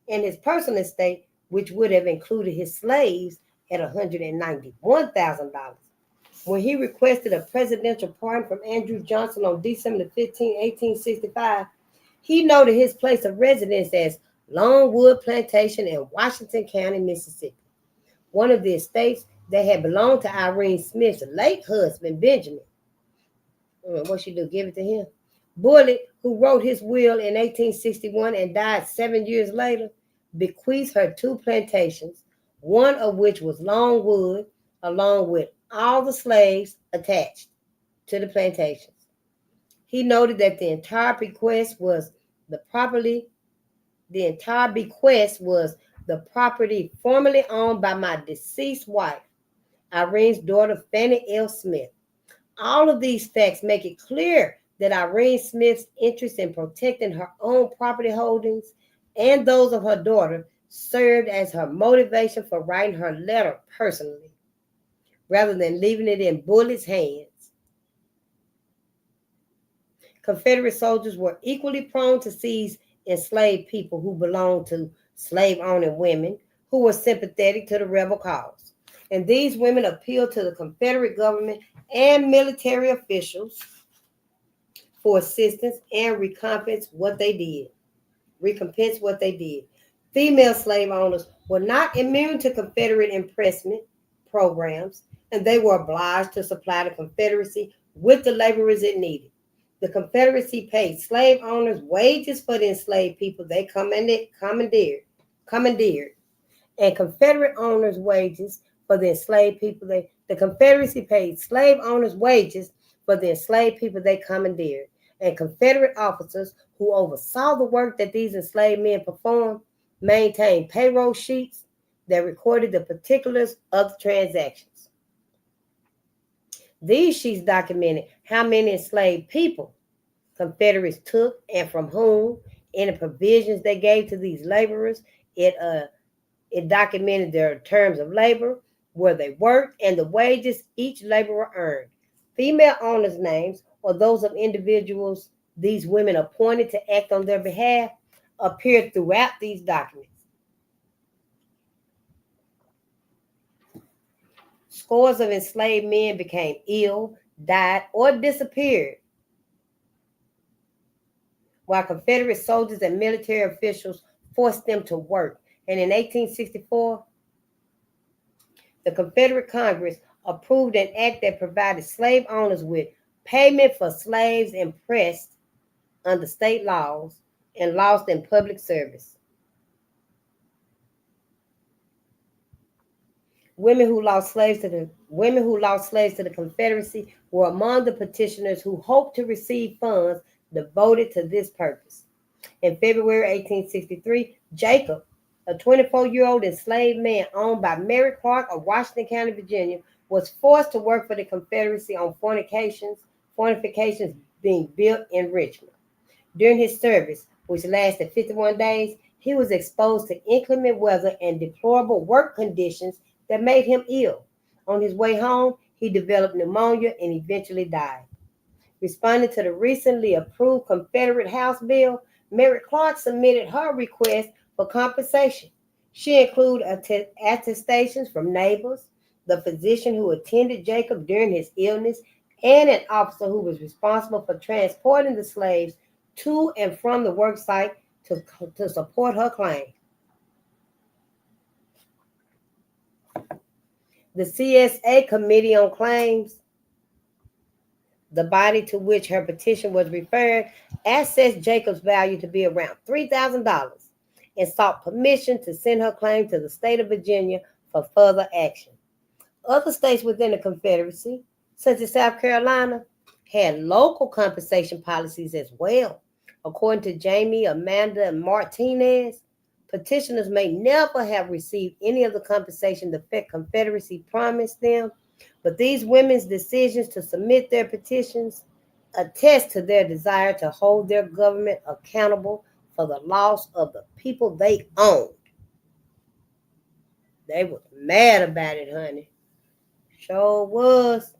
and his personal estate, which would have included his slaves, at $191,000. When he requested a presidential pardon from Andrew Johnson on December 15, 1865, he noted his place of residence as Longwood Plantation in Washington County, Mississippi, one of the estates that had belonged to Irene Smith's late husband, Benjamin. What she do? Give it to him. Bullitt, who wrote his will in 1861 and died 7 years later, bequeathed her 2 plantations, one of which was Longwood, along with all the slaves attached to the plantations. He noted that the entire bequest was the property formerly owned by my deceased wife, Irene's daughter, Fannie L. Smith. All of these facts make it clear that Irene Smith's interest in protecting her own property holdings and those of her daughter served as her motivation for writing her letter personally, rather than leaving it in bullets' hands. Confederate soldiers were equally prone to seize enslaved people who belonged to slave-owning women who were sympathetic to the rebel cause. And these women appealed to the Confederate government and military officials for assistance and recompense what they did. Female slave owners were not immune to Confederate impressment programs, and they were obliged to supply the Confederacy with the laborers it needed. The Confederacy paid slave owners wages for the enslaved people they commandeered, and Confederate owners wages for the enslaved people the Confederacy paid slave owners wages for the enslaved people they commandeered, and Confederate officers who oversaw the work that these enslaved men performed maintained payroll sheets that recorded the particulars of the transactions. These sheets documented how many enslaved people Confederates took and from whom, and the provisions they gave to these laborers. It documented their terms of labor, where they worked, and the wages each laborer earned. Female owners' names, or those of individuals these women appointed to act on their behalf, appeared throughout these documents. Scores of enslaved men became ill, died, or disappeared, while Confederate soldiers and military officials forced them to work. And in 1864, the Confederate Congress approved an act that provided slave owners with payment for slaves impressed under state laws and lost in public service. Women who lost slaves to the Confederacy were among the petitioners who hoped to receive funds devoted to this purpose. In February 1863, Jacob, a 24-year-old enslaved man owned by Mary Clark of Washington County, Virginia, was forced to work for the Confederacy on fortifications being built in Richmond. During his service, which lasted 51 days, he was exposed to inclement weather and deplorable work conditions that made him ill. On his way home, he developed pneumonia and eventually died. Responding to the recently approved Confederate House bill, Mary Clark submitted her request for compensation. She included attestations from neighbors, the physician who attended Jacob during his illness, and an officer who was responsible for transporting the slaves to and from the work site to support her claim. The CSA Committee on Claims, the body to which her petition was referred, assessed Jacob's value to be around $3,000 and sought permission to send her claim to the state of Virginia for further action. Other states within the Confederacy, such as South Carolina, had local compensation policies as well. According to Jamie, Amanda, and Martinez, petitioners may never have received any of the compensation the Confederacy promised them, but these women's decisions to submit their petitions attest to their desire to hold their government accountable for the loss of the people they owned. They were mad about it, honey. Sure was.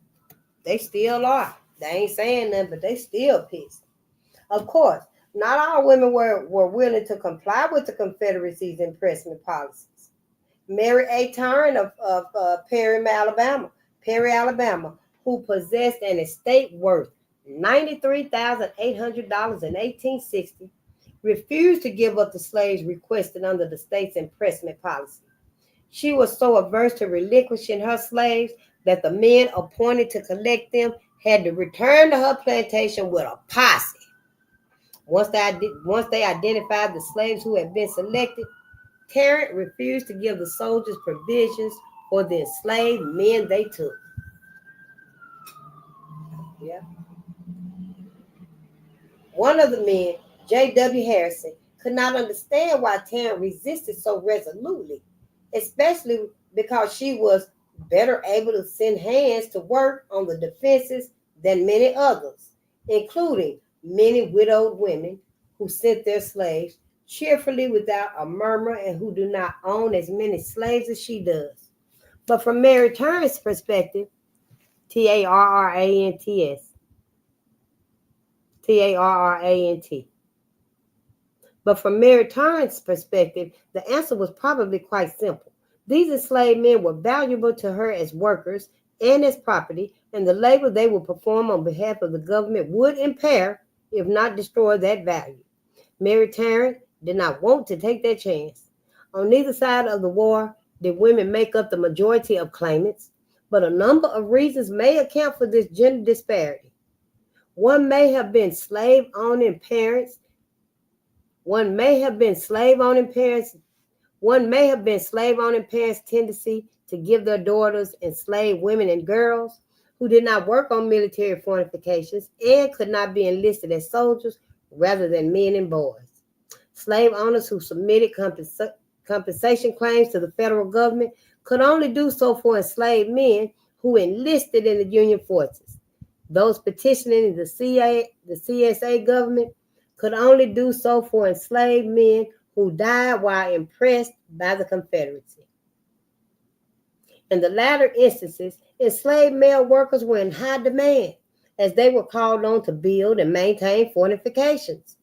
They still are. They ain't saying nothing, but they still pissed. Of course, not all women were willing to comply with the Confederacy's impressment policies. Mary A. Tarrant of Perry, Alabama, who possessed an estate worth $93,800 in 1860, refused to give up the slaves requested under the state's impressment policy. She was so averse to relinquishing her slaves that the men appointed to collect them had to return to her plantation with a posse. Once they identified the slaves who had been selected, Tarrant refused to give the soldiers provisions for the enslaved men they took. Yeah. One of the men, J.W. Harrison, could not understand why Tarrant resisted so resolutely, especially because she was better able to send hands to work on the defenses than many others, including many widowed women who sent their slaves cheerfully without a murmur, and who do not own as many slaves as she does. But from Mary Tarrant's perspective, Tarrants, Tarrant. But from Mary Tarrant's perspective, the answer was probably quite simple. These enslaved men were valuable to her as workers and as property, and the labor they would perform on behalf of the government would impair, if not destroy, that value. Mary Tarrant did not want to take that chance. On neither side of the war did women make up the majority of claimants, but a number of reasons may account for this gender disparity. One may have been slave-owning parents. One may have been slave-owning parents' tendency to give their daughters enslaved women and girls who did not work on military fortifications and could not be enlisted as soldiers rather than men and boys. Slave owners who submitted compensation claims to the federal government could only do so for enslaved men who enlisted in the Union forces. Those petitioning the CSA government could only do so for enslaved men who died while impressed by the Confederacy. In the latter instances, enslaved male workers were in high demand, as they were called on to build and maintain fortifications.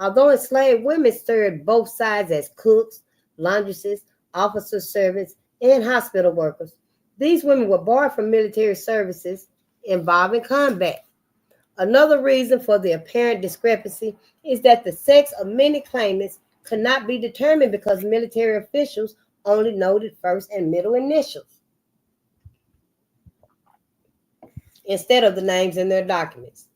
Although enslaved women served both sides as cooks, laundresses, officers' servants, and hospital workers, these women were barred from military services involving combat. Another reason for the apparent discrepancy is that the sex of many claimants could not be determined because military officials only noted first and middle initials instead of the names in their documents.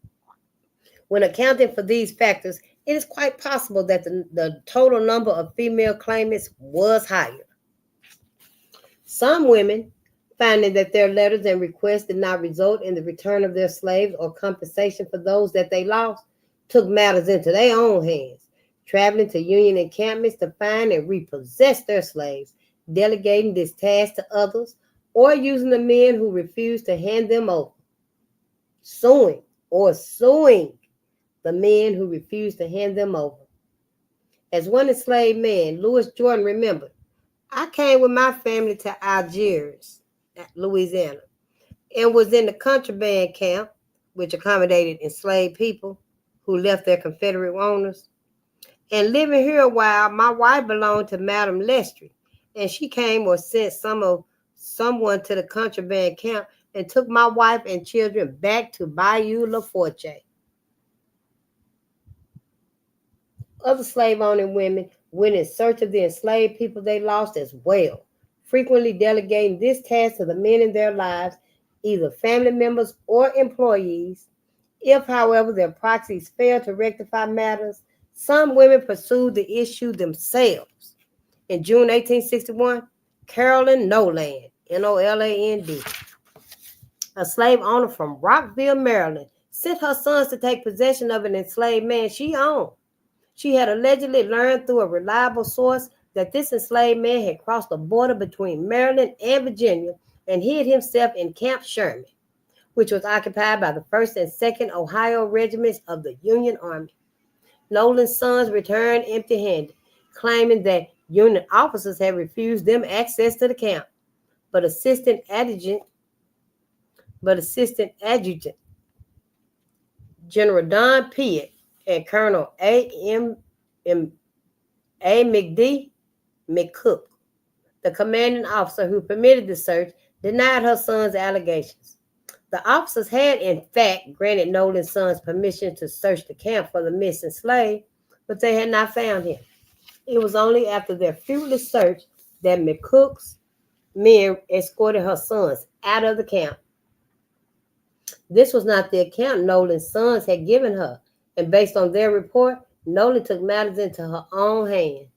When accounting for these factors, it is quite possible that the total number of female claimants was higher. Some women, finding that their letters and requests did not result in the return of their slaves or compensation for those that they lost, took matters into their own hands, traveling to Union encampments to find and repossess their slaves, delegating this task to others, or using the men who refused to hand them over, suing the men who refused to hand them over. As one enslaved man, Louis Jordan, remembered, "I came with my family to Algiers, Louisiana, and was in the contraband camp, which accommodated enslaved people who left their Confederate owners. And living here a while, my wife belonged to Madame Lestry, and she came or sent someone to the contraband camp and took my wife and children back to Bayou La Forge." Other slave-owning women went in search of the enslaved people they lost as well, frequently delegating this task to the men in their lives, either family members or employees. If, however, their proxies failed to rectify matters, some women pursued the issue themselves. In June 1861, Carolyn Noland, Noland, a slave owner from Rockville, Maryland, sent her sons to take possession of an enslaved man she owned. She had allegedly learned through a reliable source that this enslaved man had crossed the border between Maryland and Virginia and hid himself in Camp Sherman, which was occupied by the 1st and 2nd Ohio Regiments of the Union Army. Nolan's sons returned empty-handed, claiming that Union officers had refused them access to the camp. But Assistant Adjutant General Don Piatt and Colonel A. McCook, the commanding officer who permitted the search, denied her son's allegations. The officers had, in fact, granted Nolan's sons permission to search the camp for the missing slave, but they had not found him. It was only after their fruitless search that McCook's men escorted her sons out of the camp. This was not the account Nolan's sons had given her, and based on their report, Nolan took matters into her own hands.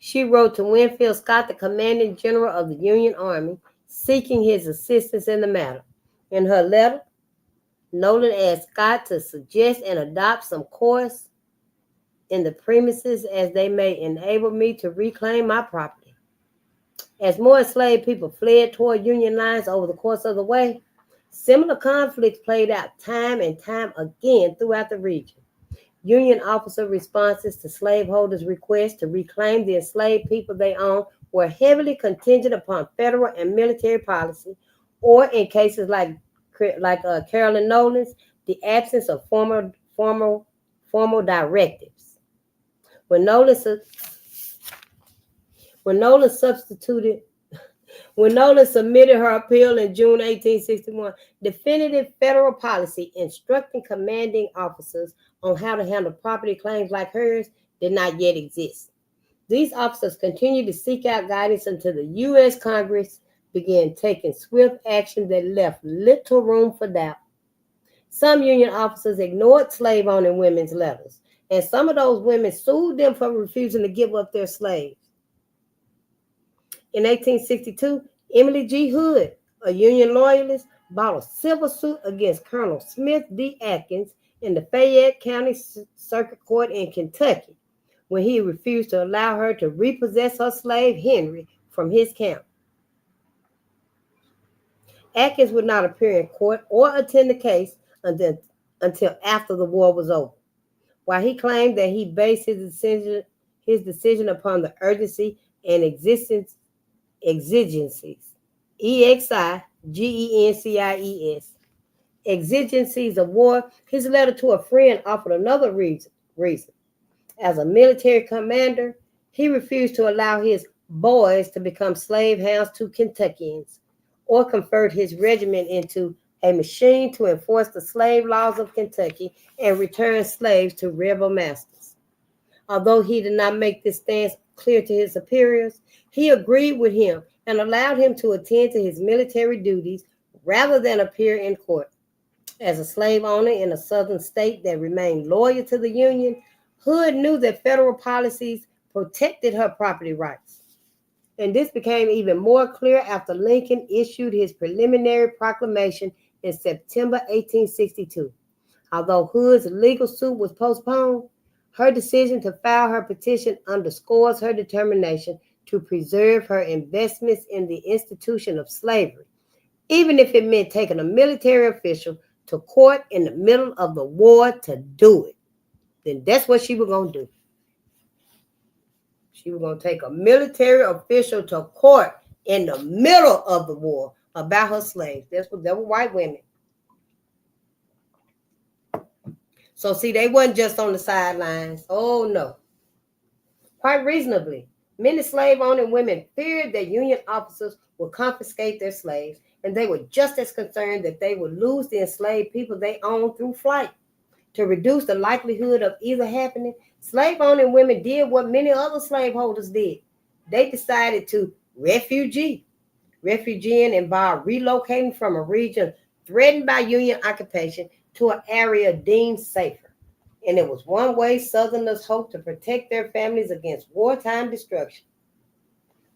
She wrote to Winfield Scott, the commanding general of the Union Army, seeking his assistance in the matter. In her letter, Nolan asked Scott to suggest and adopt some course in the premises as they may enable me to reclaim my property. As more enslaved people fled toward Union lines over the course of the way, similar conflicts played out time and time again throughout the region. Union officer responses to slaveholders' requests to reclaim the enslaved people they own were heavily contingent upon federal and military policy, or in cases like Carolyn Nolan's, the absence of formal directives. When Nolan substituted When Nolan submitted her appeal in June 1861, definitive federal policy instructing commanding officers on how to handle property claims like hers did not yet exist. These officers continued to seek out guidance until the U.S. Congress began taking swift action that left little room for doubt. Some Union officers ignored slave-owning women's letters, and some of those women sued them for refusing to give up their slaves. In 1862, Emily G. Hood, a Union loyalist, brought a civil suit against Colonel Smith D. Atkins in the Fayette County Circuit Court in Kentucky when he refused to allow her to repossess her slave Henry from his camp. Atkins would not appear in court or attend the case until after the war was over. While he claimed that he based his decision upon the urgency and exigencies, exigencies, exigencies of war, his letter to a friend offered another reason. As a military commander, he refused to allow his boys to become slave hands to Kentuckians or convert his regiment into a machine to enforce the slave laws of Kentucky and return slaves to rebel masters. Although he did not make this stance clear to his superiors, he agreed with him and allowed him to attend to his military duties rather than appear in court. As a slave owner in a southern state that remained loyal to the Union, Hood knew that federal policies protected her property rights. And this became even more clear after Lincoln issued his preliminary proclamation in September 1862. Although Hood's legal suit was postponed, her decision to file her petition underscores her determination to preserve her investments in the institution of slavery, even if it meant taking a military official to court in the middle of the war to do it. Then that's what she was going to do. She was going to take a military official to court in the middle of the war about her slaves. They were white women. So see, they wasn't just on the sidelines. Oh, no. Quite reasonably, many slave-owning women feared that Union officers would confiscate their slaves, and they were just as concerned that they would lose the enslaved people they owned through flight. To reduce the likelihood of either happening, slave-owning women did what many other slaveholders did. They decided to refugeeing involved relocating from a region threatened by Union occupation to an area deemed safer. And it was one way Southerners hoped to protect their families against wartime destruction.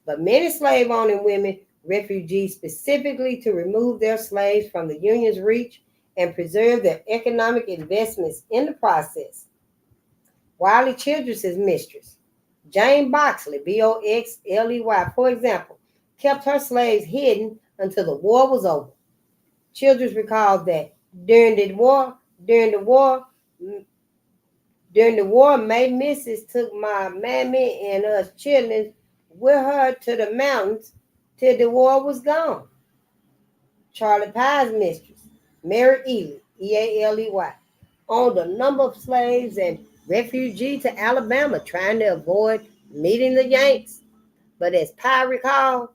But many slave-owning women refugeed specifically to remove their slaves from the Union's reach and preserve their economic investments in the process. Wiley Childress's mistress, Jane Boxley, Boxley, for example, kept her slaves hidden until the war was over. Childress recalled that during the war, May Missus took my mammy and us children with her to the mountains till the war was gone. Charlie Pye's mistress, Mary Ely, Ealy, owned a number of slaves and refugees to Alabama, trying to avoid meeting the Yanks. But as Pye recalled,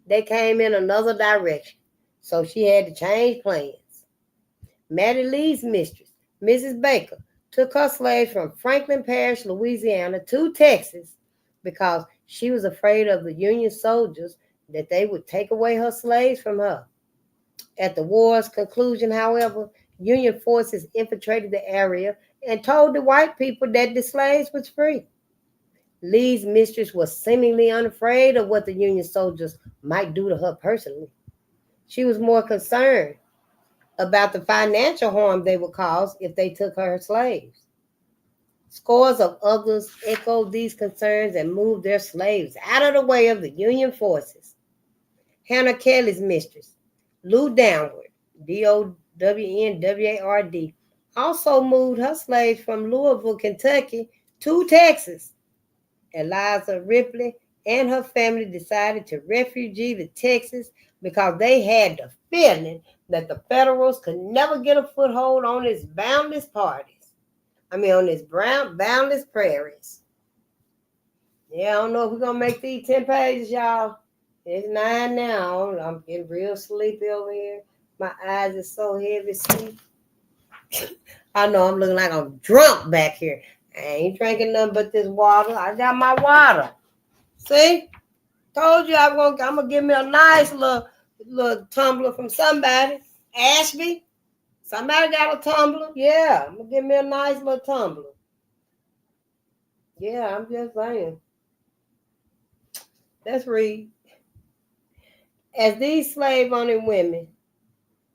they came in another direction, so she had to change plans. Mattie Lee's mistress, Mrs. Baker, took her slaves from Franklin Parish, Louisiana, to Texas because she was afraid of the Union soldiers that they would take away her slaves from her. At the war's conclusion, however, Union forces infiltrated the area and told the white people that the slaves was free. Lee's mistress was seemingly unafraid of what the Union soldiers might do to her personally. She was more concerned about the financial harm they would cause if they took her slaves. Scores of others echoed these concerns and moved their slaves out of the way of the Union forces. Hannah Kelly's mistress, Lou Downward, Downward, also moved her slaves from Louisville, Kentucky to Texas. Eliza Ripley and her family decided to refugee to Texas because they had the feeling that the Federals could never get a foothold on its boundless boundless prairies. Yeah, I don't know if we're gonna make these 10 pages, y'all. It's 9 now. I'm getting real sleepy over here. My eyes are so heavy, sleep. I know I'm looking like I'm drunk back here. I ain't drinking nothing but this water. I got my water. See? Told you I'm gonna give me a nice little tumbler from somebody. Ashby. Somebody got a tumbler? Yeah, I'm gonna give me a nice little tumbler. Yeah, I'm just saying. Let's read. As these slave-owning women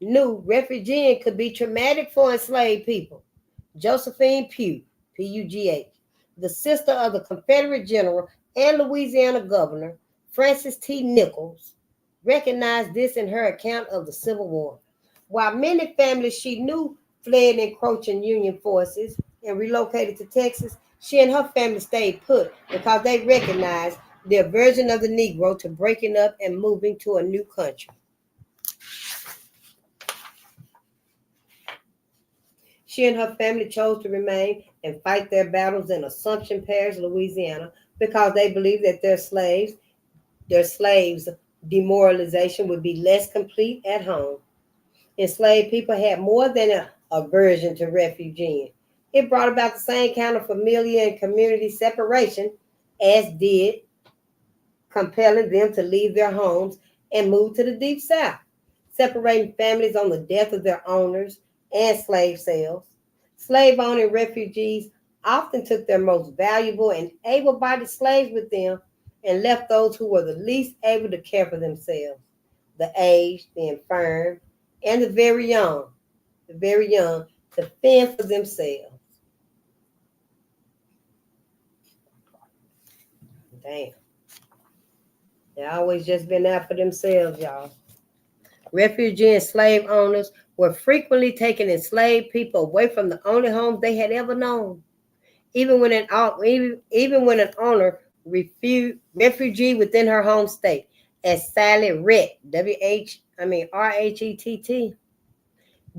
knew refugeeing could be traumatic for enslaved people, Josephine Pugh, P-U-G-H, the sister of the Confederate general and Louisiana governor, Francis T. Nichols, recognized this in her account of the Civil War. While many families she knew fled encroaching Union forces and relocated to Texas, she and her family stayed put because they recognized the aversion of the Negro to breaking up and moving to a new country. She and her family chose to remain and fight their battles in Assumption Parish, Louisiana, because they believed that their slaves' demoralization would be less complete at home. Enslaved people had more than an aversion to refugeeing. It brought about the same kind of familiar and community separation as did compelling them to leave their homes and move to the Deep South, separating families on the death of their owners and slave sales. Slave-owning refugees often took their most valuable and able-bodied slaves with them and left those who were the least able to care for themselves, the aged, the infirm, and the very young, to fend for themselves. Damn. They always just been out for themselves, y'all. Refugee and slave owners were frequently taking enslaved people away from the only homes they had ever known. Even when an owner refugee within her home state, as Sally Rhett, Rhett,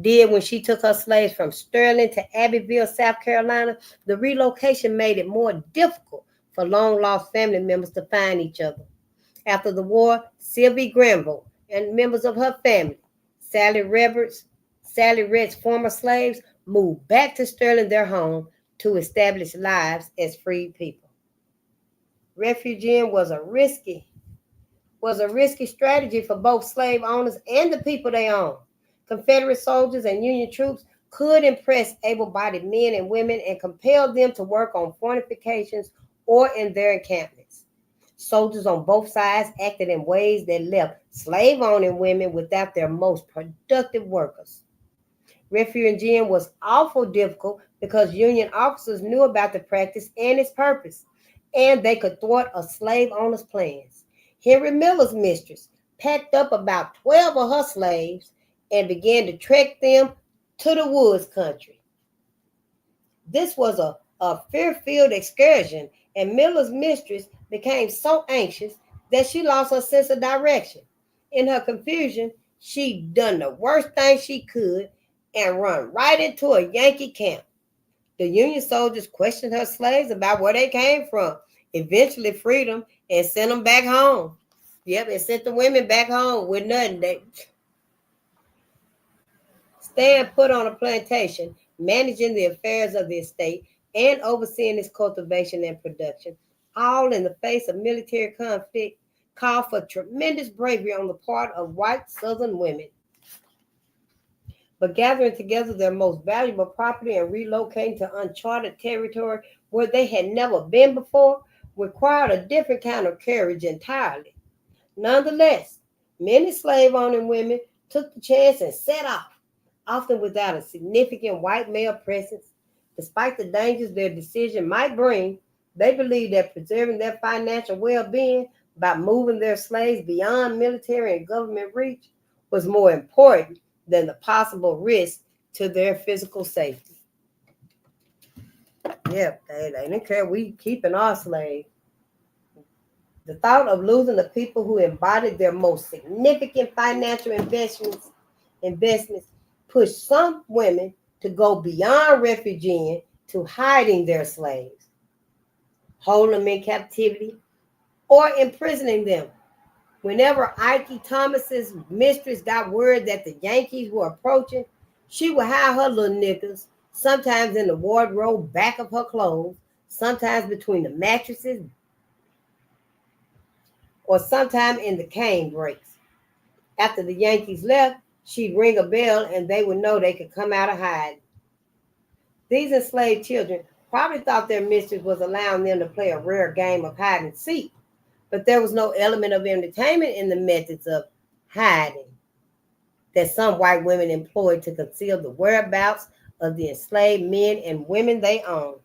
did when she took her slaves from Sterling to Abbeville, South Carolina, the relocation made it more difficult for long-lost family members to find each other. After the war, Sylvie Granville and members of her family, Sally Rhett's former slaves, moved back to Sterling, their home, to establish lives as freed people. Refugeeing was a risky strategy for both slave owners and the people they owned. Confederate soldiers and Union troops could impress able-bodied men and women and compel them to work on fortifications or in their encampments. Soldiers on both sides acted in ways that left slave-owning women without their most productive workers. Refugeeing was awful difficult because Union officers knew about the practice and its purpose, and they could thwart a slave owner's plans. Henry Miller's mistress packed up about 12 of her slaves and began to trek them to the woods country. This was a fear-filled excursion, and Miller's mistress became so anxious that she lost her sense of direction. In her confusion, she done the worst thing she could and run right into a Yankee camp. The Union soldiers questioned her slaves about where they came from, eventually freed them and sent them back home. Yep, and sent the women back home with nothing. They staying put on a plantation, managing the affairs of the estate, and overseeing its cultivation and production, all in the face of military conflict, called for tremendous bravery on the part of white Southern women. But gathering together their most valuable property and relocating to uncharted territory where they had never been before required a different kind of courage entirely. Nonetheless, many slave-owning women took the chance and set off, often without a significant white male presence. Despite the dangers their decision might bring, they believed that preserving their financial well-being by moving their slaves beyond military and government reach was more important than the possible risk to their physical safety. Yeah, they didn't care. We keeping our slaves. The thought of losing the people who embodied their most significant financial investments pushed some women to go beyond refugeeing to hiding their slaves, holding them in captivity, or imprisoning them. Whenever Ike Thomas's mistress got word that the Yankees were approaching, she would hide her little knickers, sometimes in the wardrobe back of her clothes, sometimes between the mattresses, or sometimes in the cane breaks. After the Yankees left, she'd ring a bell and they would know they could come out of hiding. These enslaved children probably thought their mistress was allowing them to play a rare game of hide and seek, but there was no element of entertainment in the methods of hiding that some white women employed to conceal the whereabouts of the enslaved men and women they owned.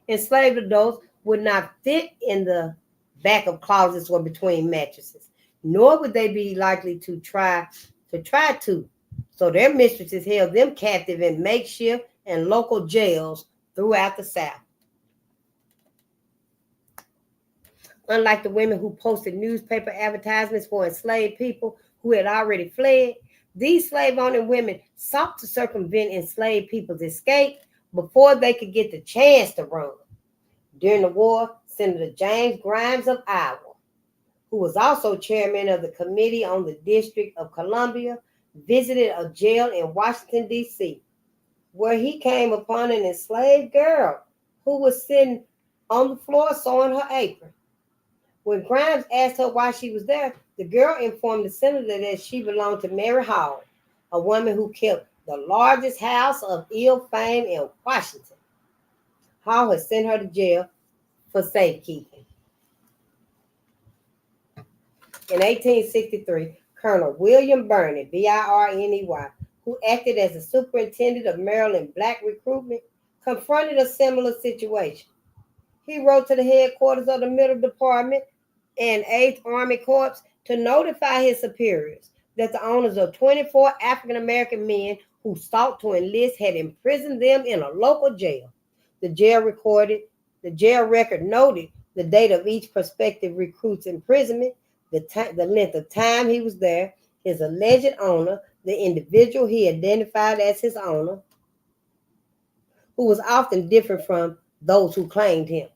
Enslaved adults would not fit in the back of closets or between mattresses, nor would they be likely to try to. So their mistresses held them captive in makeshift and local jails throughout the South. Unlike the women who posted newspaper advertisements for enslaved people who had already fled, these slave-owning women sought to circumvent enslaved people's escape before they could get the chance to run. During the war, Senator James Grimes of Iowa, who was also chairman of the Committee on the District of Columbia, visited a jail in Washington, D.C., where he came upon an enslaved girl who was sitting on the floor sewing her apron. When Grimes asked her why she was there, the girl informed the senator that she belonged to Mary Hall, a woman who kept the largest house of ill fame in Washington. Hall had sent her to jail for safekeeping. In 1863, Colonel William Birney, Birney, who acted as the superintendent of Maryland black recruitment, confronted a similar situation. He wrote to the headquarters of the Middle Department and 8th Army Corps to notify his superiors that the owners of 24 African-American men who sought to enlist had imprisoned them in a local jail. The jail record noted the date of each prospective recruit's imprisonment, the length of time he was there, his alleged owner, the individual he identified as his owner, who was often different from those who claimed him,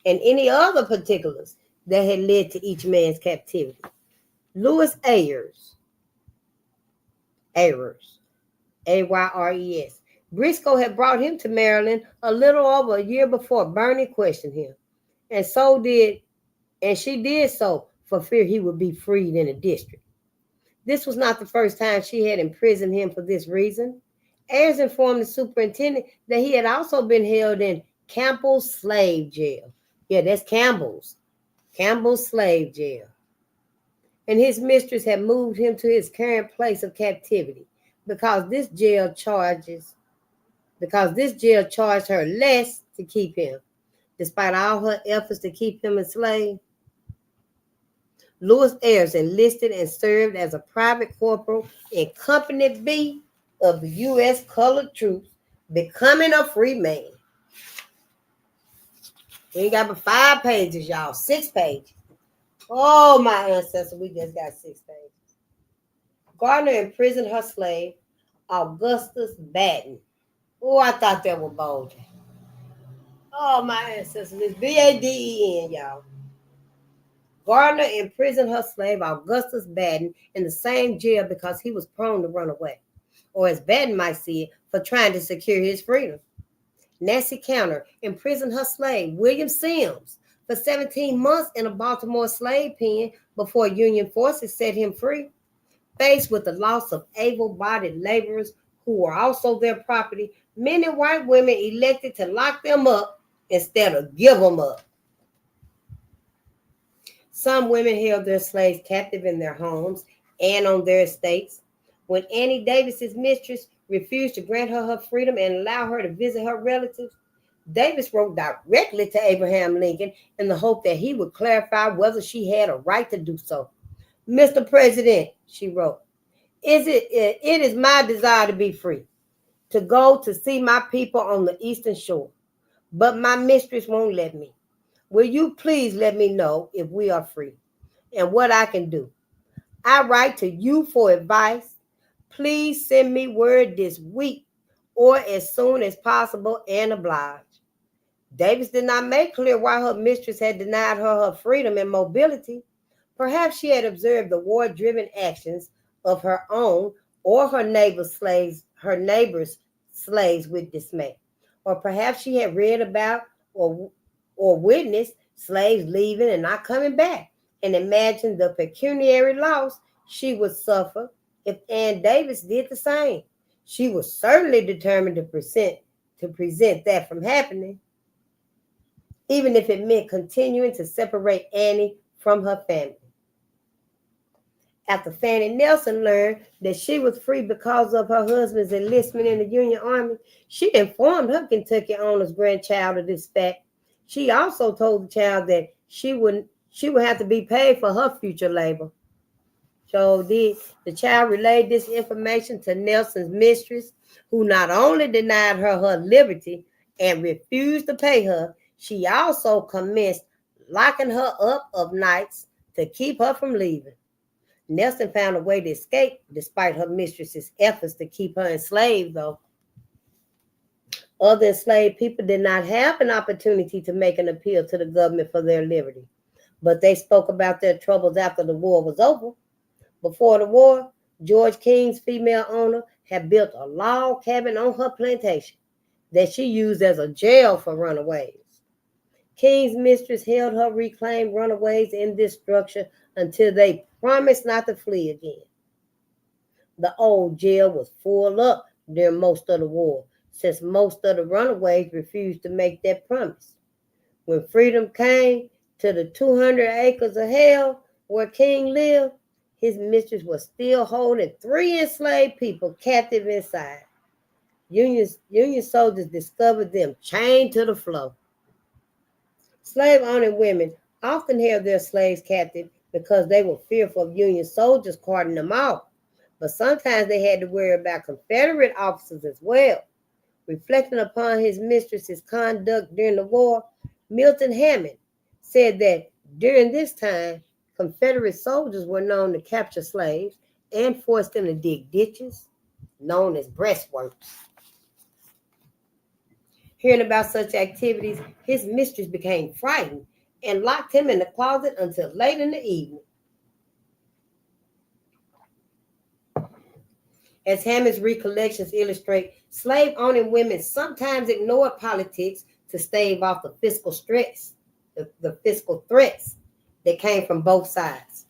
and any other particulars that had led to each man's captivity. Louis Ayres, Ayres, Briscoe had brought him to Maryland a little over a year before Birney questioned him, and she did so for fear he would be freed in the district. This was not the first time she had imprisoned him for this reason. Ayres informed the superintendent that he had also been held in Campbell's slave jail. Yeah, that's Campbell's slave jail. And his mistress had moved him to his current place of captivity because this jail charged her less to keep him, despite all her efforts to keep him enslaved. Louis Ayres enlisted and served as a private corporal in Company B of the U.S. Colored Troops, becoming a free man. We ain't got but 5 pages, y'all. 6 pages. Oh, my ancestor, we just got 6 pages. Gardner imprisoned her slave, Augustus Baden. Oh, I thought that was Bolden. Oh, my ancestors. It's Baden, y'all. Gardner imprisoned her slave, Augustus Baden, in the same jail because he was prone to run away, or as Baden might see it, for trying to secure his freedom. Nancy Counter imprisoned her slave, William Sims, for 17 months in a Baltimore slave pen before Union forces set him free. Faced with the loss of able-bodied laborers who were also their property, many white women elected to lock them up instead of give them up. Some women held their slaves captive in their homes and on their estates. When Annie Davis's mistress refused to grant her freedom and allow her to visit her relatives, Davis wrote directly to Abraham Lincoln in the hope that he would clarify whether she had a right to do so. Mr. President, she wrote, It is my desire to be free, to go to see my people on the eastern shore, but my mistress won't let me. Will you please let me know if we are free and what I can do? I write to you for advice. Please send me word this week or as soon as possible and oblige. Davis did not make clear why her mistress had denied her freedom and mobility. Perhaps she had observed the war-driven actions of her own or her neighbor's slaves with dismay. Or perhaps she had read about or, or witnessed slaves leaving and not coming back and imagined the pecuniary loss she would suffer if Ann Davis did the same. She was certainly determined to prevent that from happening, even if it meant continuing to separate Annie from her family. After Fannie Nelson learned that she was free because of her husband's enlistment in the Union Army, she informed her Kentucky owner's grandchild of this fact. She also told the child that she would have to be paid for her future labor. So the child relayed this information to Nelson's mistress, who not only denied her liberty and refused to pay her, she also commenced locking her up of nights to keep her from leaving. Nelson found a way to escape despite her mistress's efforts to keep her enslaved, though. Other enslaved people did not have an opportunity to make an appeal to the government for their liberty, but they spoke about their troubles after the war was over. Before the war, George King's female owner had built a log cabin on her plantation that she used as a jail for runaways. King's mistress held her reclaimed runaways in this structure until they promised not to flee again. The old jail was full up during most of the war, since most of the runaways refused to make that promise. When freedom came to the 200 acres of hell where King lived, his mistress was still holding 3 enslaved people captive inside. Union soldiers discovered them chained to the floor. Slave-owning women often held their slaves captive because they were fearful of Union soldiers carting them off, but sometimes they had to worry about Confederate officers as well. Reflecting upon his mistress's conduct during the war, Milton Hammond said that during this time, Confederate soldiers were known to capture slaves and force them to dig ditches, known as breastworks. Hearing about such activities, his mistress became frightened and locked him in the closet until late in the evening. As Hammond's recollections illustrate, slave-owning women sometimes ignored politics to stave off the fiscal stress, the fiscal threats that came from both sides.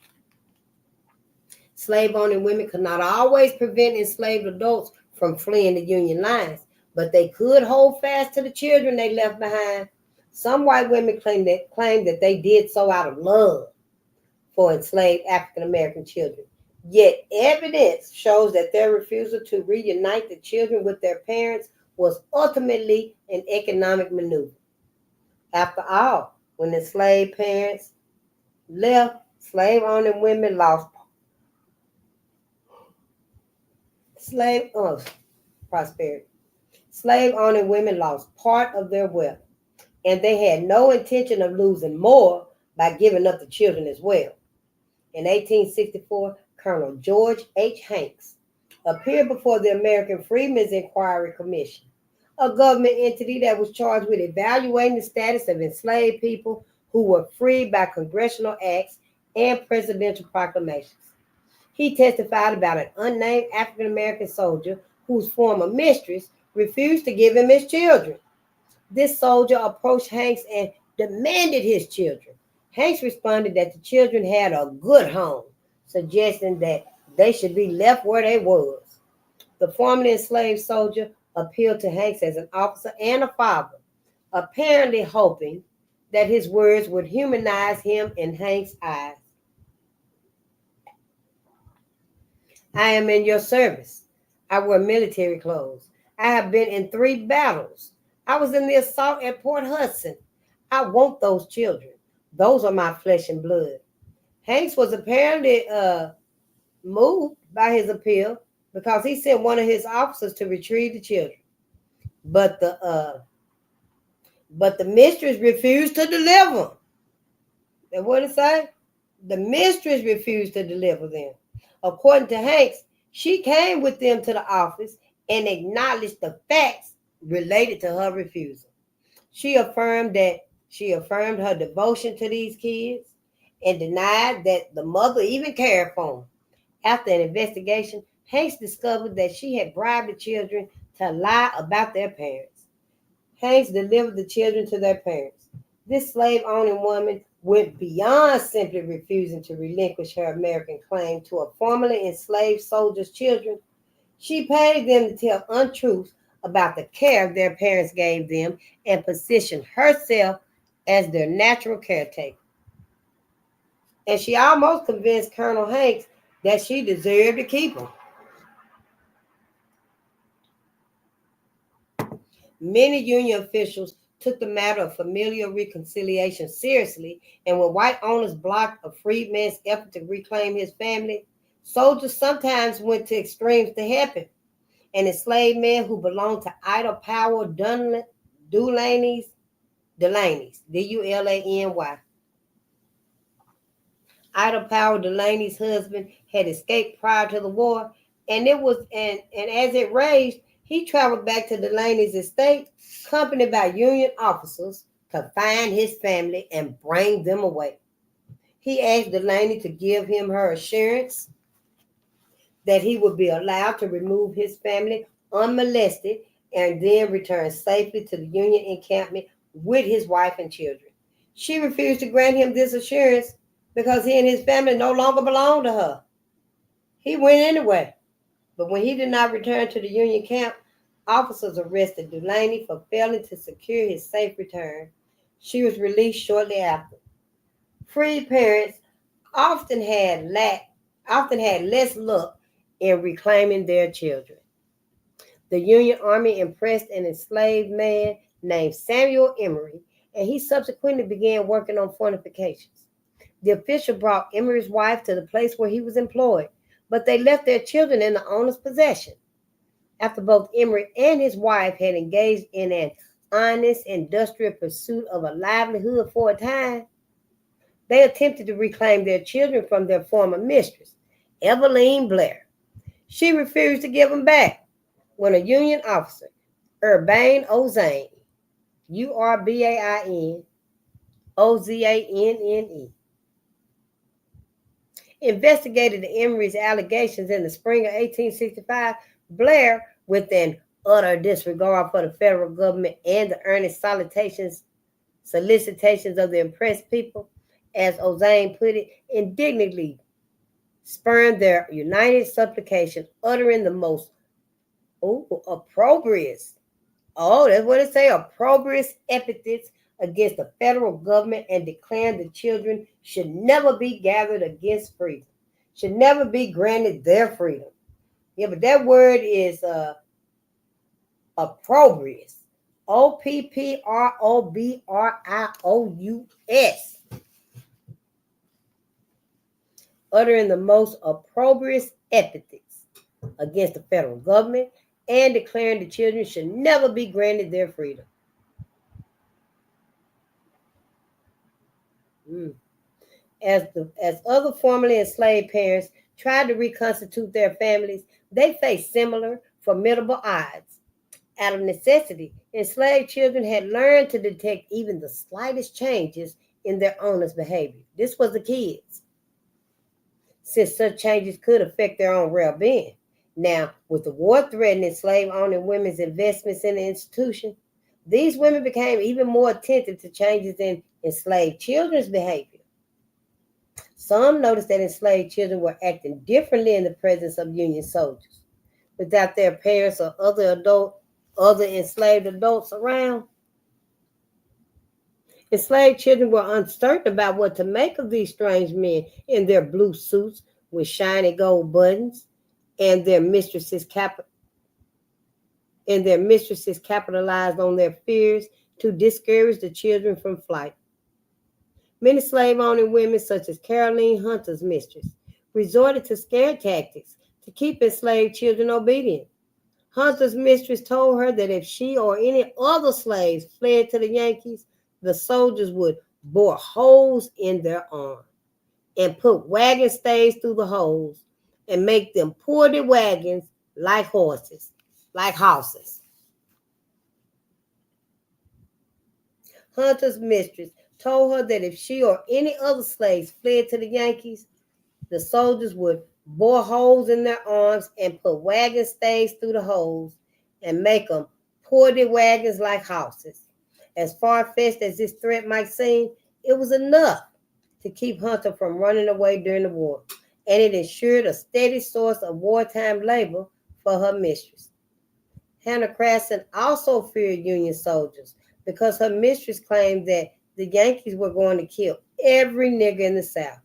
Slave-owning women could not always prevent enslaved adults from fleeing the Union lines, but they could hold fast to the children they left behind. Some white women claimed that they did so out of love for enslaved African American children. Yet evidence shows that their refusal to reunite the children with their parents was ultimately an economic maneuver. After all, when enslaved parents left, slave-owning women lost prosperity. Slave-owning women lost part of their wealth, and they had no intention of losing more by giving up the children as well. In 1864, Colonel George H. Hanks appeared before the American Freedmen's Inquiry Commission, a government entity that was charged with evaluating the status of enslaved people who were freed by congressional acts and presidential proclamations. He testified about an unnamed African American soldier whose former mistress refused to give him his children. This soldier approached Hanks and demanded his children. Hanks responded that the children had a good home, suggesting that they should be left where they was. The formerly enslaved soldier appealed to Hanks as an officer and a father, apparently hoping that his words would humanize him in Hanks' eyes. I am in your service. I wear military clothes. I have been in 3 battles. I was in the assault at Port Hudson. I want those children. Those are my flesh and blood. Hanks was apparently moved by his appeal because he sent one of his officers to retrieve the children. But the mistress refused to deliver. And what did it say? The mistress refused to deliver them. According to Hanks, she came with them to the office and acknowledged the facts related to her refusal. She affirmed her devotion to these kids and denied that the mother even cared for them. After an investigation, Hanks discovered that she had bribed the children to lie about their parents. Hanks delivered the children to their parents. This slave-owning woman went beyond simply refusing to relinquish her American claim to a formerly enslaved soldier's children. She paid them to tell untruths about the care their parents gave them and positioned herself as their natural caretaker. And she almost convinced Colonel Hanks that she deserved to keep them. Many Union officials took the matter of familial reconciliation seriously, and when white owners blocked a freedman's effort to reclaim his family, soldiers sometimes went to extremes to help him. An enslaved man who belonged to Ida Powell Delaney's, D-U-L-A-N-Y. Ida Powell Delaney's husband had escaped prior to the war, and as it raged, he traveled back to Delaney's estate, accompanied by Union officers, to find his family and bring them away. He asked Delaney to give him her assurance that he would be allowed to remove his family unmolested and then return safely to the Union encampment with his wife and children. She refused to grant him this assurance because he and his family no longer belonged to her. He went anyway, but when he did not return to the Union camp, officers arrested Delaney for failing to secure his safe return. She was released shortly after. Freed parents often had less luck in reclaiming their children. The Union Army impressed an enslaved man named Samuel Emery, and he subsequently began working on fortifications. The official brought Emery's wife to the place where he was employed, but they left their children in the owner's possession. After both Emery and his wife had engaged in an honest, industrial pursuit of a livelihood for a time, they attempted to reclaim their children from their former mistress, Eveline Blair. She refused to give them back when a Union officer, Urbain Ozane, Urbain Ozanne, investigated the Emery's allegations in the spring of 1865, Blair, with an utter disregard for the federal government and the earnest solicitations of the oppressed people, as Ozane put it, indignantly spurned their united supplication, uttering the most opprobrious epithets against the federal government and declaring the children should never be gathered against freedom, should never be granted their freedom. Yeah, but that word is opprobrious. Opprobrious. Uttering the most opprobrious epithets against the federal government and declaring the children should never be granted their freedom. As other formerly enslaved parents tried to reconstitute their families, they faced similar formidable odds. Out of necessity, enslaved children had learned to detect even the slightest changes in their owner's behavior. This was the kids, since such changes could affect their own well-being. Now, with the war threatening slave-owning women's investments in the institution, these women became even more attentive to changes in enslaved children's behavior. Some noticed that enslaved children were acting differently in the presence of Union soldiers, without their parents or other enslaved adults around. Enslaved children were uncertain about what to make of these strange men in their blue suits with shiny gold buttons, and their mistresses capitalized on their fears to discourage the children from flight. Many slave-owning women, such as Caroline Hunter's mistress, resorted to scare tactics to keep enslaved children obedient. Hunter's mistress told her that if she or any other slaves fled to the Yankees, the soldiers would bore holes in their arms and put wagon stays through the holes and make them pull the wagons like horses. Hunter's mistress told her that if she or any other slaves fled to the Yankees, the soldiers would bore holes in their arms and put wagon stays through the holes and make them pull the wagons like horses. As far-fetched as this threat might seem, it was enough to keep Hunter from running away during the war, and it ensured a steady source of wartime labor for her mistress. Hannah Crasson also feared Union soldiers because her mistress claimed that the Yankees were going to kill every nigger in the South.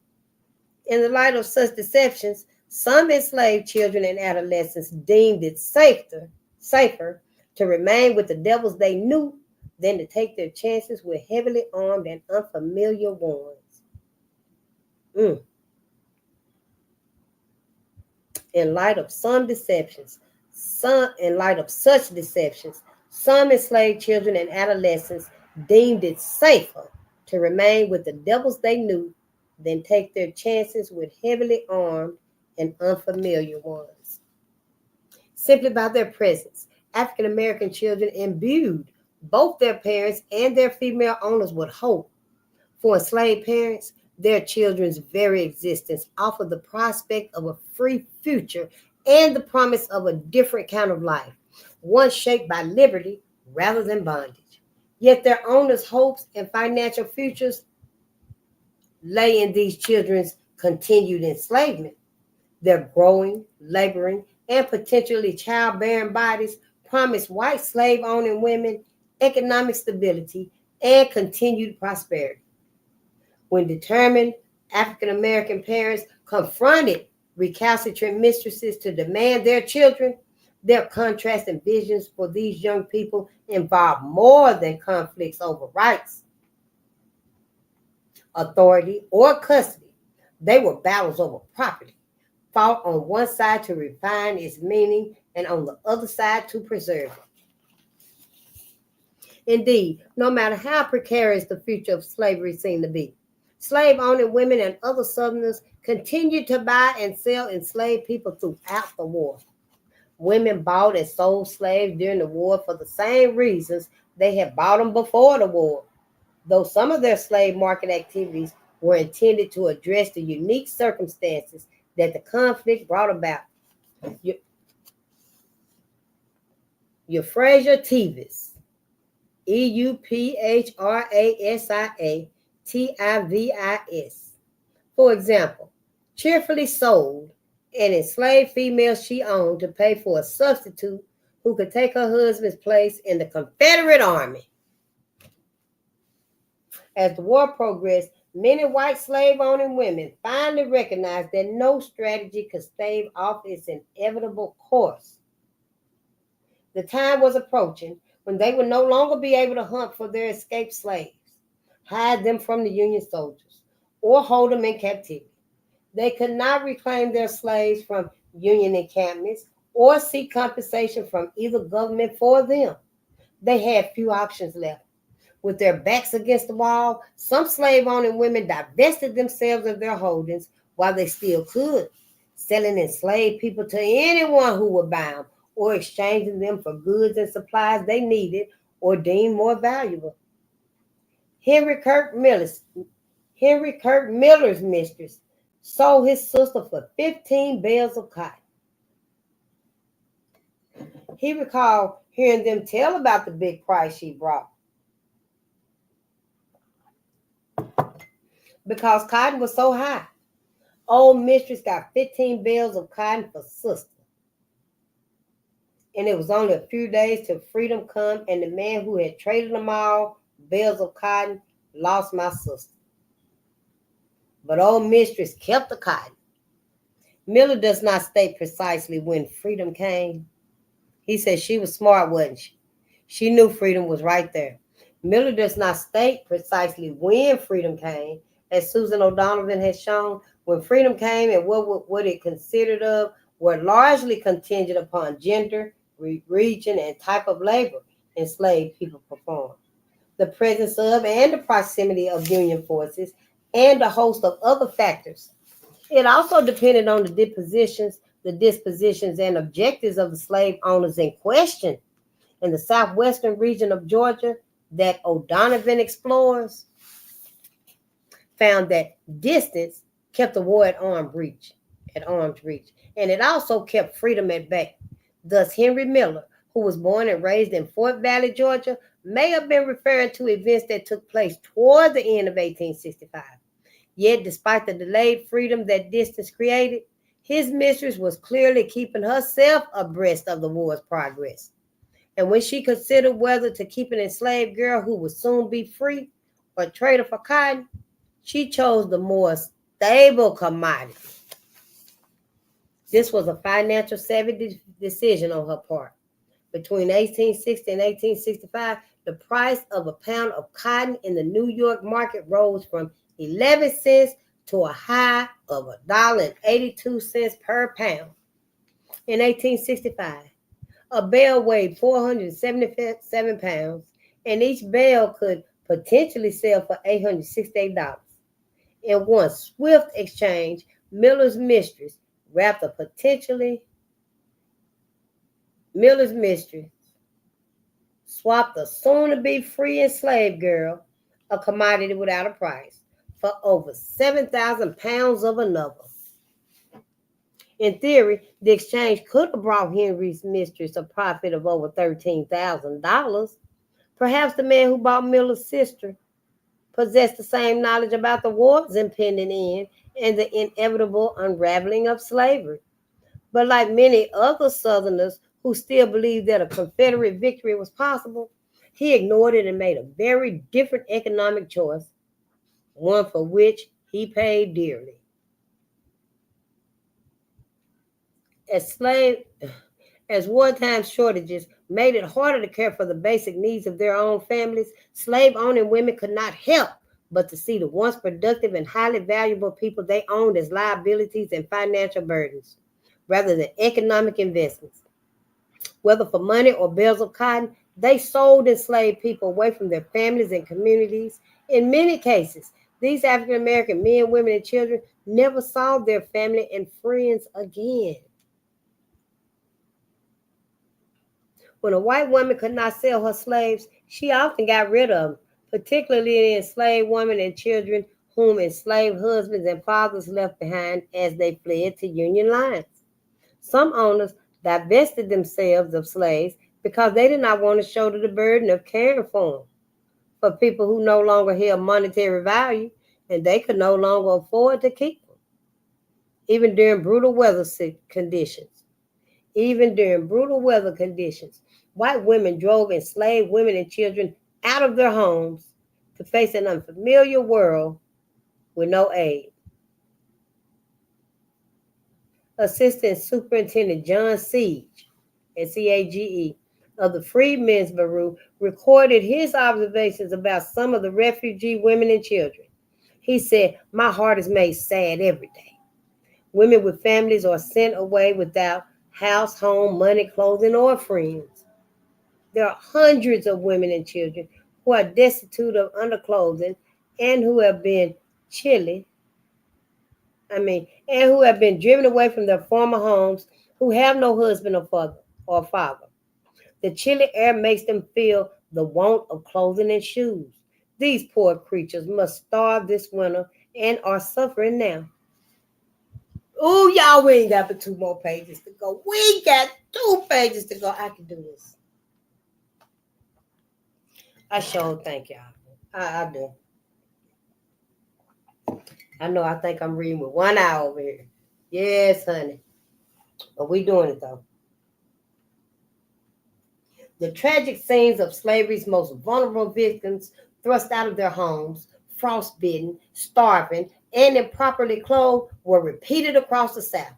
In the light of such deceptions, some enslaved children and adolescents deemed it safer to remain with the devils they knew than to take their chances with heavily armed and unfamiliar ones. In light of such deceptions, some enslaved children and adolescents deemed it safer to remain with the devils they knew than take their chances with heavily armed and unfamiliar ones. Simply by their presence, African American children imbued both their parents and their female owners with hope. For enslaved parents, their children's very existence offered the prospect of a free future and the promise of a different kind of life, one shaped by liberty rather than bondage. Yet their owners' hopes and financial futures lay in these children's continued enslavement. Their growing, laboring, and potentially childbearing bodies promised white slave-owning women economic stability and continued prosperity. When determined African American parents confronted recalcitrant mistresses to demand their children, their contrasting visions for these young people involved more than conflicts over rights, authority, or custody. They were battles over property, fought on one side to refine its meaning and on the other side to preserve it. Indeed, no matter how precarious the future of slavery seemed to be, slave-owning women and other Southerners continued to buy and sell enslaved people throughout the war. Women bought and sold slaves during the war for the same reasons they had bought them before the war, though some of their slave market activities were intended to address the unique circumstances that the conflict brought about. Euphrasia Tevis, EUPHRASIA for example, cheerfully sold an enslaved female she owned to pay for a substitute who could take her husband's place in the Confederate Army. As the war progressed, many white slave-owning women finally recognized that no strategy could stave off its inevitable course. The time was approaching when they would no longer be able to hunt for their escaped slaves, hide them from the Union soldiers, or hold them in captivity. They could not reclaim their slaves from Union encampments or seek compensation from either government for them. They had few options left. With their backs against the wall, some slave-owning women divested themselves of their holdings while they still could, selling enslaved people to anyone who would buy them or exchanging them for goods and supplies they needed or deemed more valuable. Henry Kirk Miller's mistress sold his sister for 15 bales of cotton. He recalled hearing them tell about the big price she brought, because cotton was so high. Old mistress got 15 bales of cotton for sister. And it was only a few days till freedom come, and the man who had traded them all bales of cotton lost my sister. But old mistress kept the cotton. Miller does not state precisely when freedom came. He said she was smart, wasn't she? She knew freedom was right there. Miller does not state precisely when freedom came, as Susan O'Donovan has shown, when freedom came and what it considered of were largely contingent upon gender, region, and type of labor enslaved people performed. The presence of and the proximity of Union forces and a host of other factors. It also depended on the dispositions and objectives of the slave owners in question. In the southwestern region of Georgia that O'Donovan explores, found that distance kept the war at arm's reach, and it also kept freedom at bay. Thus, Henry Miller, who was born and raised in Fort Valley, Georgia, may have been referring to events that took place toward the end of 1865. Yet, despite the delayed freedom that distance created, his mistress was clearly keeping herself abreast of the war's progress. And when she considered whether to keep an enslaved girl who would soon be free or trade her for cotton, she chose the more stable commodity. This was a financial savvy decision on her part. Between 1860 and 1865, the price of a pound of cotton in the New York market rose from 11 cents to a high of $1.82 per pound. In 1865, a bale weighed 477 pounds, and each bale could potentially sell for $868. In one swift exchange, Miller's mistress swapped a soon-to-be free enslaved girl, a commodity without a price, for over 7,000 pounds of another. In theory, the exchange could have brought Henry's mistress a profit of over $13,000. Perhaps the man who bought Miller's sister possessed the same knowledge about the war's impending end and the inevitable unraveling of slavery. But like many other Southerners who still believed that a Confederate victory was possible, he ignored it and made a very different economic choice, one for which he paid dearly. As wartime shortages made it harder to care for the basic needs of their own families, slave-owning women could not help but to see the once productive and highly valuable people they owned as liabilities and financial burdens, rather than economic investments. Whether for money or bales of cotton, they sold enslaved people away from their families and communities. In many cases, these African American men, women, and children never saw their family and friends again. When a white woman could not sell her slaves, she often got rid of them, particularly the enslaved women and children whom enslaved husbands and fathers left behind as they fled to Union lines. Some owners divested themselves of slaves because they did not want to shoulder the burden of caring for them, for people who no longer held monetary value and they could no longer afford to keep them. Even during brutal weather conditions, white women drove enslaved women and children out of their homes to face an unfamiliar world with no aid. Assistant Superintendent John Siege, SEAGE, of the Freedmen's Bureau, recorded his observations about some of the refugee women and children. He said, "My heart is made sad every day. Women with families are sent away without house, home, money, clothing, or friends. There are hundreds of women and children who are destitute of underclothing and who have been driven away from their former homes, who have no husband or father. The chilly air makes them feel the want of clothing and shoes. These poor creatures must starve this winter and are suffering now." Oh, y'all, we ain't got but 2 more pages to go. We got 2 pages to go. I can do this. I sure thank y'all. I do. I know I think I'm reading with 1 eye over here. Yes, honey. But we doing it though. The tragic scenes of slavery's most vulnerable victims thrust out of their homes, frostbitten, starving, and improperly clothed were repeated across the South.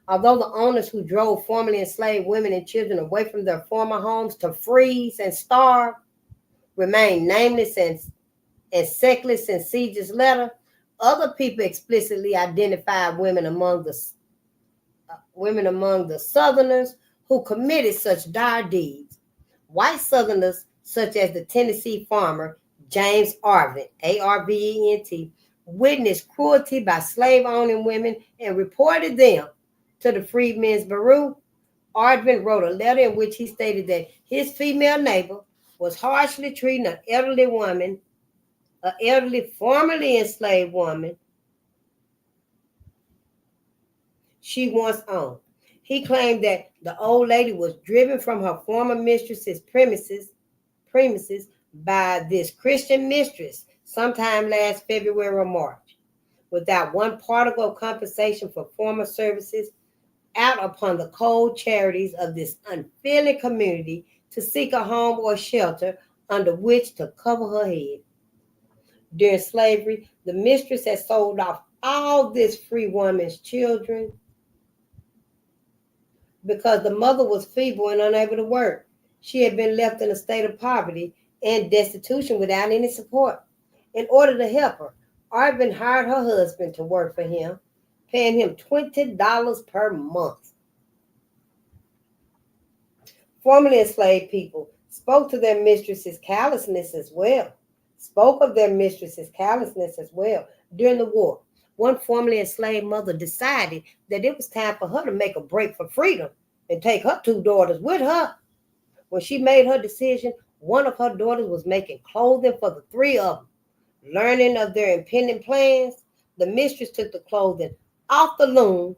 Although the owners who drove formerly enslaved women and children away from their former homes to freeze and starve remained nameless and sexless in Siege's letter, Other people explicitly identified women among the Southerners who committed such dire deeds. White Southerners, such as the Tennessee farmer James Arvent, Arvent, witnessed cruelty by slave-owning women and reported them to the Freedmen's Bureau. Arvent wrote a letter in which he stated that his female neighbor was harshly treating an elderly formerly enslaved woman she once owned. He claimed that the old lady was driven from her former mistress's premises by this Christian mistress sometime last February or March, without one particle of compensation for former services, out upon the cold charities of this unfeeling community to seek a home or shelter under which to cover her head. During slavery, the mistress had sold off all this free woman's children because the mother was feeble and unable to work. She had been left in a state of poverty and destitution without any support. In order to help her, Arvin hired her husband to work for him, paying him $20 per month. Formerly enslaved people spoke of their mistress's callousness as well. During the war, one formerly enslaved mother decided that it was time for her to make a break for freedom and take her 2 daughters with her. When she made her decision, one of her daughters was making clothing for the 3 of them. Learning of their impending plans, the mistress took the clothing off the loom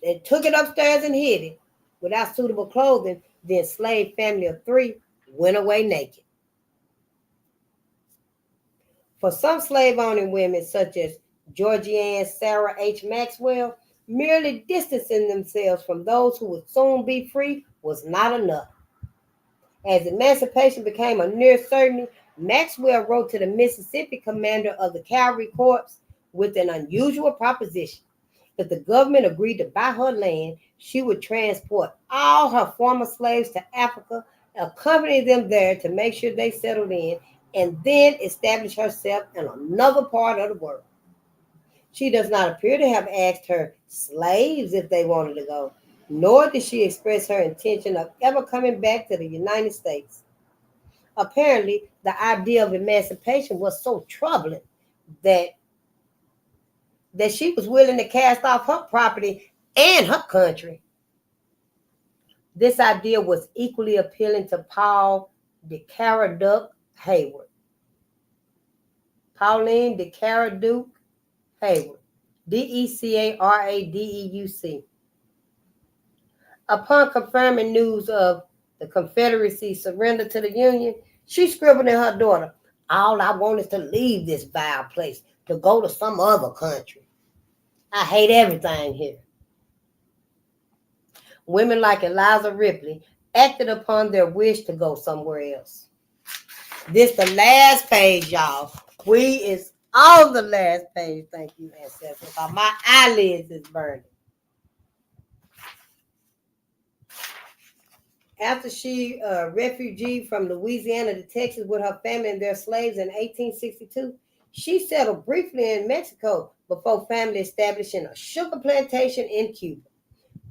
and took it upstairs and hid it. Without suitable clothing, the enslaved family of 3 went away naked. For some slave-owning women, such as Georgianne Sarah H. Maxwell, merely distancing themselves from those who would soon be free was not enough. As emancipation became a near certainty, Maxwell wrote to the Mississippi commander of the Cavalry Corps with an unusual proposition. If the government agreed to buy her land, she would transport all her former slaves to Africa, accompany them there to make sure they settled in, and then establish herself in another part of the world. She does not appear to have asked her slaves if they wanted to go, nor did she express her intention of ever coming back to the United States. Apparently, the idea of emancipation was so troubling that she was willing to cast off her property and her country. This idea was equally appealing to Pauline de Caraduc Hayward, Decaradeuc. Upon confirming news of the Confederacy's surrender to the Union, she scribbled in her daughter, "All I want is to leave this vile place, to go to some other country. I hate everything here." Women like Eliza Ripley acted upon their wish to go somewhere else. This the last page, y'all. We is on the last page. Thank you, ancestors. My eyelids is burning. After she refugee from Louisiana to Texas with her family and their slaves in 1862, she settled briefly in Mexico before family establishing a sugar plantation in Cuba.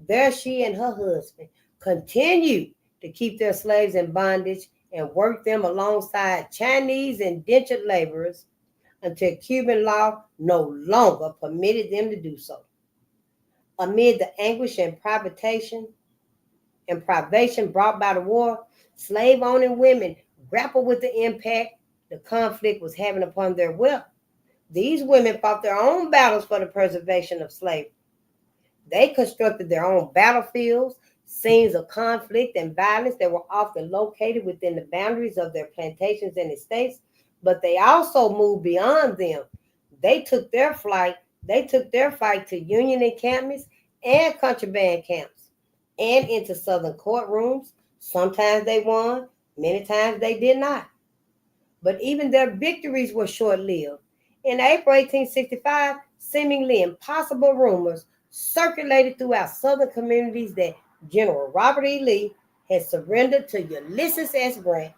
There she and her husband continued to keep their slaves in bondage and work them alongside Chinese indentured laborers until Cuban law no longer permitted them to do so. Amid the anguish and privation brought by the war, slave-owning women grappled with the impact the conflict was having upon their wealth. These women fought their own battles for the preservation of slavery. They constructed their own battlefields, scenes of conflict and violence that were often located within the boundaries of their plantations and estates, but they also moved beyond them. They took their fight to Union encampments and contraband camps and into Southern courtrooms. Sometimes they won, many times they did not. But even their victories were short-lived. In April 1865, seemingly impossible rumors circulated throughout Southern communities that General Robert E. Lee had surrendered to Ulysses S. Grant.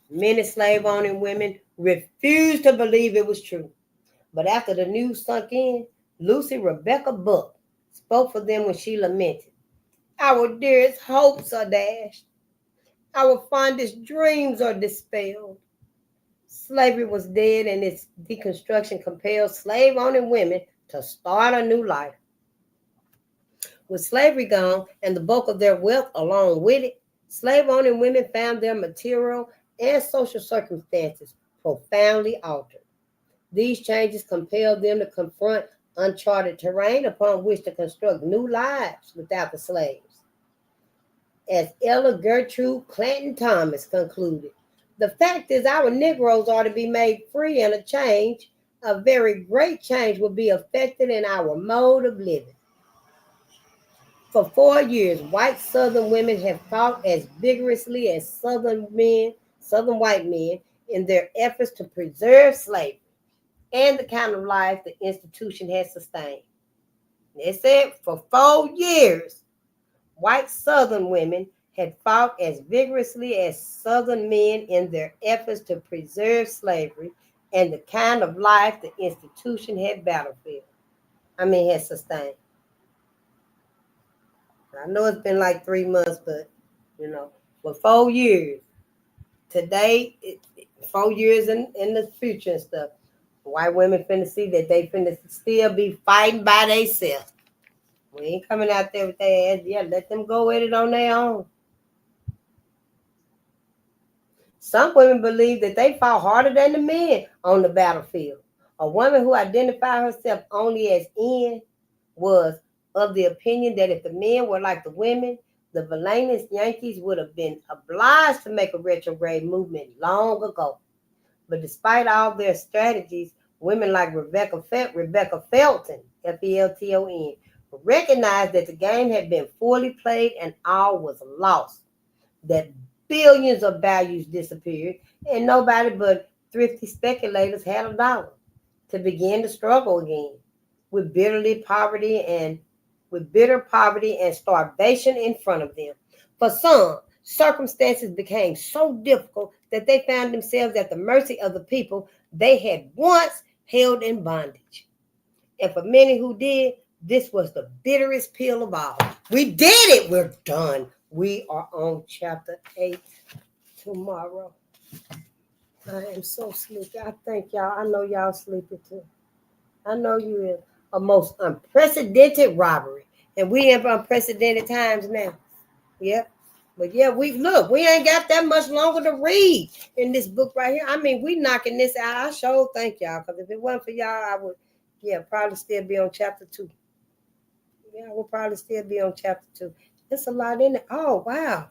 Many slave-owning women refused to believe it was true. But after the news sunk in, Lucy Rebecca Buck spoke for them when she lamented, "Our dearest hopes are dashed. Our fondest dreams are dispelled. Slavery was dead, and its deconstruction compelled slave-owning women to start a new life. With slavery gone and the bulk of their wealth along with it, slave-owning women found their material and social circumstances profoundly altered. These changes compelled them to confront uncharted terrain upon which to construct new lives without the slaves. As Ella Gertrude Clanton Thomas concluded, the fact is our Negroes are to be made free, and a very great change will be effected in our mode of living. For 4 years, white Southern women have fought as vigorously as Southern white men, in their efforts to preserve slavery and the kind of life the institution has sustained." They said for 4 years, white Southern women had fought as vigorously as Southern men in their efforts to preserve slavery and the kind of life the institution had sustained. I know it's been like 3 months, but for 4 years, today, 4 years in the future and stuff, white women finna see that they finna still be fighting by themselves. We ain't coming out there with their ass. Yeah, let them go at it on their own. Some women believe that they fought harder than the men on the battlefield. A woman who identified herself only as N was of the opinion that if the men were like the women, the villainous Yankees would have been obliged to make a retrograde movement long ago. But despite all their strategies, women like Rebecca Felton, Felton, recognized that the game had been fully played and all was lost, that billions of values disappeared, and nobody but thrifty speculators had a dollar to begin to struggle again with bitter poverty and starvation in front of them. For some, circumstances became so difficult that they found themselves at the mercy of the people they had once held in bondage. And for many who did, this was the bitterest pill of all. We did it. We're done. We are on chapter 8 tomorrow. I am so sleepy. I thank y'all. I know y'all sleepy too. I know you in a most unprecedented robbery. And we in unprecedented times now. Yep. But yeah, we ain't got that much longer to read in this book right here. I mean, we knocking this out. I sure thank y'all. Because if it wasn't for y'all, I would, probably still be on chapter 2. Yeah, we'll probably still be on chapter 2. There's a lot in it. Oh, wow.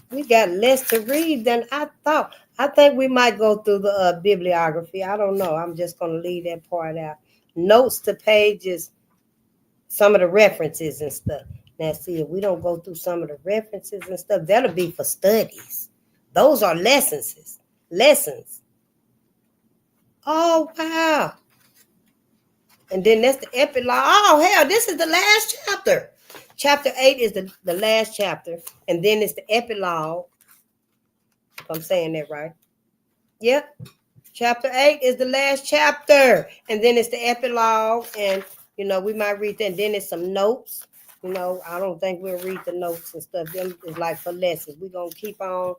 We got less to read than I thought. I think we might go through the bibliography. I don't know. I'm just going to leave that part out. Notes to pages, some of the references and stuff. Now, see, if we don't go through some of the references and stuff, that'll be for studies. Those are lessons. Oh, wow. And then that's the epilogue. Oh, hell, this is the last chapter. Chapter 8 is the last chapter. And then it's the epilogue. If I'm saying that right. Yep. Chapter 8 is the last chapter. And then it's the epilogue. And, we might read that. And then it's some notes. I don't think we'll read the notes and stuff. Them is like for lessons. We're going to keep on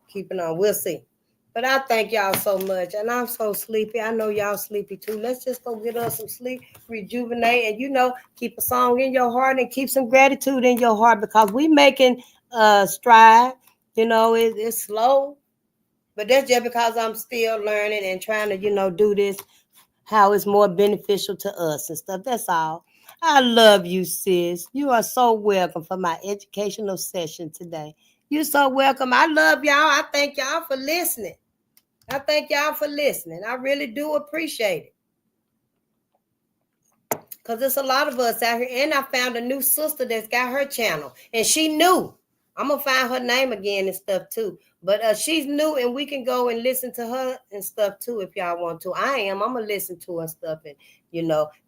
keeping on. We'll see. But I thank y'all so much. And I'm so sleepy. I know y'all sleepy too. Let's just go get us some sleep, rejuvenate, and, keep a song in your heart and keep some gratitude in your heart, because we making stride. It's slow. But that's just because I'm still learning and trying to, do this how it's more beneficial to us and stuff. That's all. I love you, sis. You are so welcome for my educational session today. You're so welcome. I love y'all. I thank y'all for listening. I really do appreciate it. Because there's a lot of us out here. And I found a new sister that's got her channel. And she new. I'm going to find her name again and stuff too. But she's new, and we can go and listen to her and stuff too if y'all want to. I'm going to listen to her stuff and,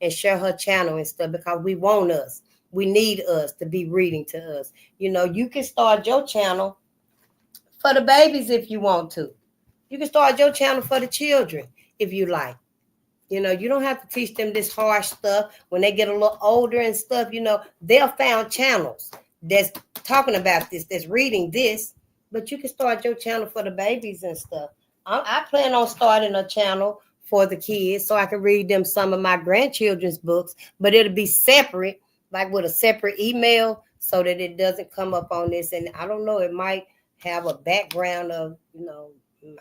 and share her channel and stuff, because we want us. We need us to be reading to us. You can start your channel for the babies if you want to. You can start your channel for the children if you like. You know, you don't have to teach them this harsh stuff. When they get a little older and stuff, you know, they'll found channels that's talking about this, that's reading this. But you can start your channel for the babies and stuff. I plan on starting a channel for the kids so I can read them some of my grandchildren's books, but it'll be separate, like with a separate email so that it doesn't come up on this. And I don't know, it might have a background of, you know,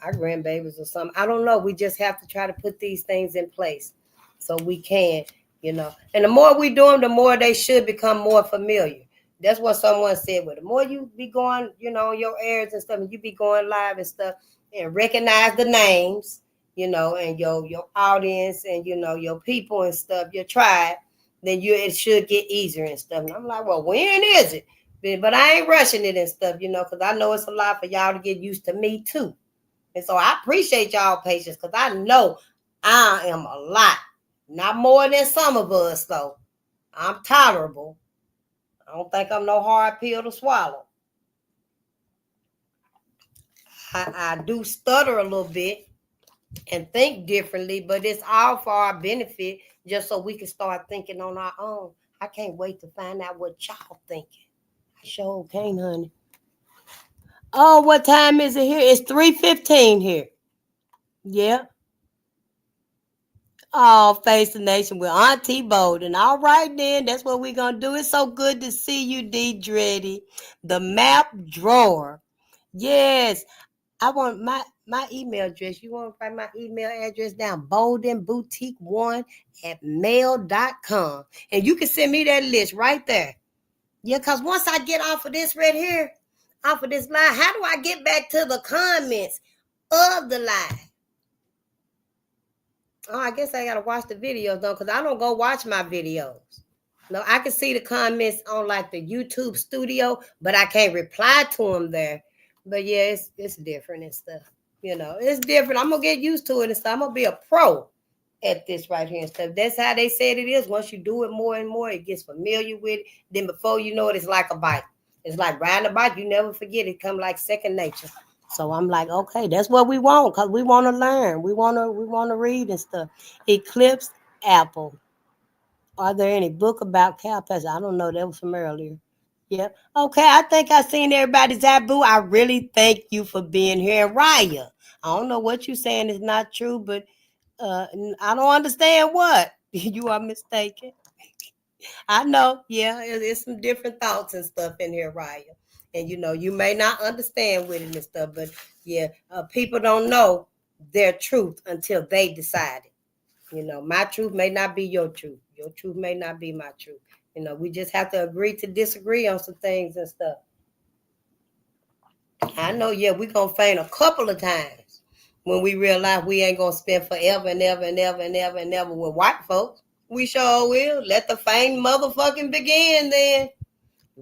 our grandbabies or something. I don't know. We just have to try to put these things in place so we can, you know. And the more we do them, the more they should become more familiar. That's what someone said. Well, the more you be going, you know, on your errands and stuff, and you be going live and stuff, and recognize the names, you know, and your audience and, you know, your people and stuff, your tribe, then it should get easier and stuff. And I'm like, well, when is it? But I ain't rushing it and stuff, you know, because I know it's a lot for y'all to get used to me too. And so I appreciate y'all patience because I know I am a lot. Not more than some of us, though. I'm tolerable. I don't think I'm no hard pill to swallow. I do stutter a little bit and think differently, but it's all for our benefit just so we can start thinking on our own. I can't wait to find out what y'all thinking. I sure can't, honey. Oh, what time is it here? It's 3:15 here. Yeah. Oh, Face the Nation with Auntie Bolden. All right, then. That's what we're going to do. It's so good to see you, D. Dreddy. The map drawer. Yes. I want my email address. You want to write my email address down? boldenboutique1@mail.com. And you can send me that list right there. Yeah, because once I get off of this right here, off of this live, how do I get back to the comments of the live? Oh, I guess I gotta watch the videos though, because I don't go watch my videos. No, I can see the comments on like the YouTube studio, but I can't reply to them there. But yeah, it's different and stuff. You know, it's different. I'm gonna get used to it and stuff. I'm gonna be a pro at this right here and stuff. That's how they said it is. Once you do it more and more, it gets familiar with it. Then before you know it, it's like a bike. It's like riding a bike. You never forget it. Come like second nature. So I'm like, okay, that's what we want because we want to learn. We want to read and stuff. Eclipse Apple. Are there any book about cow pasture? I don't know. That was from earlier. Yep. Okay, I think I seen everybody's Abu. I really thank you for being here. Raya, I don't know what you're saying is not true, but I don't understand what. You are mistaken. I know. Yeah, it's some different thoughts and stuff in here, Raya. And you know, you may not understand with it and stuff, but yeah, people don't know their truth until they decide it. You know, my truth may not be your truth. Your truth may not be my truth. You know, we just have to agree to disagree on some things and stuff. I know, yeah, we're going to faint a couple of times when we realize we ain't going to spend forever and ever and ever and ever and ever with white folks. We sure will. Let the faint motherfucking begin then.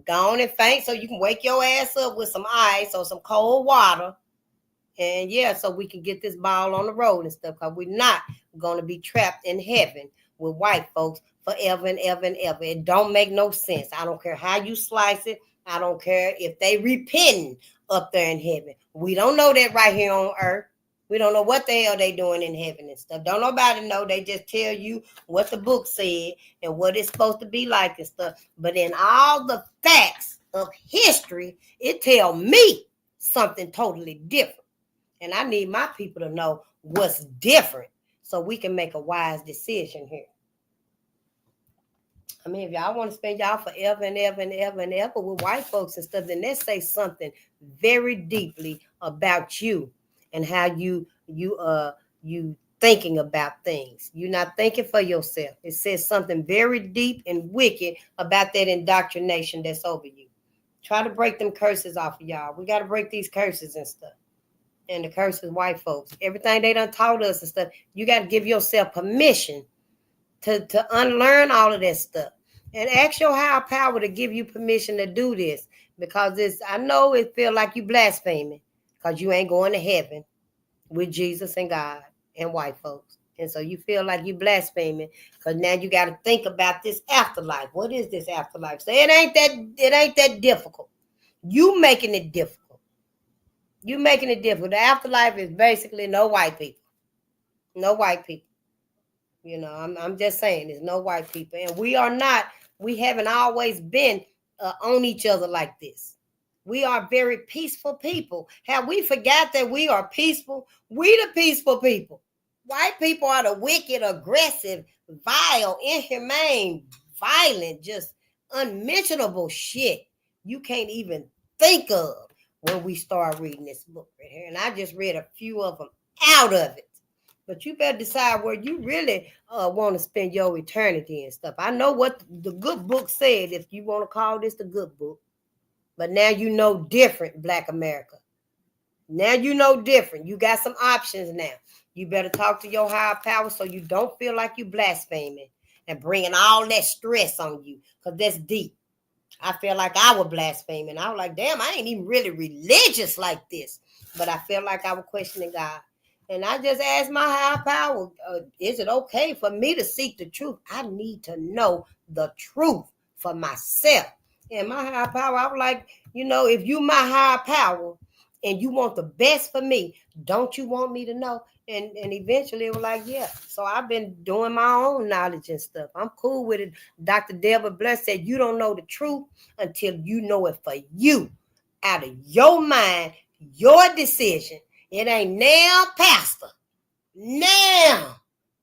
Go on and faint so you can wake your ass up with some ice or some cold water. And yeah, so we can get this ball on the road and stuff because we're not going to be trapped in heaven with white folks forever and ever and ever. It don't make no sense. I don't care how you slice it. I don't care if they repent up there in heaven. We don't know that right here on earth. We don't know what the hell they doing in heaven and stuff. Don't nobody know. They just tell you what the book said and what it's supposed to be like and stuff. But in all the facts of history, it tell me something totally different. And I need my people to know what's different so we can make a wise decision here. I mean, if y'all want to spend y'all forever and ever and ever and ever with white folks and stuff, then let's say something very deeply about you and how you thinking about things. You're not thinking for yourself. It says something very deep and wicked about that indoctrination that's over you. Try to break them curses off of y'all. We got to break these curses and stuff. And the curse is white folks. Everything they done taught us and stuff, you got to give yourself permission to unlearn all of that stuff. And ask your higher power to give you permission to do this. Because I know it feel like you blaspheming. Because you ain't going to heaven with Jesus and God and white folks. And so you feel like you blaspheming. Because now you got to think about this afterlife. What is this afterlife? So it ain't that difficult. You making it difficult. You making it difficult. The afterlife is basically no white people. No white people. You know, I'm just saying, there's no white people. And we haven't always been on each other like this. We are very peaceful people. Have we forgot that we are peaceful? We the peaceful people. White people are the wicked, aggressive, vile, inhumane, violent, just unmentionable shit you can't even think of when we start reading this book right here. And I just read a few of them out of it. But you better decide where you really want to spend your eternity and stuff. I know what the good book said, if you want to call this the good book. But now you know different, Black America. Now you know different. You got some options now. You better talk to your higher power so you don't feel like you blaspheming and bringing all that stress on you, because that's deep. I feel like I was blaspheming. I was like, damn, I ain't even really religious like this. But I feel like I was questioning God. And I just asked my higher power, is it okay for me to seek the truth? I need to know the truth for myself. And my higher power, I was like, you know, if you my higher power and you want the best for me, don't you want me to know? And eventually it was like, yeah. So I've been doing my own knowledge and stuff. I'm cool with it. Dr. Deborah Bless said, you don't know the truth until you know it for you. Out of your mind, your decision. It ain't now, Pastor. Now,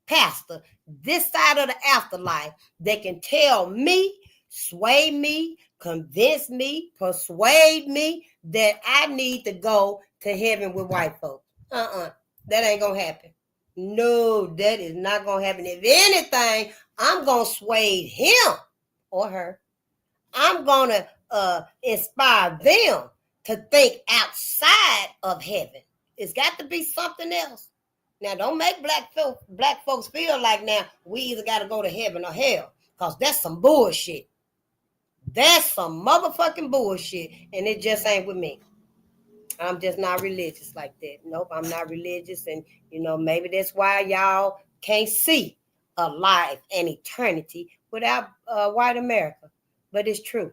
Pastor, this side of the afterlife, they can tell me, sway me, convince me, persuade me that I need to go to heaven with white folks. That ain't gonna happen. No, that is not gonna happen. If anything, I'm gonna sway him or her. I'm gonna inspire them to think outside of heaven. It's got to be something else. Now, don't make black folks feel like now we either got to go to heaven or hell, because that's some bullshit. That's some motherfucking bullshit, and it just ain't with me. I'm just not religious like that. Nope, I'm not religious, and you know, maybe that's why y'all can't see a life and eternity without white America. But it's true.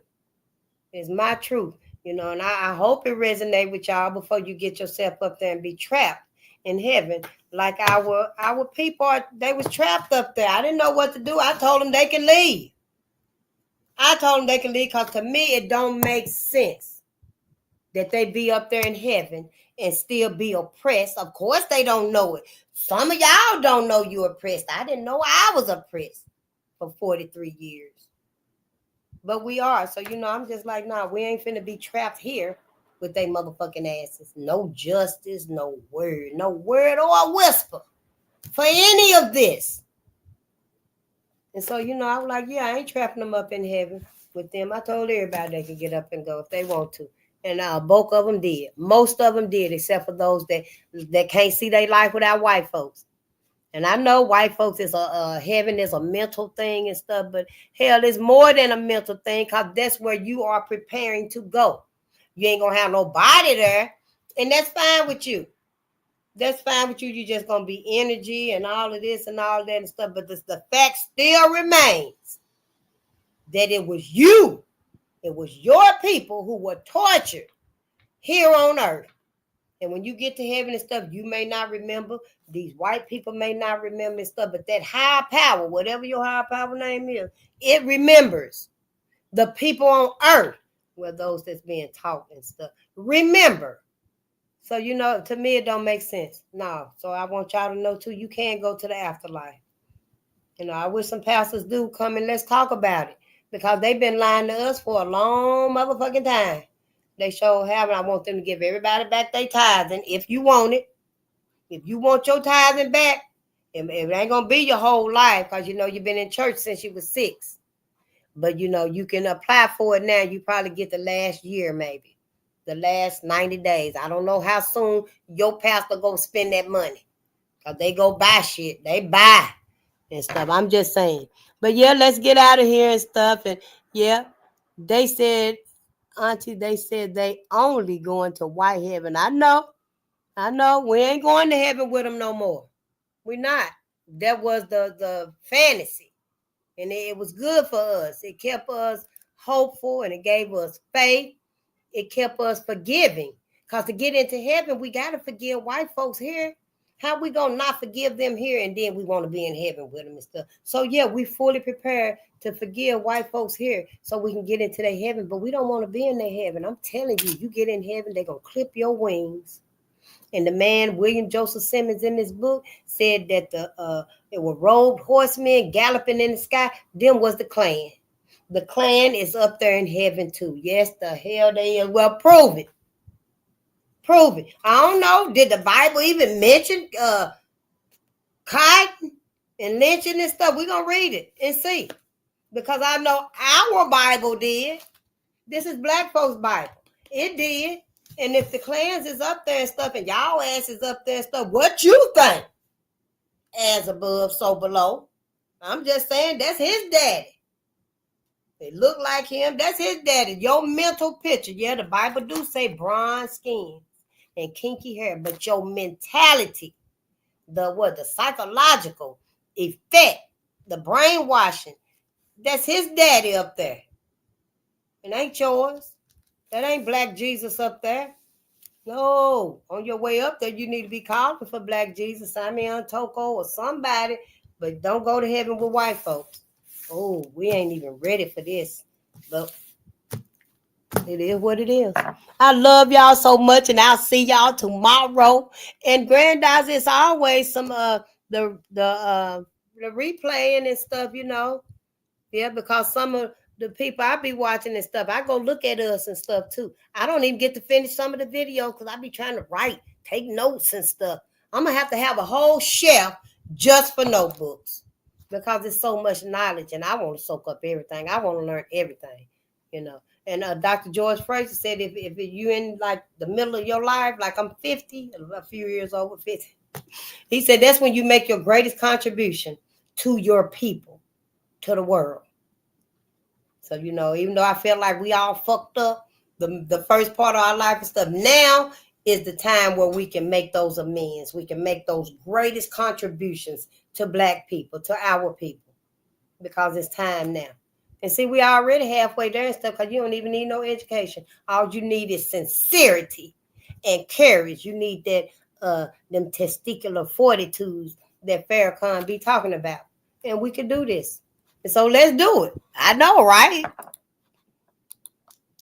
It's my truth, you know, and I hope it resonates with y'all before you get yourself up there and be trapped in heaven like our people they was trapped up there. I didn't know what to do. I told them they can leave. Because to me it don't make sense that they be up there in heaven and still be oppressed. Of course they don't know it. Some of y'all don't know you're oppressed. I didn't know I was oppressed for 43 years. But we are. So, you know, I'm just like, nah, we ain't finna be trapped here with they motherfucking asses. No justice, no word or a whisper for any of this. And so, you know, I was like, yeah, I ain't trapping them up in heaven with them. I told everybody they could get up and go if they want to. And both of them did. Most of them did, except for those that can't see their life without white folks. And I know white folks is heaven is a mental thing and stuff, but hell, it's more than a mental thing, because that's where you are preparing to go. You ain't gonna have nobody there, and that's fine with you. That's fine with you. You're just gonna be energy and all of this and all that and stuff. But the fact still remains that it was you, it was your people who were tortured here on earth. And when you get to heaven and stuff, you may not remember. These white people may not remember and stuff. But that higher power, whatever your higher power name is, it remembers. The people on earth, well, those that's being taught and stuff, remember. So, you know, to me, it don't make sense. No. So I want y'all to know, too, you can go to the afterlife. You know, I wish some pastors do come and let's talk about it. Because they've been lying to us for a long motherfucking time. They sure have, and I want them to give everybody back their tithing if you want it. If you want your tithing back, it ain't gonna be your whole life, because you know you've been in church since you was 6. But you know you can apply for it now. You probably get the last year, maybe the last 90 days. I don't know how soon your pastor gonna spend that money, because they go buy shit. They buy and stuff. I'm just saying. But yeah, let's get out of here and stuff. And yeah, they said, Auntie, they said they only going to white heaven. I know. We ain't going to heaven with them no more. We're not. That was the fantasy. And it was good for us. It kept us hopeful, and it gave us faith. It kept us forgiving. Because to get into heaven, we got to forgive white folks here. How we going to not forgive them here and then we want to be in heaven with them and stuff? So, yeah, we fully prepared to forgive white folks here so we can get into their heaven, but we don't want to be in their heaven. I'm telling you, you get in heaven, they're going to clip your wings. And the man, William Joseph Simmons, in this book said that it were robed horsemen galloping in the sky. Them was the Klan. The Klan is up there in heaven too. Yes, the hell they is. Well, prove it. Prove it. I don't know. Did the Bible even mention cotton and lynching and stuff? We're going to read it and see. Because I know our Bible did. This is black folks' Bible. It did. And if the clans is up there and stuff and y'all ass is up there and stuff, what you think? As above, so below. I'm just saying that's his daddy. They look like him. That's his daddy. Your mental picture. Yeah, the Bible do say bronze skin and kinky hair, but your mentality, the psychological effect, the brainwashing, that's his daddy up there. It ain't yours. That ain't Black Jesus up there. No, on your way up there, you need to be calling for Black Jesus, Simeon Toko, or somebody, but don't go to heaven with white folks. Oh, we ain't even ready for this, but it is what it is. I love y'all so much, and I'll see y'all tomorrow. And Grandize, it's always some the replaying and stuff, you know. Yeah, because some of the people I be watching and stuff, I go look at us and stuff too. I don't even get to finish some of the video because I be trying to write, take notes and stuff. I'm gonna have to have a whole shelf just for notebooks because it's so much knowledge, and I want to soak up everything. I want to learn everything, you know. And Dr. George Fraser said, if you in like the middle of your life, like I'm 50, a few years over 50, he said that's when you make your greatest contribution to your people, to the world. So, you know, even though I feel like we all fucked up the first part of our life and stuff, now is the time where we can make those amends. We can make those greatest contributions to Black people, to our people, because it's time now. And see, we already halfway there and stuff because you don't even need no education. All you need is sincerity and courage. You need that them testicular fortitudes that Farrakhan be talking about. And we can do this. And so let's do it. I know, right?